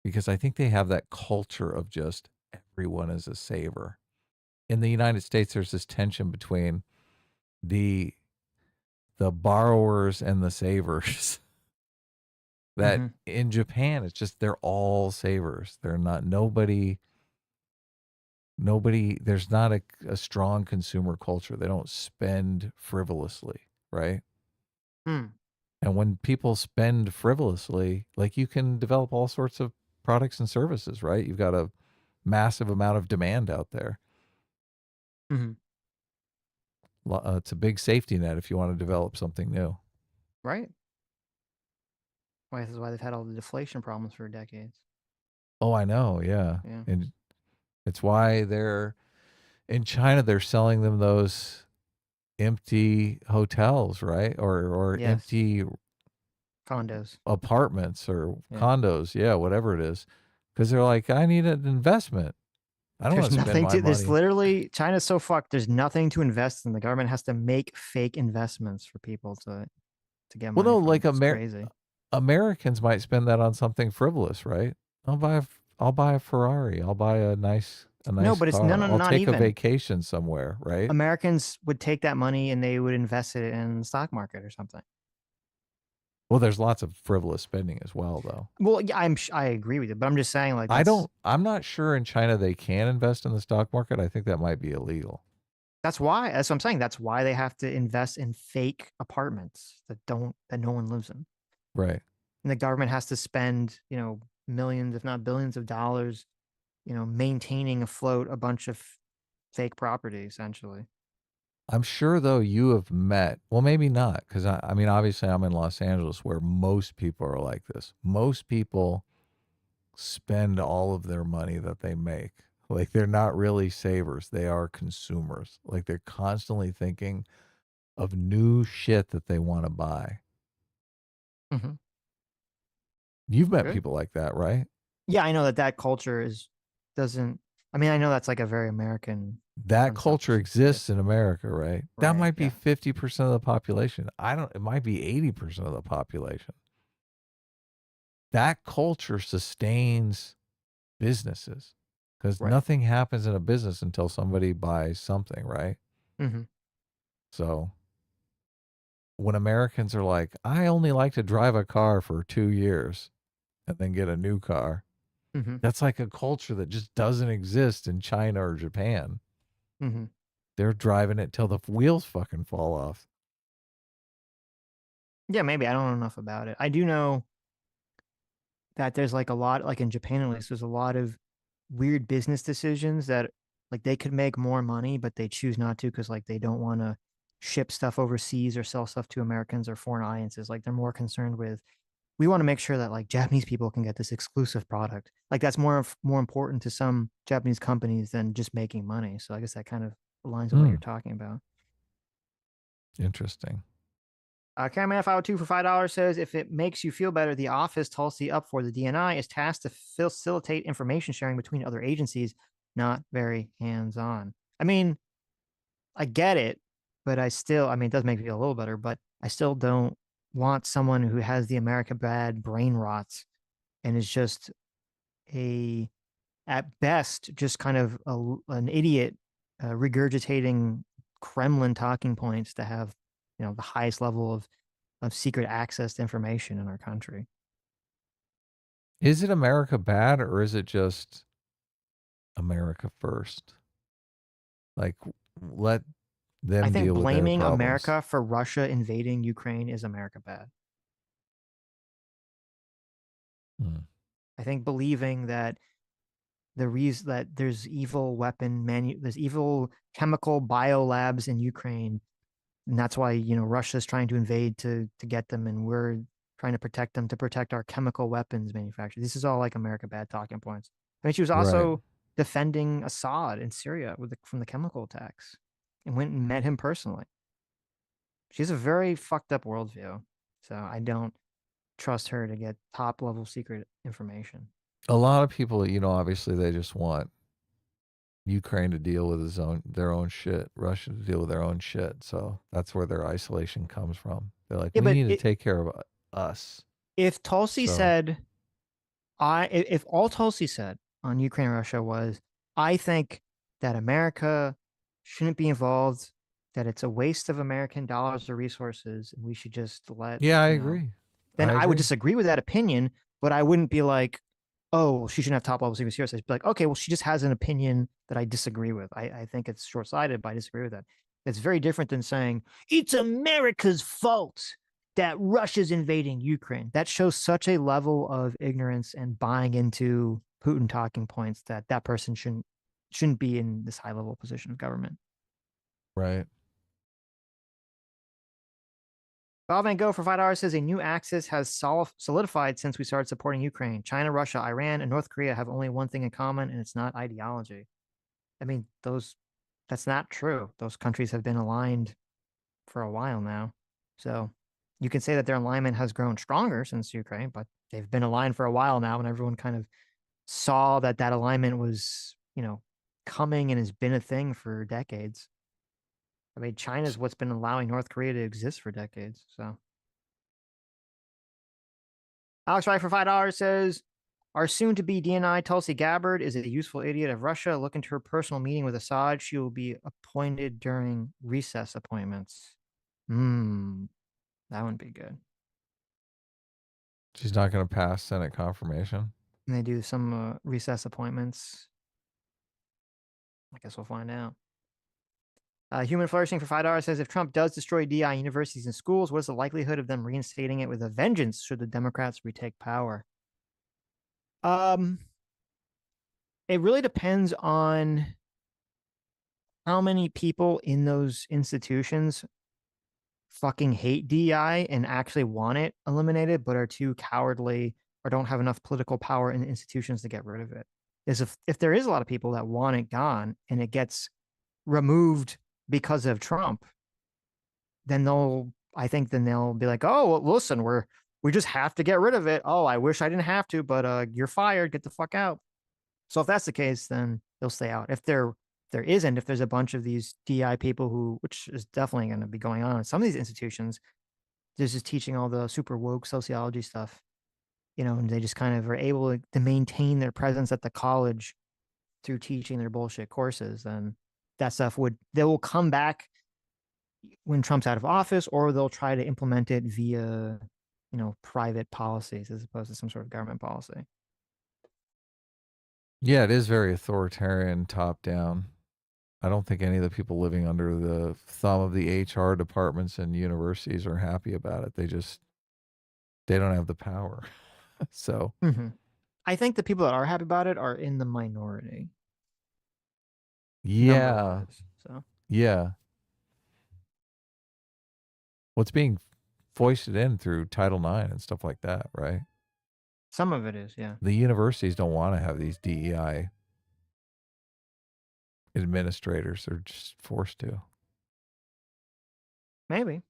because I think they have that culture of just everyone is a saver. In the United States, there's this tension between the borrowers and the savers. That in Japan, it's just they're all savers. They're not nobody. There's not a strong consumer culture. They don't spend frivolously, right? And when people spend frivolously, like, you can develop all sorts of products and services, right? You've got a massive amount of demand out there. It's a big safety net if you want to develop something new. Right. Well, this is why they've had all the deflation problems for decades. Oh, I know. Yeah. Yeah. And it's why in China, they're selling them those empty hotels, right? Or empty condos, apartments, or condos. Yeah, whatever it is. Because they're like, I need an investment. I don't want to spend my money. There's literally, China's so fucked. There's nothing to invest in. The government has to make fake investments for people to get money. Well, no, like crazy. Americans might spend that on something frivolous, right? I'll buy a Ferrari. I'll buy a nice no, but car. It's I'll not take even. a vacation somewhere, right? Americans would take that money and they would invest it in the stock market or something. Well, there's lots of frivolous spending as well, though. Well, yeah, I agree with you, but I'm just saying, like, I'm not sure in China they can invest in the stock market. I think that might be illegal. That's what I'm saying. That's why they have to invest in fake apartments that no one lives in. Right. And the government has to spend, millions, if not billions of dollars, maintaining afloat a bunch of fake property, essentially. I'm sure, though, you have met, well, maybe not, because I mean, obviously I'm in Los Angeles, where most people are like this. Most people spend all of their money that they make. Like, they're not really savers. They are consumers. Like, they're constantly thinking of new shit that they want to buy. You've met people like that, right? Yeah, I know that culture I know that's like a very American. That culture exists in America, right? That might be 50% of the population. It might be 80% of the population. That culture sustains businesses, because nothing happens in a business until somebody buys something, right? So when Americans are like, I only like to drive a car for 2 years and then get a new car, that's like a culture that just doesn't exist in China or Japan. They're driving it till the wheels fucking fall off. Yeah, maybe. I don't know enough about it. I do know that there's like a lot, like in Japan at least, there's a lot of weird business decisions that, like, they could make more money, but they choose not to because, like, they don't want to ship stuff overseas or sell stuff to Americans or foreign audiences. Like, they're more concerned with, we want to make sure that, like, Japanese people can get this exclusive product. Like, that's more important to some Japanese companies than just making money. So I guess that kind of aligns with what you're talking about. Interesting. Cameraman 502 for $5 says, if it makes you feel better, the office Tulsi up for the DNI is tasked to facilitate information sharing between other agencies, not very hands-on. I mean, I get it, but I mean, it does make me feel a little better, but I still don't want someone who has the America bad brain rot and is just at best, just kind of an idiot regurgitating Kremlin talking points to have, the highest level of secret access to information in our country. Is it America bad, or is it just America first? Like, let them I think deal with their blaming problems. America for Russia invading Ukraine is America bad. I think believing that the reason that there's evil there's evil chemical biolabs in Ukraine, and that's why Russia's trying to invade to get them, and we're trying to protect them to protect our chemical weapons manufacturer. This is all like America bad talking points. I mean, she was also defending Assad in Syria from the chemical attacks, and went and met him personally. She has a very fucked up worldview, so I don't trust her to get top level secret information. A lot of people, obviously they just want Ukraine to deal with their own shit, Russia to deal with their own shit. So that's where their isolation comes from. They're like, we need to take care of us. If Tulsi said, if all Tulsi said on Ukraine and Russia was, I think that America shouldn't be involved, that it's a waste of American dollars or resources, and we should just let. Yeah, I agree. Then I would disagree with that opinion, but I wouldn't be like, oh, she shouldn't have top level secret service. I'd be like, okay, well, she just has an opinion that I disagree with. I think it's short sighted, but I disagree with that. It's very different than saying it's America's fault that Russia's invading Ukraine. That shows such a level of ignorance and buying into Putin talking points that person shouldn't be in this high level position of government. Right. Bob Van Gogh for $5 says a new axis has solidified since we started supporting Ukraine. China, Russia, Iran, and North Korea have only one thing in common, and it's not ideology. I mean, that's not true. Those countries have been aligned for a while now. So you can say that their alignment has grown stronger since Ukraine, but they've been aligned for a while now, and everyone kind of saw that alignment was, coming and has been a thing for decades. I mean, China's what's been allowing North Korea to exist for decades. So, Alex Wright for $5 says, our soon-to-be DNI Tulsi Gabbard is a useful idiot of Russia. Look into her personal meeting with Assad. She will be appointed during recess appointments. That wouldn't be good. She's not going to pass Senate confirmation. And they do some recess appointments. I guess we'll find out. Human Flourishing for $5 says, if Trump does destroy DI universities and schools, what's the likelihood of them reinstating it with a vengeance should the Democrats retake power? It really depends on how many people in those institutions fucking hate DI and actually want it eliminated, but are too cowardly or don't have enough political power in the institutions to get rid of it. Is if there is a lot of people that want it gone and it gets removed because of Trump, then they'll be like, oh, well, listen, we just have to get rid of it. Oh, I wish I didn't have to, but you're fired. Get the fuck out. So if that's the case, then they'll stay out. If there isn't, if there's a bunch of these DI people which is definitely going to be going on in some of these institutions, they're just teaching all the super woke sociology stuff, and they just kind of are able to maintain their presence at the college through teaching their bullshit courses, then that stuff they will come back when Trump's out of office, or they'll try to implement it via, private policies as opposed to some sort of government policy. Yeah, it is very authoritarian, top down. I don't think any of the people living under the thumb of the HR departments and universities are happy about it. They don't have the power. So I think the people that are happy about it are in the minority. Yeah. So yeah. What's being foisted in through Title IX and stuff like that, right? Some of it is, yeah. The universities don't want to have these DEI administrators. They're just forced to. Maybe.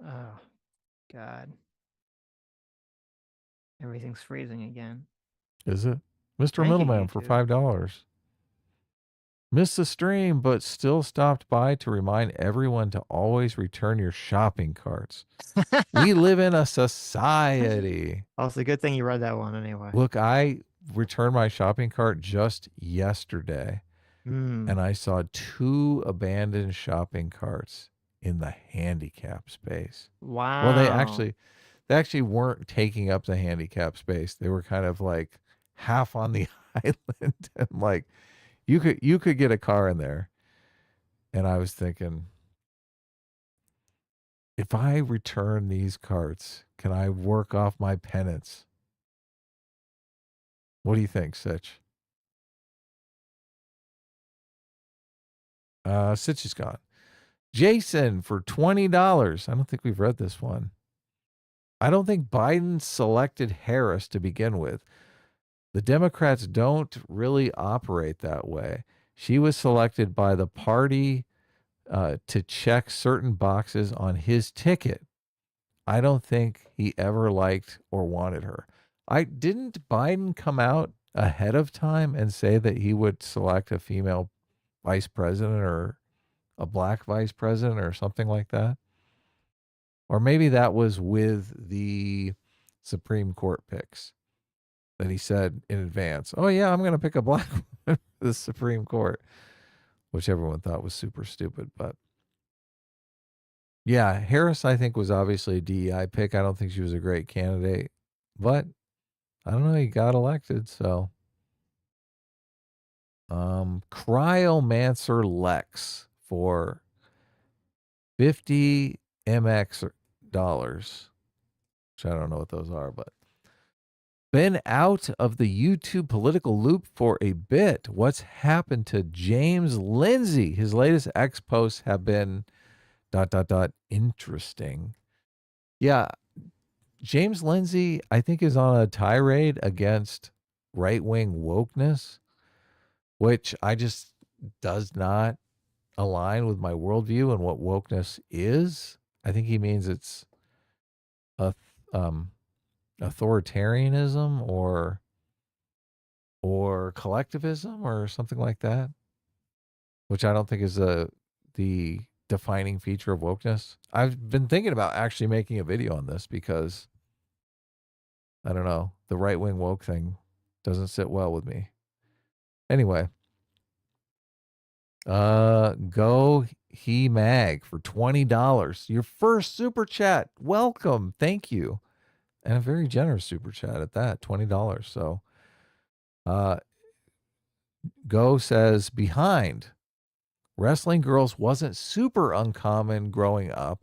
Oh, God. Everything's freezing again. Is it? Mr. Thank you, Middleman for YouTube. $5. Missed the stream, but still stopped by to remind everyone to always return your shopping carts. We live in a society. Oh, it's a good thing you read that one anyway. Look, I returned my shopping cart just yesterday, and I saw 2 abandoned shopping carts in the handicap space. Wow. Well, they actually weren't taking up the handicap space. They were kind of like half on the island, and like you could get a car in there. And I was thinking, if I return these carts, can I work off my penance? What do you think, Sitch? Sitch is gone. Jason for $20. I don't think we've read this one. I don't think Biden selected Harris to begin with. The Democrats don't really operate that way. She was selected by the party to check certain boxes on his ticket. I don't think he ever liked or wanted her. Didn't Biden come out ahead of time and say that he would select a female vice president or a black vice president or something like that? Or maybe that was with the Supreme Court picks that he said in advance, oh yeah, I'm going to pick a black woman for the Supreme Court, which everyone thought was super stupid. But yeah, Harris, I think, was obviously a DEI pick. I don't think she was a great candidate, but I don't know, he got elected. So Cryomancer Lex for $50 MX, which I don't know what those are, but been out of the YouTube political loop for a bit. What's happened to James Lindsay? His latest X posts have been ... interesting. Yeah, James Lindsay, I think, is on a tirade against right-wing wokeness, which I just does not align with my worldview and what wokeness is. I think he means it's a authoritarianism or collectivism or something like that, which I don't think is the defining feature of wokeness. I've been thinking about actually making a video on this because I don't know, the right-wing woke thing doesn't sit well with me. Anyway, go he mag for $20. Your first super chat. Welcome. Thank you. And a very generous super chat at that, $20. So Go says, behind, wrestling girls wasn't super uncommon growing up.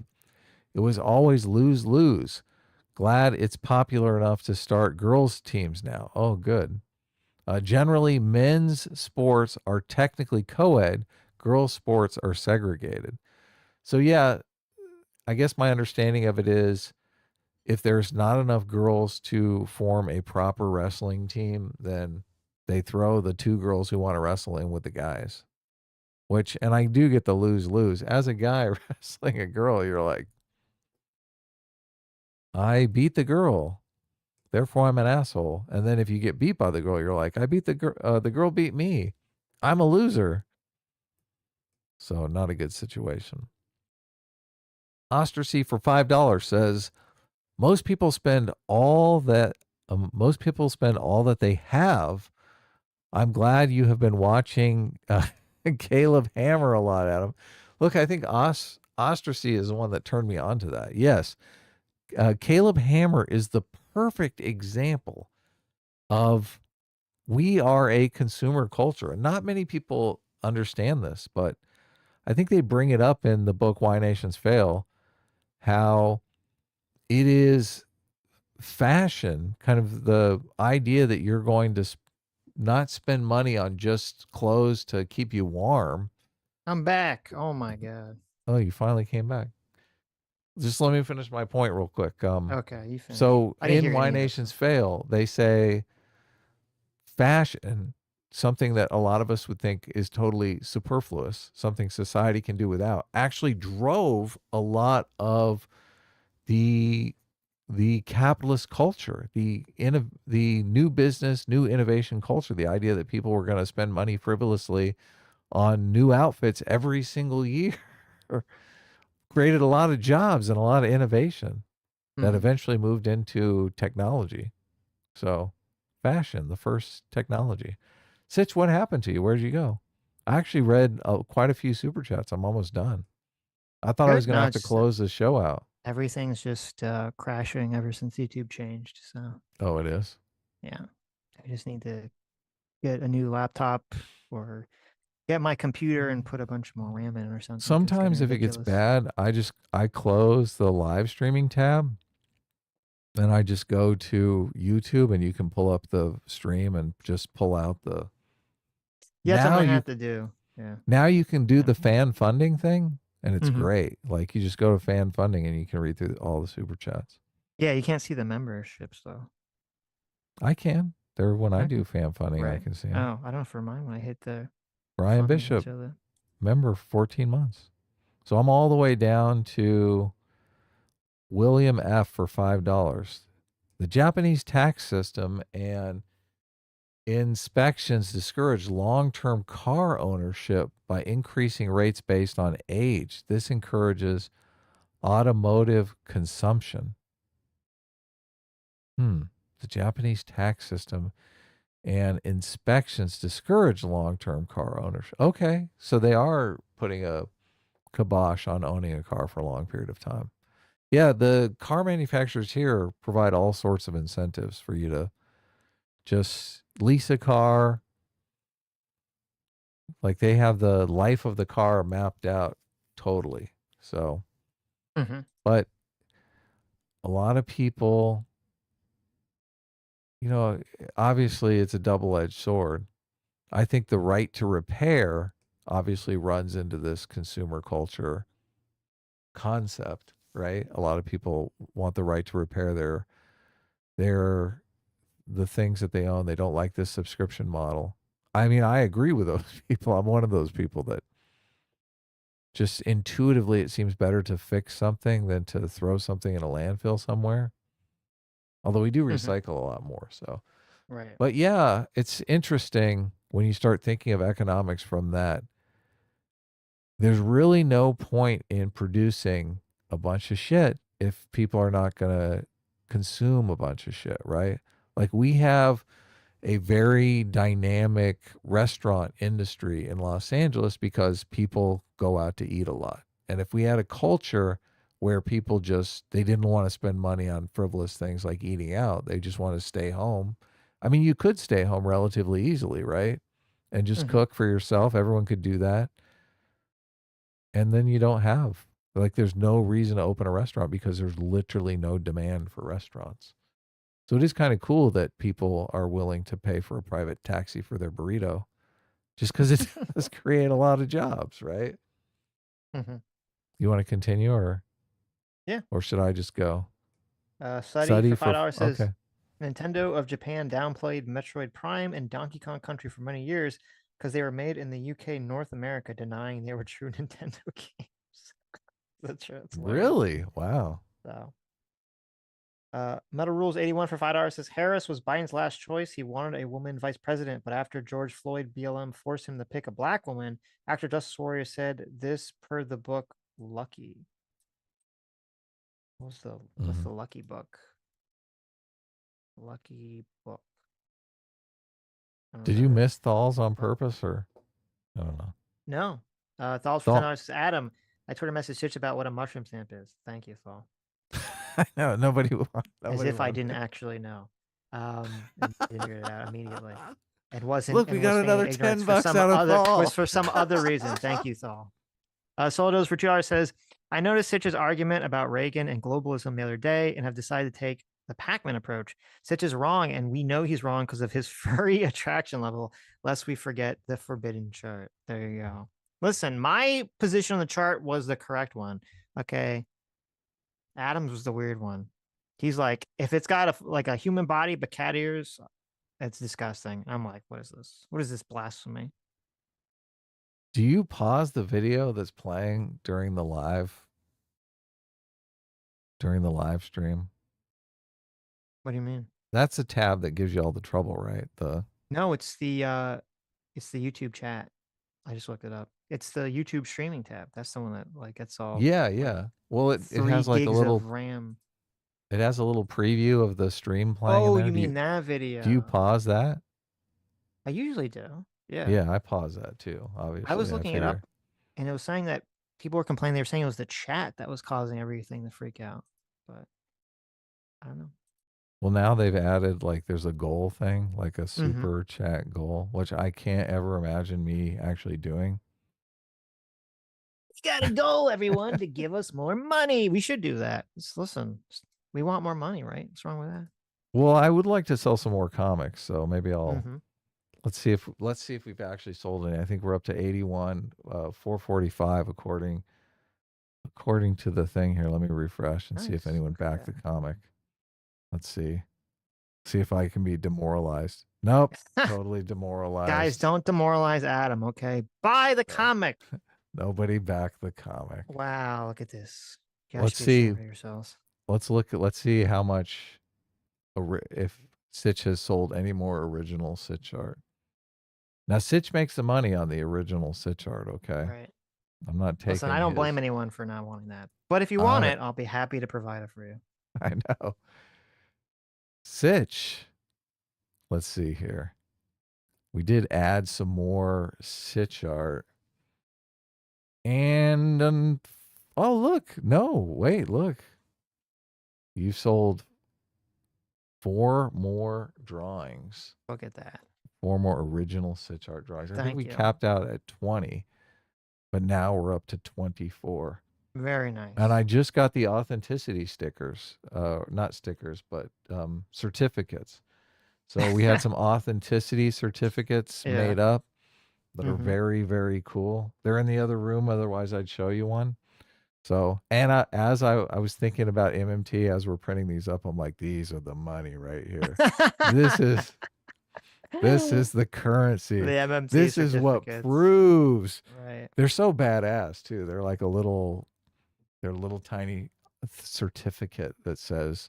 It was always lose-lose. Glad it's popular enough to start girls' teams now. Oh, good. Generally, men's sports are technically co-ed. Girls' sports are segregated. So, yeah, I guess my understanding of it is if there's not enough girls to form a proper wrestling team, then they throw the 2 girls who want to wrestle in with the guys. Which, and I do get the lose-lose. As a guy wrestling a girl, you're like, I beat the girl, therefore I'm an asshole. And then if you get beat by the girl, you're like, I beat the girl. The girl beat me. I'm a loser. So not a good situation. Ostracy for $5 says, most people spend all that they have. I'm glad you have been watching Caleb Hammer a lot, Adam. Look, I think Ostracy is the one that turned me on to that. Yes. Caleb Hammer is the perfect example of we are a consumer culture. And not many people understand this, but I think they bring it up in the book Why Nations Fail, how it is fashion, kind of the idea that you're going to not spend money on just clothes to keep you warm. I'm back. Oh, my God. Oh, you finally came back. Just let me finish my point real quick. Okay, you finish. So in Why Nations Fail, they say fashion, something that a lot of us would think is totally superfluous, something society can do without, actually drove a lot of the capitalist culture, the new business, new innovation culture, the idea that people were going to spend money frivolously on new outfits every single year created a lot of jobs and a lot of innovation that eventually moved into technology. So fashion, the first technology. Sitch, what happened to you? Where'd you go? I actually read quite a few super chats. I'm almost done. I thought I was Good. going to No, have to it's close the show out. everything's just crashing ever since YouTube changed. So Oh, it is? yeah, I just need to get a new laptop or get my computer and put a bunch more RAM in or something. 'Cause it's getting Sometimes if it gets ridiculous. bad, I close the live streaming tab. Then I just go to YouTube and you can pull up the stream and just pull out the. Yeah, that's what Now I'm gonna you have to do. Yeah. now you can do the fan funding thing, and it's Mhm. great. Like you just go to fan funding and you can read through all the super chats. Yeah, you can't see the memberships though. I can. There when I Okay. do fan funding, I Right. can see 'em. Oh, I don't know for mine when I hit the Brian funding, Bishop, so the member 14 months. So I'm all the way down to William F for $5. The Japanese tax system and inspections discourage long-term car ownership by increasing rates based on age. This encourages automotive consumption. The Japanese tax system and inspections discourage long-term car ownership. Okay, so they are putting a kibosh on owning a car for a long period of time. Yeah, the car manufacturers here provide all sorts of incentives for you to just lease a car. Like they have the life of the car mapped out totally. So, but a lot of people, obviously it's a double-edged sword. I think the right to repair obviously runs into this consumer culture concept, right? A lot of people want the right to repair the things that they own. They don't like this subscription model. I mean, I agree with those people. I'm one of those people that just intuitively it seems better to fix something than to throw something in a landfill somewhere. Although we do recycle a lot more, so. right. But yeah, it's interesting when you start thinking of economics from that. There's really no point in producing a bunch of shit if people are not going to consume a bunch of shit, right? Like we have a very dynamic restaurant industry in Los Angeles because people go out to eat a lot. And if we had a culture where people they didn't want to spend money on frivolous things like eating out, they just want to stay home. I mean, you could stay home relatively easily, right? And just cook for yourself. Everyone could do that. And then you don't have, there's no reason to open a restaurant because there's literally no demand for restaurants. So it is kind of cool that people are willing to pay for a private taxi for their burrito just because it does create a lot of jobs, right? You want to continue or? Yeah. Or should I just go? Study for $5 says okay. Nintendo of Japan downplayed Metroid Prime and Donkey Kong Country for many years because they were made in the UK, North America, denying they were true Nintendo games. That's true. Really? Wow. So, Metal Rules 81 for $5 says Harris was Biden's last choice. He wanted a woman vice president, but after George Floyd, BLM forced him to pick a black woman. Actor Justice Warrior said this per the book Lucky. What's the Lucky book? Lucky book. Did you miss Thalls on purpose or? I don't know. No. Thalls for $10 says Adam, I Twitter message Sitch about what a mushroom stamp is. Thank you, Thal. No, nobody. As if I didn't actually know. And didn't figure it out immediately. It wasn't. Look, we got another $10 out of Thal. Was for some other reason. Thank you, Thal. Soldos for $2 says, I noticed Sitch's argument about Reagan and globalism the other day and have decided to take the Pakman approach. Sitch is wrong, and we know he's wrong because of his furry attraction level, lest we forget the forbidden chart. There you go. Listen, my position on the chart was the correct one. Okay. Adams was the weird one. He's like, if it's got a human body but cat ears, it's disgusting. I'm like, what is this? What is this blasphemy? Do you pause the video that's playing during the live? during the live stream. What do you mean? That's a tab that gives you all the trouble, right? No, it's the YouTube chat. I just looked it up. It's the YouTube streaming tab. That's the one that like gets all Yeah, like, yeah. Well, it 3 has like a gigs little of RAM. it has a little preview of the stream playing in Oh, there. you mean that video? Do you pause that? I usually do. Yeah. Yeah, I pause that too, obviously. I was looking it up, figure- and it was saying that people were complaining. They were saying it was the chat that was causing everything to freak out. But I don't know. Well, now they've added like there's a goal thing, like a Mm-hmm. super chat goal, which I can't ever imagine me actually doing. We got a goal, everyone, to give us more money. We should do that. Listen, we want more money, right? What's wrong with that? Well, I would like to sell some more comics, so maybe I'll Mm-hmm. let's see if we've actually sold any. I think we're up to 81, 445 according to the thing here. Let me refresh and see if Nice. anyone Look at backed the that. comic. Let's see. See if I can be demoralized. Nope, totally demoralized. Guys, don't demoralize Adam, okay? Buy the comic. Nobody backed the comic. Wow, look at this. You guys Let's should be see. ashamed of yourselves. Let's see how much if Sitch has sold any more original Sitch art. Now Sitch makes the money on the original Sitch art, okay? Right. I'm not taking Listen, I don't blame anyone for not wanting that. But if you want it, I'll be happy to provide it for you. I know. Sitch. Let's see here. We did add some more Sitch art. And oh look. No, wait, look. You've sold 4 more drawings. Look at that. 4 more original Sitch art drawings. I think Thank we you. capped out at 20, but now we're up to 24. Very nice. And I just got the authenticity stickers, not stickers, but certificates. So we had some authenticity certificates made up that are very, very cool. They're in the other room. Otherwise, I'd show you one. So, and as I was thinking about MMT as we're printing these up, I'm like, these are the money right here. This is the currency. The MMT This is what certificates. proves. Right. They're so badass too. They're like they're a little tiny certificate that says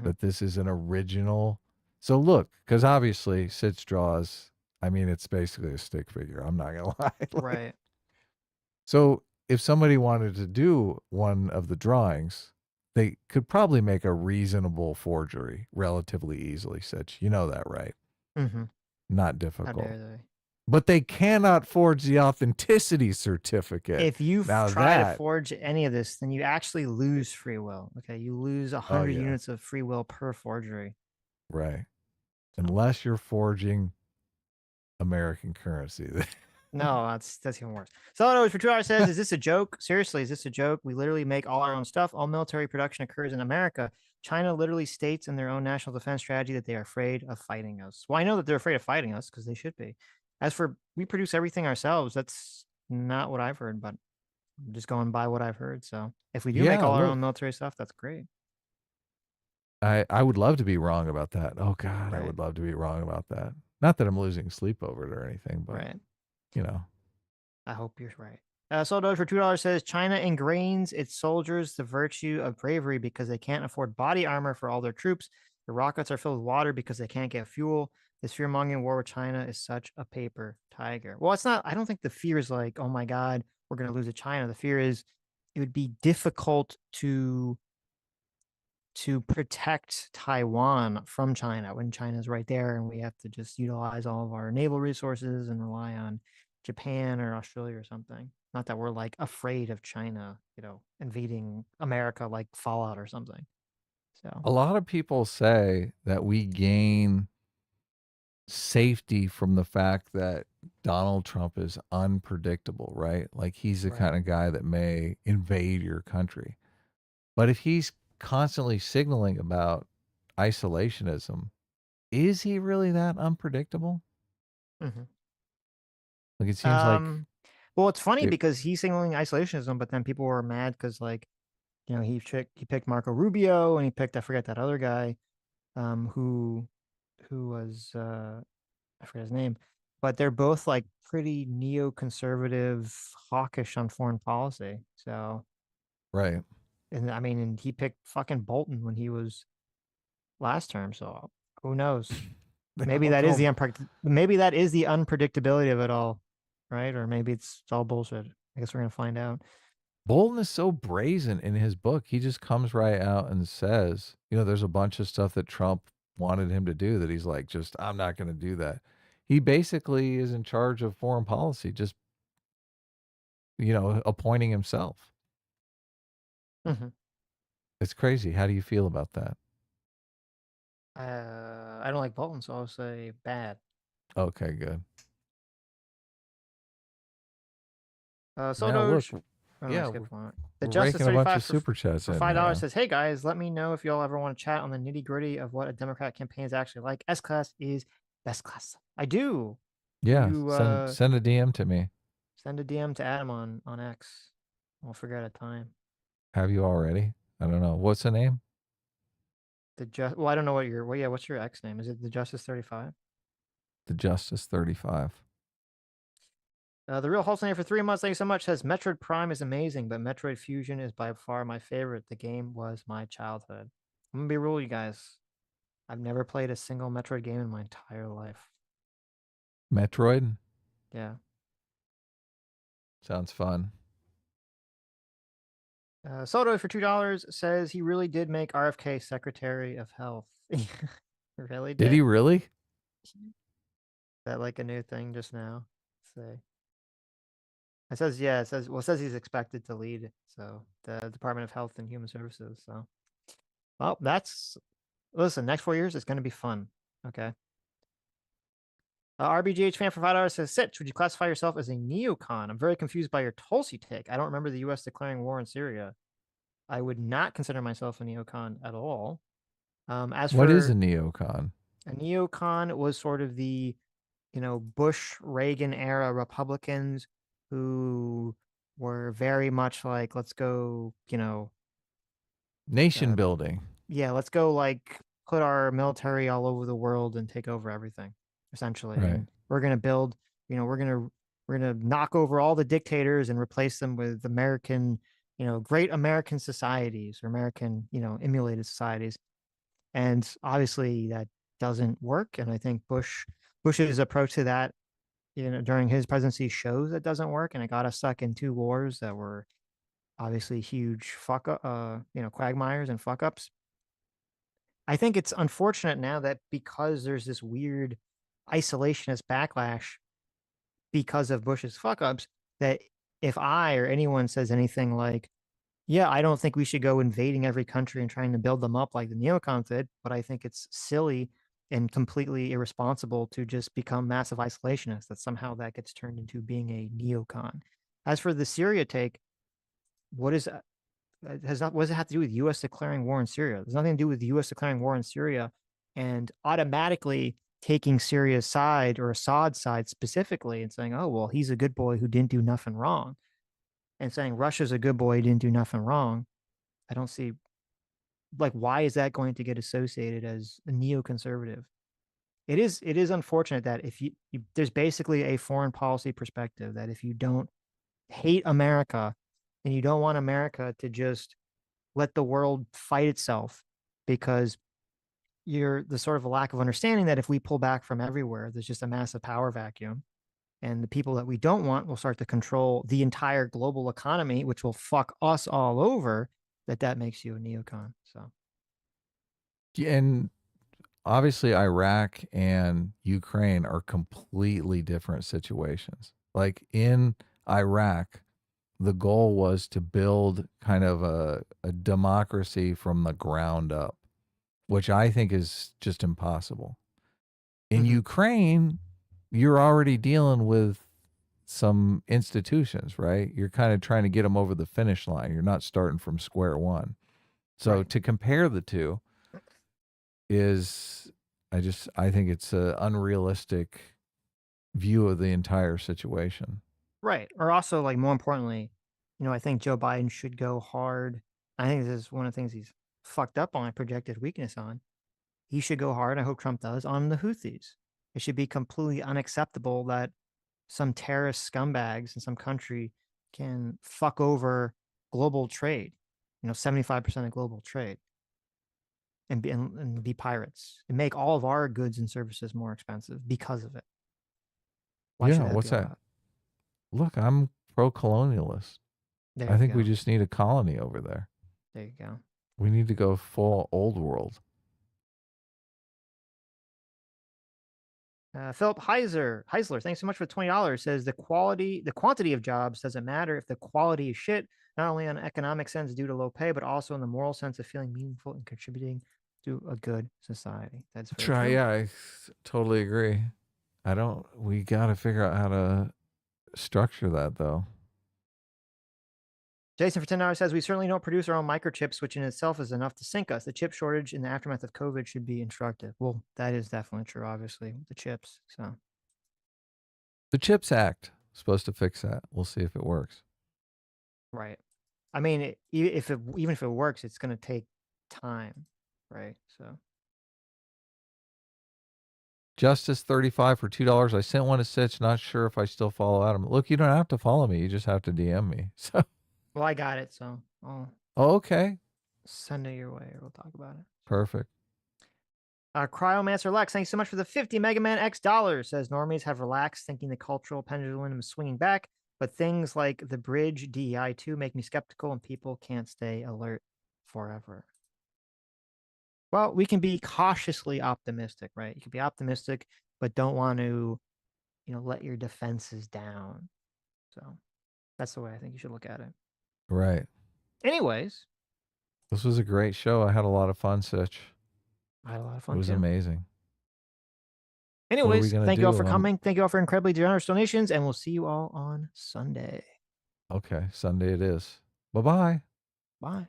that this is an original. So look, because obviously Sitch draws, I mean, it's basically a stick figure. I'm not gonna lie. Right. So if somebody wanted to do one of the drawings, they could probably make a reasonable forgery relatively easily, Sitch. You know that, right? Mm-hmm. Not How difficult. dare they? But they cannot forge the authenticity certificate. If you Now try to that- forge any of this, then you actually lose free will. Okay, you lose 100 yeah. units of free will per forgery. Right. Unless you're forging American currency. No, that's even worse. Solid for 2 hours says, "Is this a joke? Seriously, is this a joke? We literally make all our own stuff. All military production occurs in America. China literally states in their own national defense strategy that they are afraid of fighting us. Well, I know that they're afraid of fighting us because they should be. As for we produce everything ourselves, that's not what I've heard, but I'm just going by what I've heard. So if we do make Yeah, all our look. own military stuff, that's great. I would love to be wrong about that. Oh God, I Right. would love to be wrong about that. Not that I'm losing sleep over it or anything, but Right. you know. I hope you're right. Sold for $2 says China ingrains its soldiers the virtue of bravery because they can't afford body armor for all their troops. The rockets are filled with water because they can't get fuel. This fear-mongering war with China is such a paper tiger. Well, it's not. I don't think the fear is like, oh my God, we're going to lose to China. The fear is it would be difficult to protect Taiwan from China when China's right there and we have to just utilize all of our naval resources and rely on Japan or Australia or something. Not that we're like afraid of China, invading America like Fallout or something. So A lot of people say that we gain safety from the fact that Donald Trump is unpredictable, right? Like he's the Right. kind of guy that may invade your country. But if he's constantly signaling about isolationism, is he really that unpredictable? Mhm. Like it seems like well, it's funny it- because he's signaling isolationism, but then people were mad because he picked Marco Rubio and he picked I forget that other guy, who was I forget his name, but they're both like pretty neoconservative, hawkish on foreign policy. So right. And I mean, and he picked fucking Bolton when he was last term. So who knows? Maybe that is the maybe that is the unpredictability of it all, right? Or maybe it's all bullshit. I guess we're gonna find out. Bolton is so brazen in his book. He just comes right out and says, you know, there's a bunch of stuff that Trump wanted him to do that he's like, just, I'm not going to do that. He basically is in charge of foreign policy, just, you know, appointing himself. Mm-hmm. It's crazy. How do you feel about that? I don't like Bolton, so I'll say bad. Okay, good. So now, look, yeah, the Justice raking a bunch of super chats for $5 says, "Hey guys, let me know if y'all ever want to chat on the nitty gritty of what a Democrat campaign is actually like. S class is best class. I do. Yeah, send a DM to me. Send a DM to Adam on X. We'll figure out a time. Have you already? I don't know. What's the name? Well, I don't know what your what's your X name? Is it the Justice 35? The Justice 35. The Real Hulk for 3 months. Thank you so much. Says Metroid Prime is amazing, but Metroid Fusion is by far my favorite. The game was my childhood. I'm gonna be real, you guys. I've never played a single Metroid game in my entire life. Metroid? Yeah. Sounds fun. Soto for $2 says he really did make RFK Secretary of Health. Really did. Did he really? Is that like a new thing just now? Say. It says, yeah, it says he's expected to lead. So the Department of Health and Human Services. So, well, listen, next 4 years, it's going to be fun. Okay. RBGH fan for $5 says, Sitch, would you classify yourself as a neocon? I'm very confused by your Tulsi take. I don't remember the U.S. declaring war in Syria. I would not consider myself a neocon at all. What is a neocon? A neocon was sort of the, Bush Reagan era Republicans who were very much like, let's go, nation building. Yeah, let's go like put our military all over the world and take over everything, essentially. Right. And we're gonna build, we're gonna knock over all the dictators and replace them with American, great American societies or American, emulated societies. And obviously that doesn't work. And I think Bush's approach to that, during his presidency shows that doesn't work. And it got us stuck in 2 wars that were obviously huge quagmires and fuck ups. I think it's unfortunate now that because there's this weird isolationist backlash because of Bush's fuck ups, that if I or anyone says anything like, yeah, I don't think we should go invading every country and trying to build them up like the neocons did, but I think it's silly and completely irresponsible to just become massive isolationists, that somehow that gets turned into being a neocon. As for the Syria take, what does it have to do with U.S. declaring war in Syria? There's nothing to do with the U.S. declaring war in Syria and automatically taking Syria's side or Assad's side specifically and saying, oh, well, he's a good boy who didn't do nothing wrong. And saying Russia's a good boy, didn't do nothing wrong. I don't see, why is that going to get associated as a neoconservative? It is unfortunate that if you there's basically a foreign policy perspective that if you don't hate America and you don't want America to just let the world fight itself, because you're the sort of a lack of understanding that if we pull back from everywhere, there's just a massive power vacuum. And the people that we don't want will start to control the entire global economy, which will fuck us all over, that makes you a neocon. So, and obviously Iraq and Ukraine are completely different situations. Like in Iraq, the goal was to build kind of a democracy from the ground up, which I think is just impossible. In Ukraine, you're already dealing with some institutions, right? You're kind of trying to get them over the finish line. You're not starting from square one. So to compare the two is, I think it's an unrealistic view of the entire situation. Right. Or also, more importantly, I think Joe Biden should go hard. I think this is one of the things he's fucked up on, projected weakness on. He should go hard, I hope Trump does, on the Houthis. It should be completely unacceptable that some terrorist scumbags in some country can fuck over global trade. 75% of global trade and be pirates and make all of our goods and services more expensive because of it. Why should that what's be that? allowed? Look, I'm pro-colonialist. There I you think we go. just need a colony over there. There you go. We need to go full old world. Philip Heisler, thanks so much for $20. Says the quantity of jobs doesn't matter if the quality is shit, not only on an economic sense due to low pay, but also in the moral sense of feeling meaningful and contributing to a good society. That's very true. Yeah, I totally agree. We got to figure out how to structure that though. Jason for $10 says we certainly don't produce our own microchips, which in itself is enough to sink us. The chip shortage in the aftermath of COVID should be instructive. Well, that is definitely true, obviously, with the chips. So the CHIPS Act is supposed to fix that. We'll see if it works. Right. I mean, even if it works, it's going to take time, right? So Justice 35 for $2. I sent one to Sitch. Not sure if I still follow Adam. Look, you don't have to follow me. You just have to DM me. So. Well, I got it, so I'll okay. Send it your way, or we'll talk about it. Perfect. Cryomancer Lex, thanks so much for the 50 Mega Man X dollars. Says normies have relaxed, thinking the cultural pendulum is swinging back, but things like the bridge DEI 2 make me skeptical, and people can't stay alert forever. Well, we can be cautiously optimistic, right? You can be optimistic, but don't want to, let your defenses down. So that's the way I think you should look at it. Right. Anyways. This was a great show. I had a lot of fun, Sitch. I had a lot of fun, It was too. Amazing. Anyways, thank you all for coming. Thank you all for incredibly generous donations, and we'll see you all on Sunday. Okay, Sunday it is. Bye-bye. Bye.